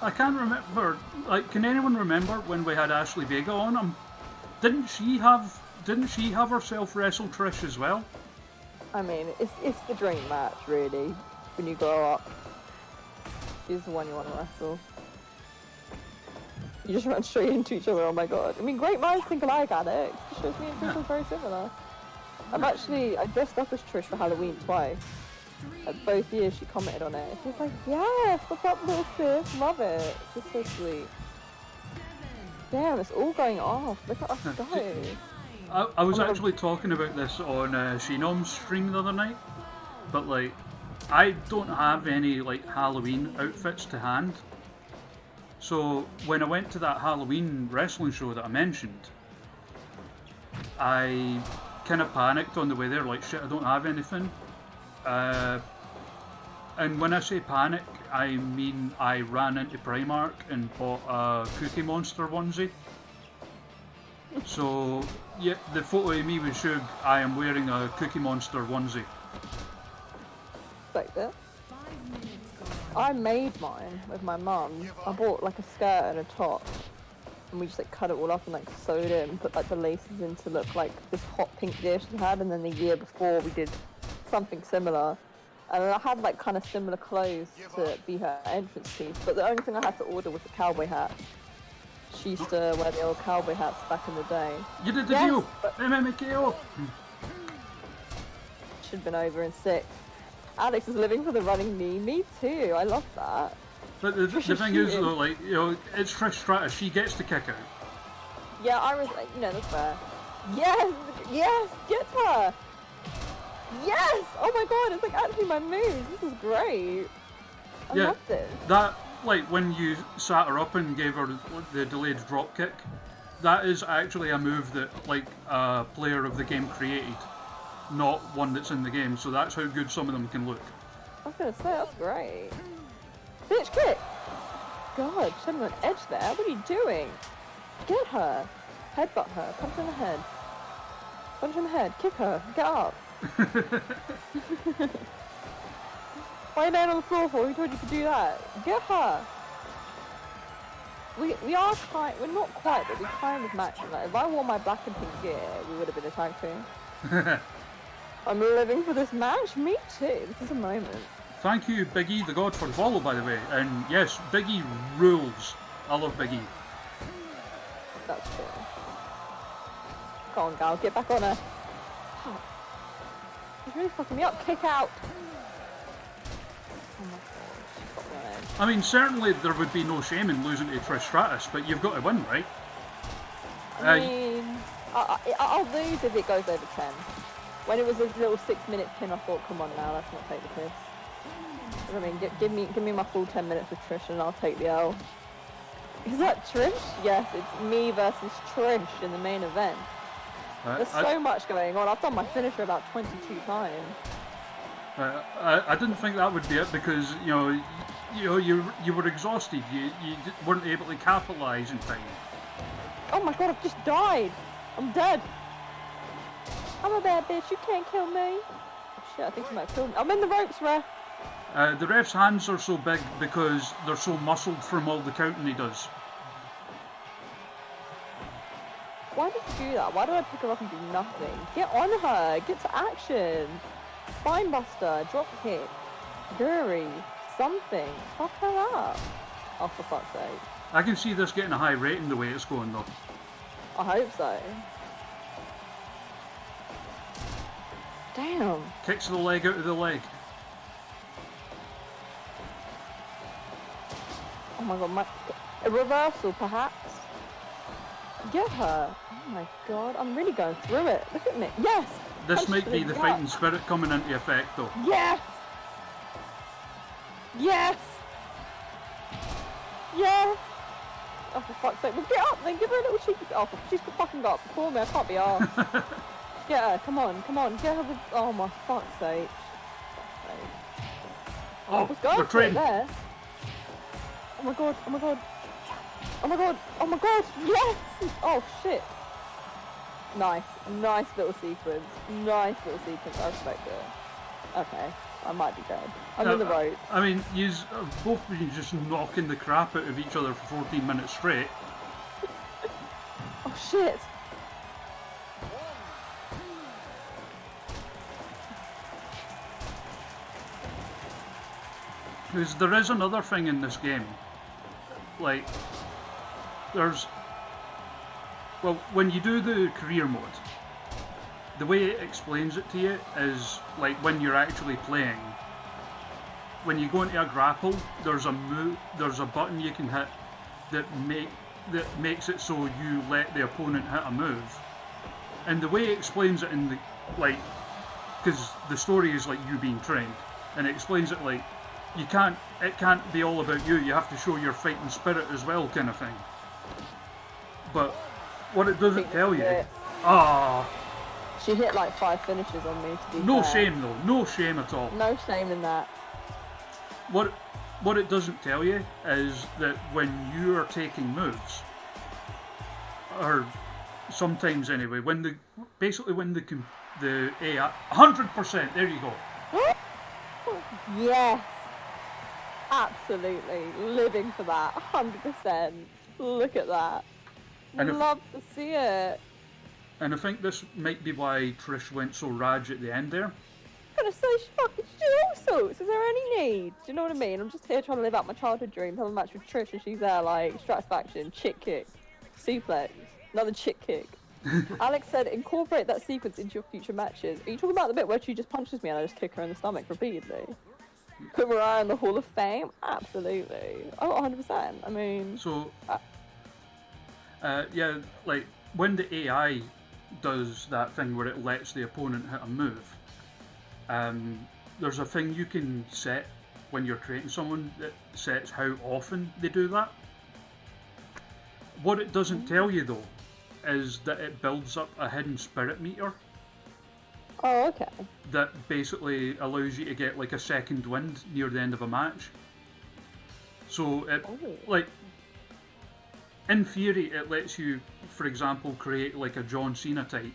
I can't remember. Like, can anyone remember when we had Ashley Vega on? Didn't she have herself wrestle Trish as well? I mean, it's the dream match, really. When you grow up, she's the one you want to wrestle. You just run straight into each other. Oh my god! I mean, great minds think alike, Alex. It shows me and Trish are very similar. I dressed up as Trish for Halloween twice. Both years she commented on it. She was like, "Yes, what's up, little sis? Love it. It's just so sweet." Damn, it's all going off. Look at us go. I was actually talking about this on Sheenom's stream the other night, but like, I don't have any like Halloween outfits to hand. So when I went to that Halloween wrestling show that I mentioned, I kind of panicked on the way there, like shit, I don't have anything. And when I say panic, I mean I ran into Primark and bought a Cookie Monster onesie. So yeah, the photo of me with Shug, I am wearing a Cookie Monster onesie. Like that. I made mine with my mum. I bought like a skirt and a top, and we just like cut it all up and like sewed it and put like the laces in to look like this hot pink deer she had. And then the year before we did something similar, and I had like kind of similar clothes to be her entrance piece. But the only thing I had to order was a cowboy hat. She used to wear the old cowboy hats back in the day. You did the deal! MMKO! Should have been over in 6. Alex is living for the running knee. Me too. I love that. But the thing is though, like, you know, it's Trish Stratus. She gets to kick out. Yeah, I was, you know, that's fair. Yes! Yes! Get her! Yes! Oh my god, it's like actually my moves. This is great. I love this. That, like, when you sat her up and gave her the delayed drop kick, that is actually a move that, like, a player of the game created, not one that's in the game. So that's how good some of them can look. I was gonna say, that's great. Bitch, kick! God, she's having an edge there. What are you doing? Get her. Headbutt her. Punch her in the head. Punch her in the head. Kick her. Get up. Why are you laying on the floor for? Who told you to do that? Get her. We are kind. We're not quite, but we kind of match. Like, if I wore my black and pink gear, we would have been a tag team. I'm living for this match. Me too. This is a moment. Thank you, Big E the God, for the follow, by the way. And yes, Big E rules. I love Big E. That's true. Go on, gal. Get back on her. She's really fucking me up. Kick out. Oh my god. She's got me on edge. I mean, certainly there would be no shame in losing to Trish Stratus, but you've got to win, right? I mean, I'll lose if it goes over 10. When it was this little 6-minute pin, I thought, come on now, let's not take the piss. I mean, give me my full 10 minutes with Trish and I'll take the L. Is that Trish? Yes, it's me versus Trish in the main event. There's so much going on. I've done my finisher about 22 times. I didn't think that would be it because you were exhausted. You weren't able to capitalise in time. Oh my god! I've just died. I'm dead. I'm a bad bitch. You can't kill me. Oh shit! I think she might kill me. I'm in the ropes, ref. The ref's hands are so big because they're so muscled from all the counting he does. Why did you do that? Why did I pick her up and do nothing? Get on her! Get to action! Spinebuster, drop kick, Guri, something. Fuck her up. Oh, for fuck's sake. I can see this getting a high rating the way it's going though. I hope so. Damn. Kicks the leg out of the leg. Oh my god, a reversal perhaps? Get her. Oh my god, I'm really going through it. Look at me. Yes! This Punch might to be the gut. fighting spirit coming into effect though. Yes! Yes! Yes! Oh, for fuck's sake. Well, get up then. Give her a little cheeky... Oh, she's fucking got up before me. I can't be arsed. Get her. Come on. Come on. Get her with... Oh, my fuck's sake. Oh, What's going we're on trading. there? Oh my god. Oh my god. Oh my god. Oh my god. Yes! Oh, shit. Nice. Nice little sequence. Nice little sequence. I respect it. Okay. I might be dead. I'm in the road. I mean, you've both been just knocking the crap out of each other for 14 minutes straight. Oh shit! Because there is another thing in this game. Like, well, when you do the career mode, the way it explains it to you is like when you're actually playing. When you go into a grapple, there's a button you can hit that makes it so you let the opponent hit a move. And the way it explains it in the because the story is like you being trained, and it explains it like it can't be all about you. You have to show your fighting spirit as well, kind of thing. But what it doesn't tell you, She hit like 5 finishes on me, to be no fair. shame though, no shame at all. No shame in that. What it doesn't tell you is that when you are taking moves, or sometimes anyway, when the AI 100%, there you go. Yes! Absolutely. Living for that. 100%. Look at that. Love to see it. And I think this might be why Trish went so rage at the end there. I'm gonna say she do all sorts. Is there any need? Do you know what I mean? I'm just here trying to live out my childhood dream. Have a match with Trish and she's there like Stratisfaction, chick kick, suplex, another chick kick. Alex said incorporate that sequence into your future matches. Are you talking about the bit where she just punches me and I just kick her in the stomach repeatedly? Put Mariah in the Hall of Fame? Absolutely. Oh, 100%. I mean... So, yeah, like, when the AI does that thing where it lets the opponent hit a move, there's a thing you can set when you're creating someone that sets how often they do that. What it doesn't tell you though is that it builds up a hidden spirit meter. Oh, okay. That basically allows you to get like a second wind near the end of a match. So it, like, in theory, it lets you, for example, create like a John Cena type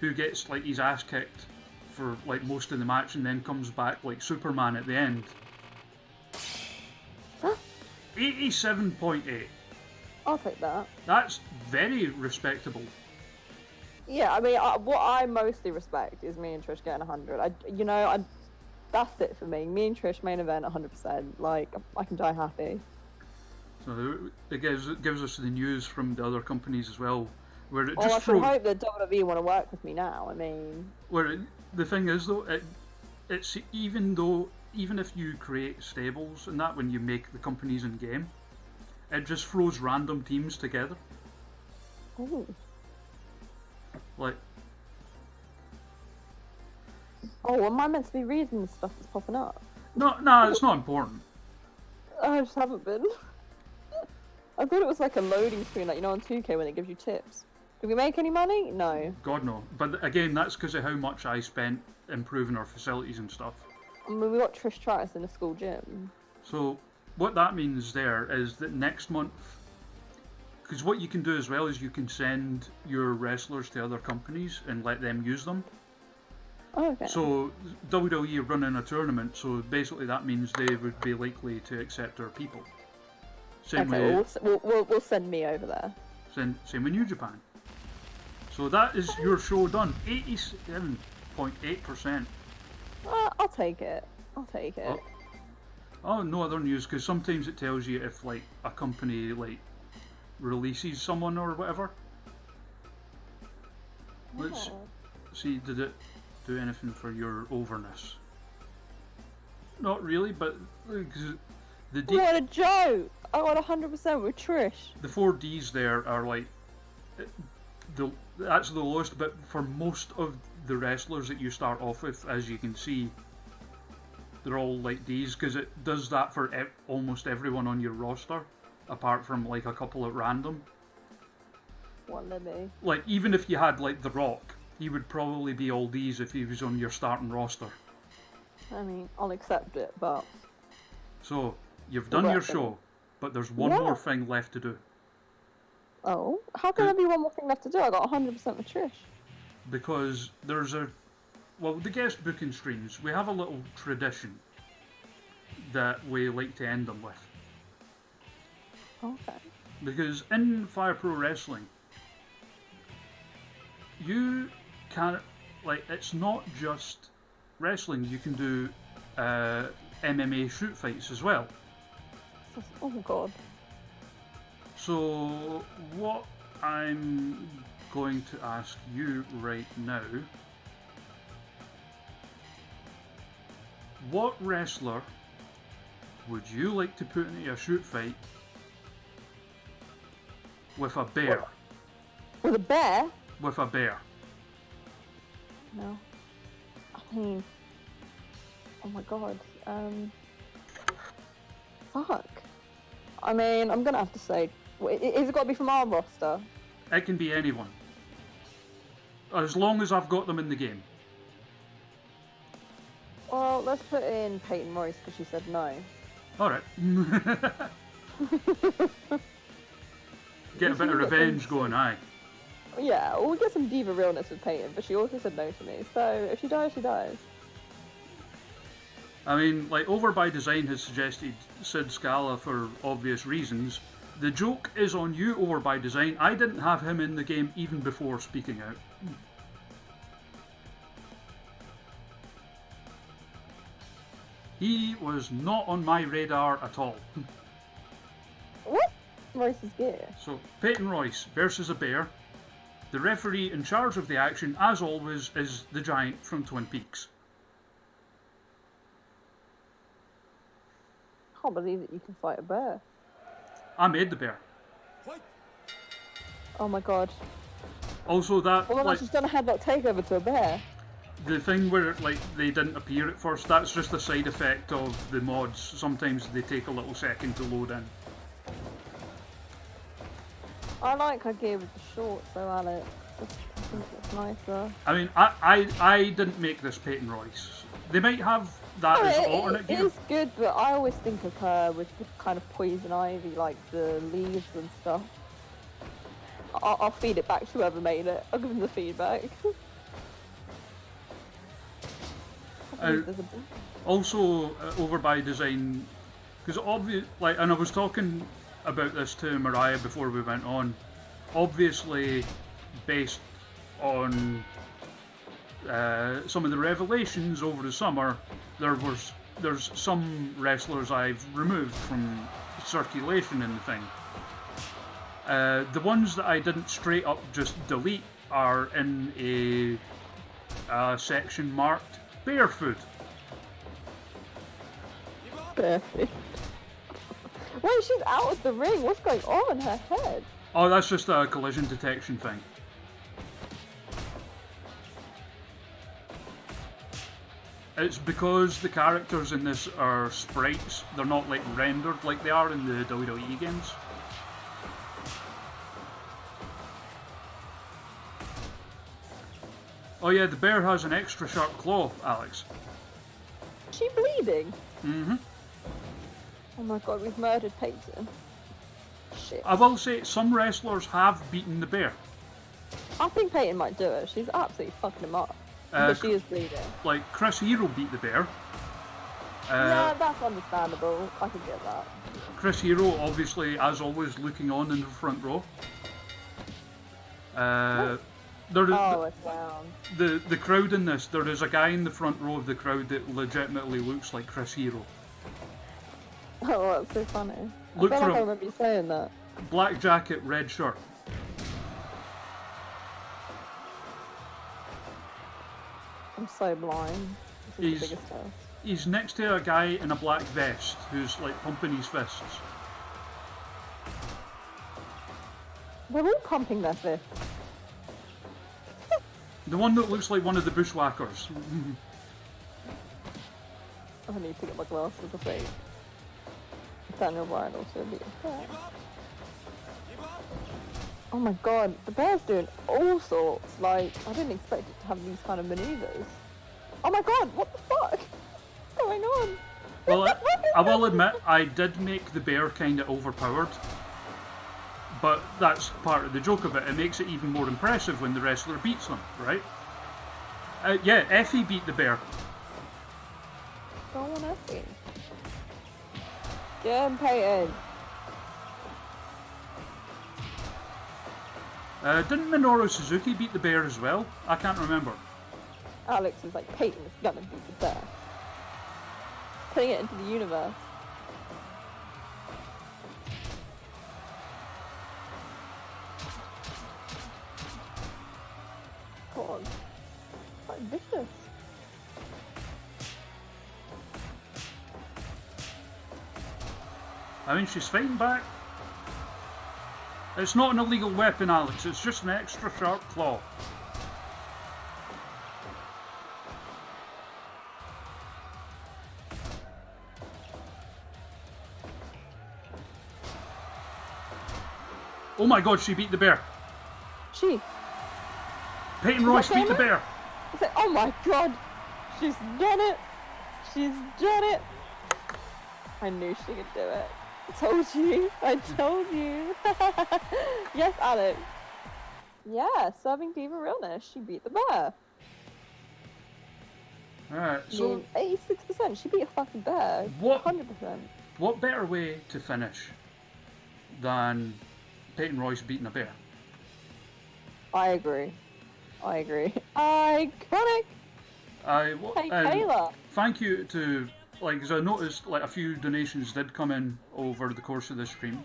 who gets like his ass kicked for like most of the match and then comes back like Superman at the end. 87.8. I'll take that. That's very respectable. Yeah, I mean, what I mostly respect is me and Trish getting 100. That's it for me. Me and Trish main event 100%. Like, I can die happy. So it gives us the news from the other companies as well, where it I just should hope that WWE want to work with me now. I mean, the thing is though, it's even if you create stables and that when you make the companies in game, it just throws random teams together. ooh. Like, Oh, am I meant to be reading the stuff that's popping up? no, it's not important. I just haven't been. I thought it was like a loading screen, like, you know, on 2K when it gives you tips. Did we make any money? No. God no. But again, that's because of how much I spent improving our facilities and stuff. I mean, we got Trish Stratus in the school gym. So what that means there is that next month, because what you can do as well is you can send your wrestlers to other companies and let them use them. Oh, okay. So WWE are running a tournament, so basically that means they would be likely to accept our people. Same with we'll send me over there. same with New Japan. So that is your show done. 87.8%. I'll take it. I'll take it. Oh, no other news, because sometimes it tells you if like a company like releases someone or whatever. Let's Oh. see, did it do anything for your overness? Not really, but the What a joke! I got 100% with Trish. the 4Ds there are like the that's the lowest, but for most of the wrestlers that you start off with, as you can see, they're all like Ds because it does that for almost everyone on your roster, apart from like a couple at random. What, let me? Like even if you had like The Rock, he would probably be all Ds if he was on your starting roster. I mean, I'll accept it, but... So you've done your show, but there's one more thing left to do. Oh? How can there be one more thing left to do? I got 100% with Trish. Because there's the guest booking streams, we have a little tradition that we like to end them with. Okay. Because in Fire Pro Wrestling, you can, like, it's not just wrestling, you can do MMA shoot fights as well. Oh god. So, what I'm going to ask you right now, what wrestler would you like to put into a shoot fight with a bear? With a bear? With a bear. No. I mean... Oh my god. Fuck. I mean, I'm gonna have to say... Is it gotta be from our roster? It can be anyone. As long as I've got them in the game. Well, let's put in Peyton Royce because she said no. Alright. Get a bit of revenge going, aye. Yeah, we'll get some diva realness with Peyton, but she also said no to me, so if she dies, she dies. I mean, like, Over by Design has suggested Sid Scala for obvious reasons. The joke is on you, Over by Design. I didn't have him in the game even before speaking out. He was not on my radar at all. What? Royce's gear. So, Peyton Royce versus a bear. The referee in charge of the action, as always, is the giant from Twin Peaks. I can't believe that you can fight a bear. I made the bear. Oh my god. Also, that Oh my like gosh, she's done a headlock takeover to a bear. the thing where like they didn't appear at first. That's just a side effect of the mods. Sometimes they take a little second to load in. I like her gear with the shorts though, Alex. I think it's nicer. I mean, I didn't make this Peyton Royce. They might have that as alternate It gear. is good, but I always think of her with the kind of poison ivy, like the leaves and stuff. I'll feed it back to whoever made it. I'll give them the feedback. Also, Over by Design, because obvious, like, and I was talking about this to Mariah before we went on. Obviously, based on some of the revelations over the summer, there's some wrestlers I've removed from circulation in the thing. The ones that I didn't straight up just delete are in a section marked bear food. Bear food. Wait, she's out of the ring. What's going on in her head? Oh, that's just a collision detection thing. It's because the characters in this are sprites. They're not like rendered like they are in the WWE games. Oh yeah, the bear has an extra sharp claw, Alex. Is she bleeding? Mm-hmm. Oh my god, we've murdered Peyton. Shit. I will say, some wrestlers have beaten the bear. I think Peyton might do it. She's absolutely fucking him up. But she is bleeding. Like, Chris Hero beat the bear. Yeah, that's understandable. I can get that. Chris Hero, obviously, as always, looking on in the front row. It's down. The crowd in this, there is a guy in the front row of the crowd that legitimately looks like Chris Hero. Oh, that's so funny. I Look feel for like I a remember you saying that. black jacket, red shirt. I'm so blind. This is the He's biggest test. he's next to a guy in a black vest who's like pumping his fists. They're all pumping their fists. The one that looks like one of the bushwhackers. I need to get my glasses, I think. Daniel Bryan also beat a bear. Oh my god, the bear's doing all sorts. Like, I didn't expect it to have these kind of maneuvers. Oh my god, what the fuck? What's going on? Well, I will admit, I did make the bear kind of overpowered. But that's part of the joke of it. It makes it even more impressive when the wrestler beats them, right? Yeah, Effie beat the bear. Go on, Effie. Get him, Peyton. Didn't Minoru Suzuki beat the bear as well? I can't remember. Alex is like, Peyton is gonna beat the bear. Putting it into the universe. God. Quite vicious. I mean, she's fighting back. It's not an illegal weapon, Alex. It's just an extra sharp claw. Oh my god, she beat the bear. She. Peyton Royce beat the bear. It's like, oh my god. She's done it. She's done it. I knew she could do it. I told you. I told you. Yes, Alex. Yeah, serving diva realness. She beat the bear. Alright, so 86%. She beat a fucking bear. What? 100%. What better way to finish than Peyton Royce beating a bear? I agree. I agree. Iconic. Hey, Taylor. Thank you to, like, because I noticed like a few donations did come in over the course of this stream.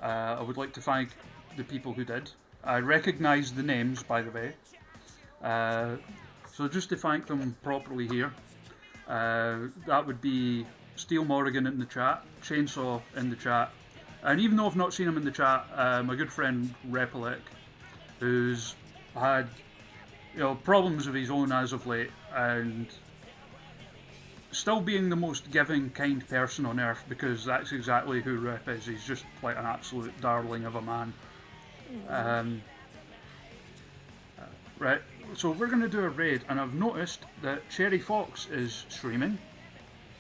I would like to thank the people who did. I recognise the names, by the way. So just to thank them properly here, that would be Steel Morrigan in the chat, Chainsaw in the chat, and even though I've not seen him in the chat, my good friend Repelec, who's had problems of his own as of late, and still being the most giving, kind person on earth, because that's exactly who Rep is. He's just like an absolute darling of a man. Right, so we're going to do a raid, and I've noticed that Cherry Fox is streaming.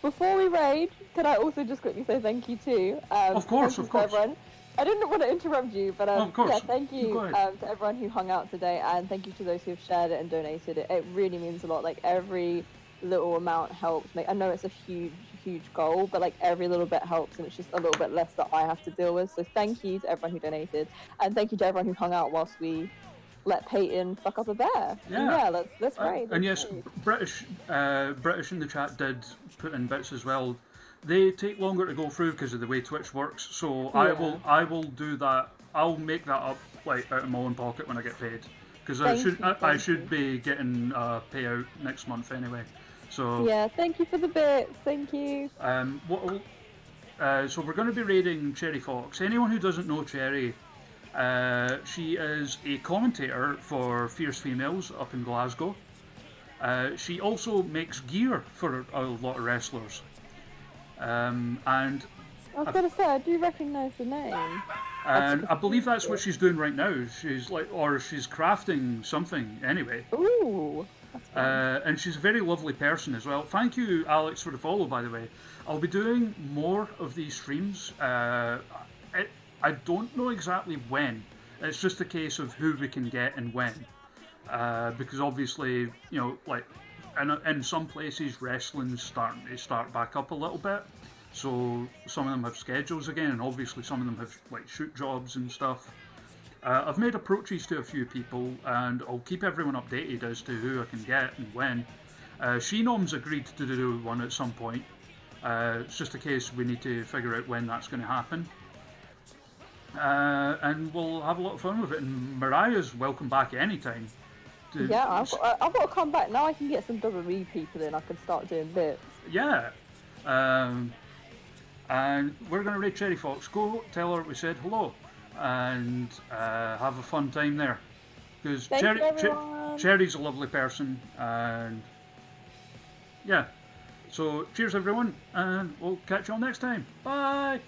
Before we raid, can I also just quickly say thank you too? Of course, of course. Everyone. I didn't want to interrupt you, but of course. Yeah, thank you to everyone who hung out today, and thank you to those who have shared it and donated it. It really means a lot. Like, every little amount helps. I know it's a huge goal, but like every little bit helps, and it's just a little bit less that I have to deal with. So thank you to everyone who donated, and thank you to everyone who hung out whilst we let Peyton fuck up a bear. Yeah, let's raid. And yes, British in the chat did put in bits as well. They take longer to go through because of the way Twitch works. So yeah. I will do that. I'll make that up like out of my own pocket when I get paid, because I should be getting a payout next month anyway. So yeah, thank you for the bits. Thank you. So we're going to be raiding Cherry Fox. Anyone who doesn't know Cherry, she is a commentator for Fierce Females up in Glasgow. She also makes gear for a lot of wrestlers. And I was going to say, I do recognise the name. And I believe that's what she's doing right now. She's crafting something anyway. Ooh. And she's a very lovely person as well. Thank you, Alex, for the follow, by the way. I'll be doing more of these streams. I don't know exactly when. It's just a case of who we can get and when. Because obviously, like in some places, wrestling's starting to start back up a little bit. So some of them have schedules again, and obviously some of them have like shoot jobs and stuff. I've made approaches to a few people, and I'll keep everyone updated as to who I can get and when. Sheenom's agreed to do one at some point, It's just a case we need to figure out when that's going to happen. And we'll have a lot of fun with it. And Mariah's welcome back anytime. Yeah, I've got to come back now. I can get some WWE people in. I can start doing bits. Yeah. Um, and we're going to raid Cherry Fox. Go tell her we said hello and have a fun time there. Because Thank you, everyone. Cherry's a lovely person. And yeah. So cheers, everyone. And we'll catch you all next time. Bye.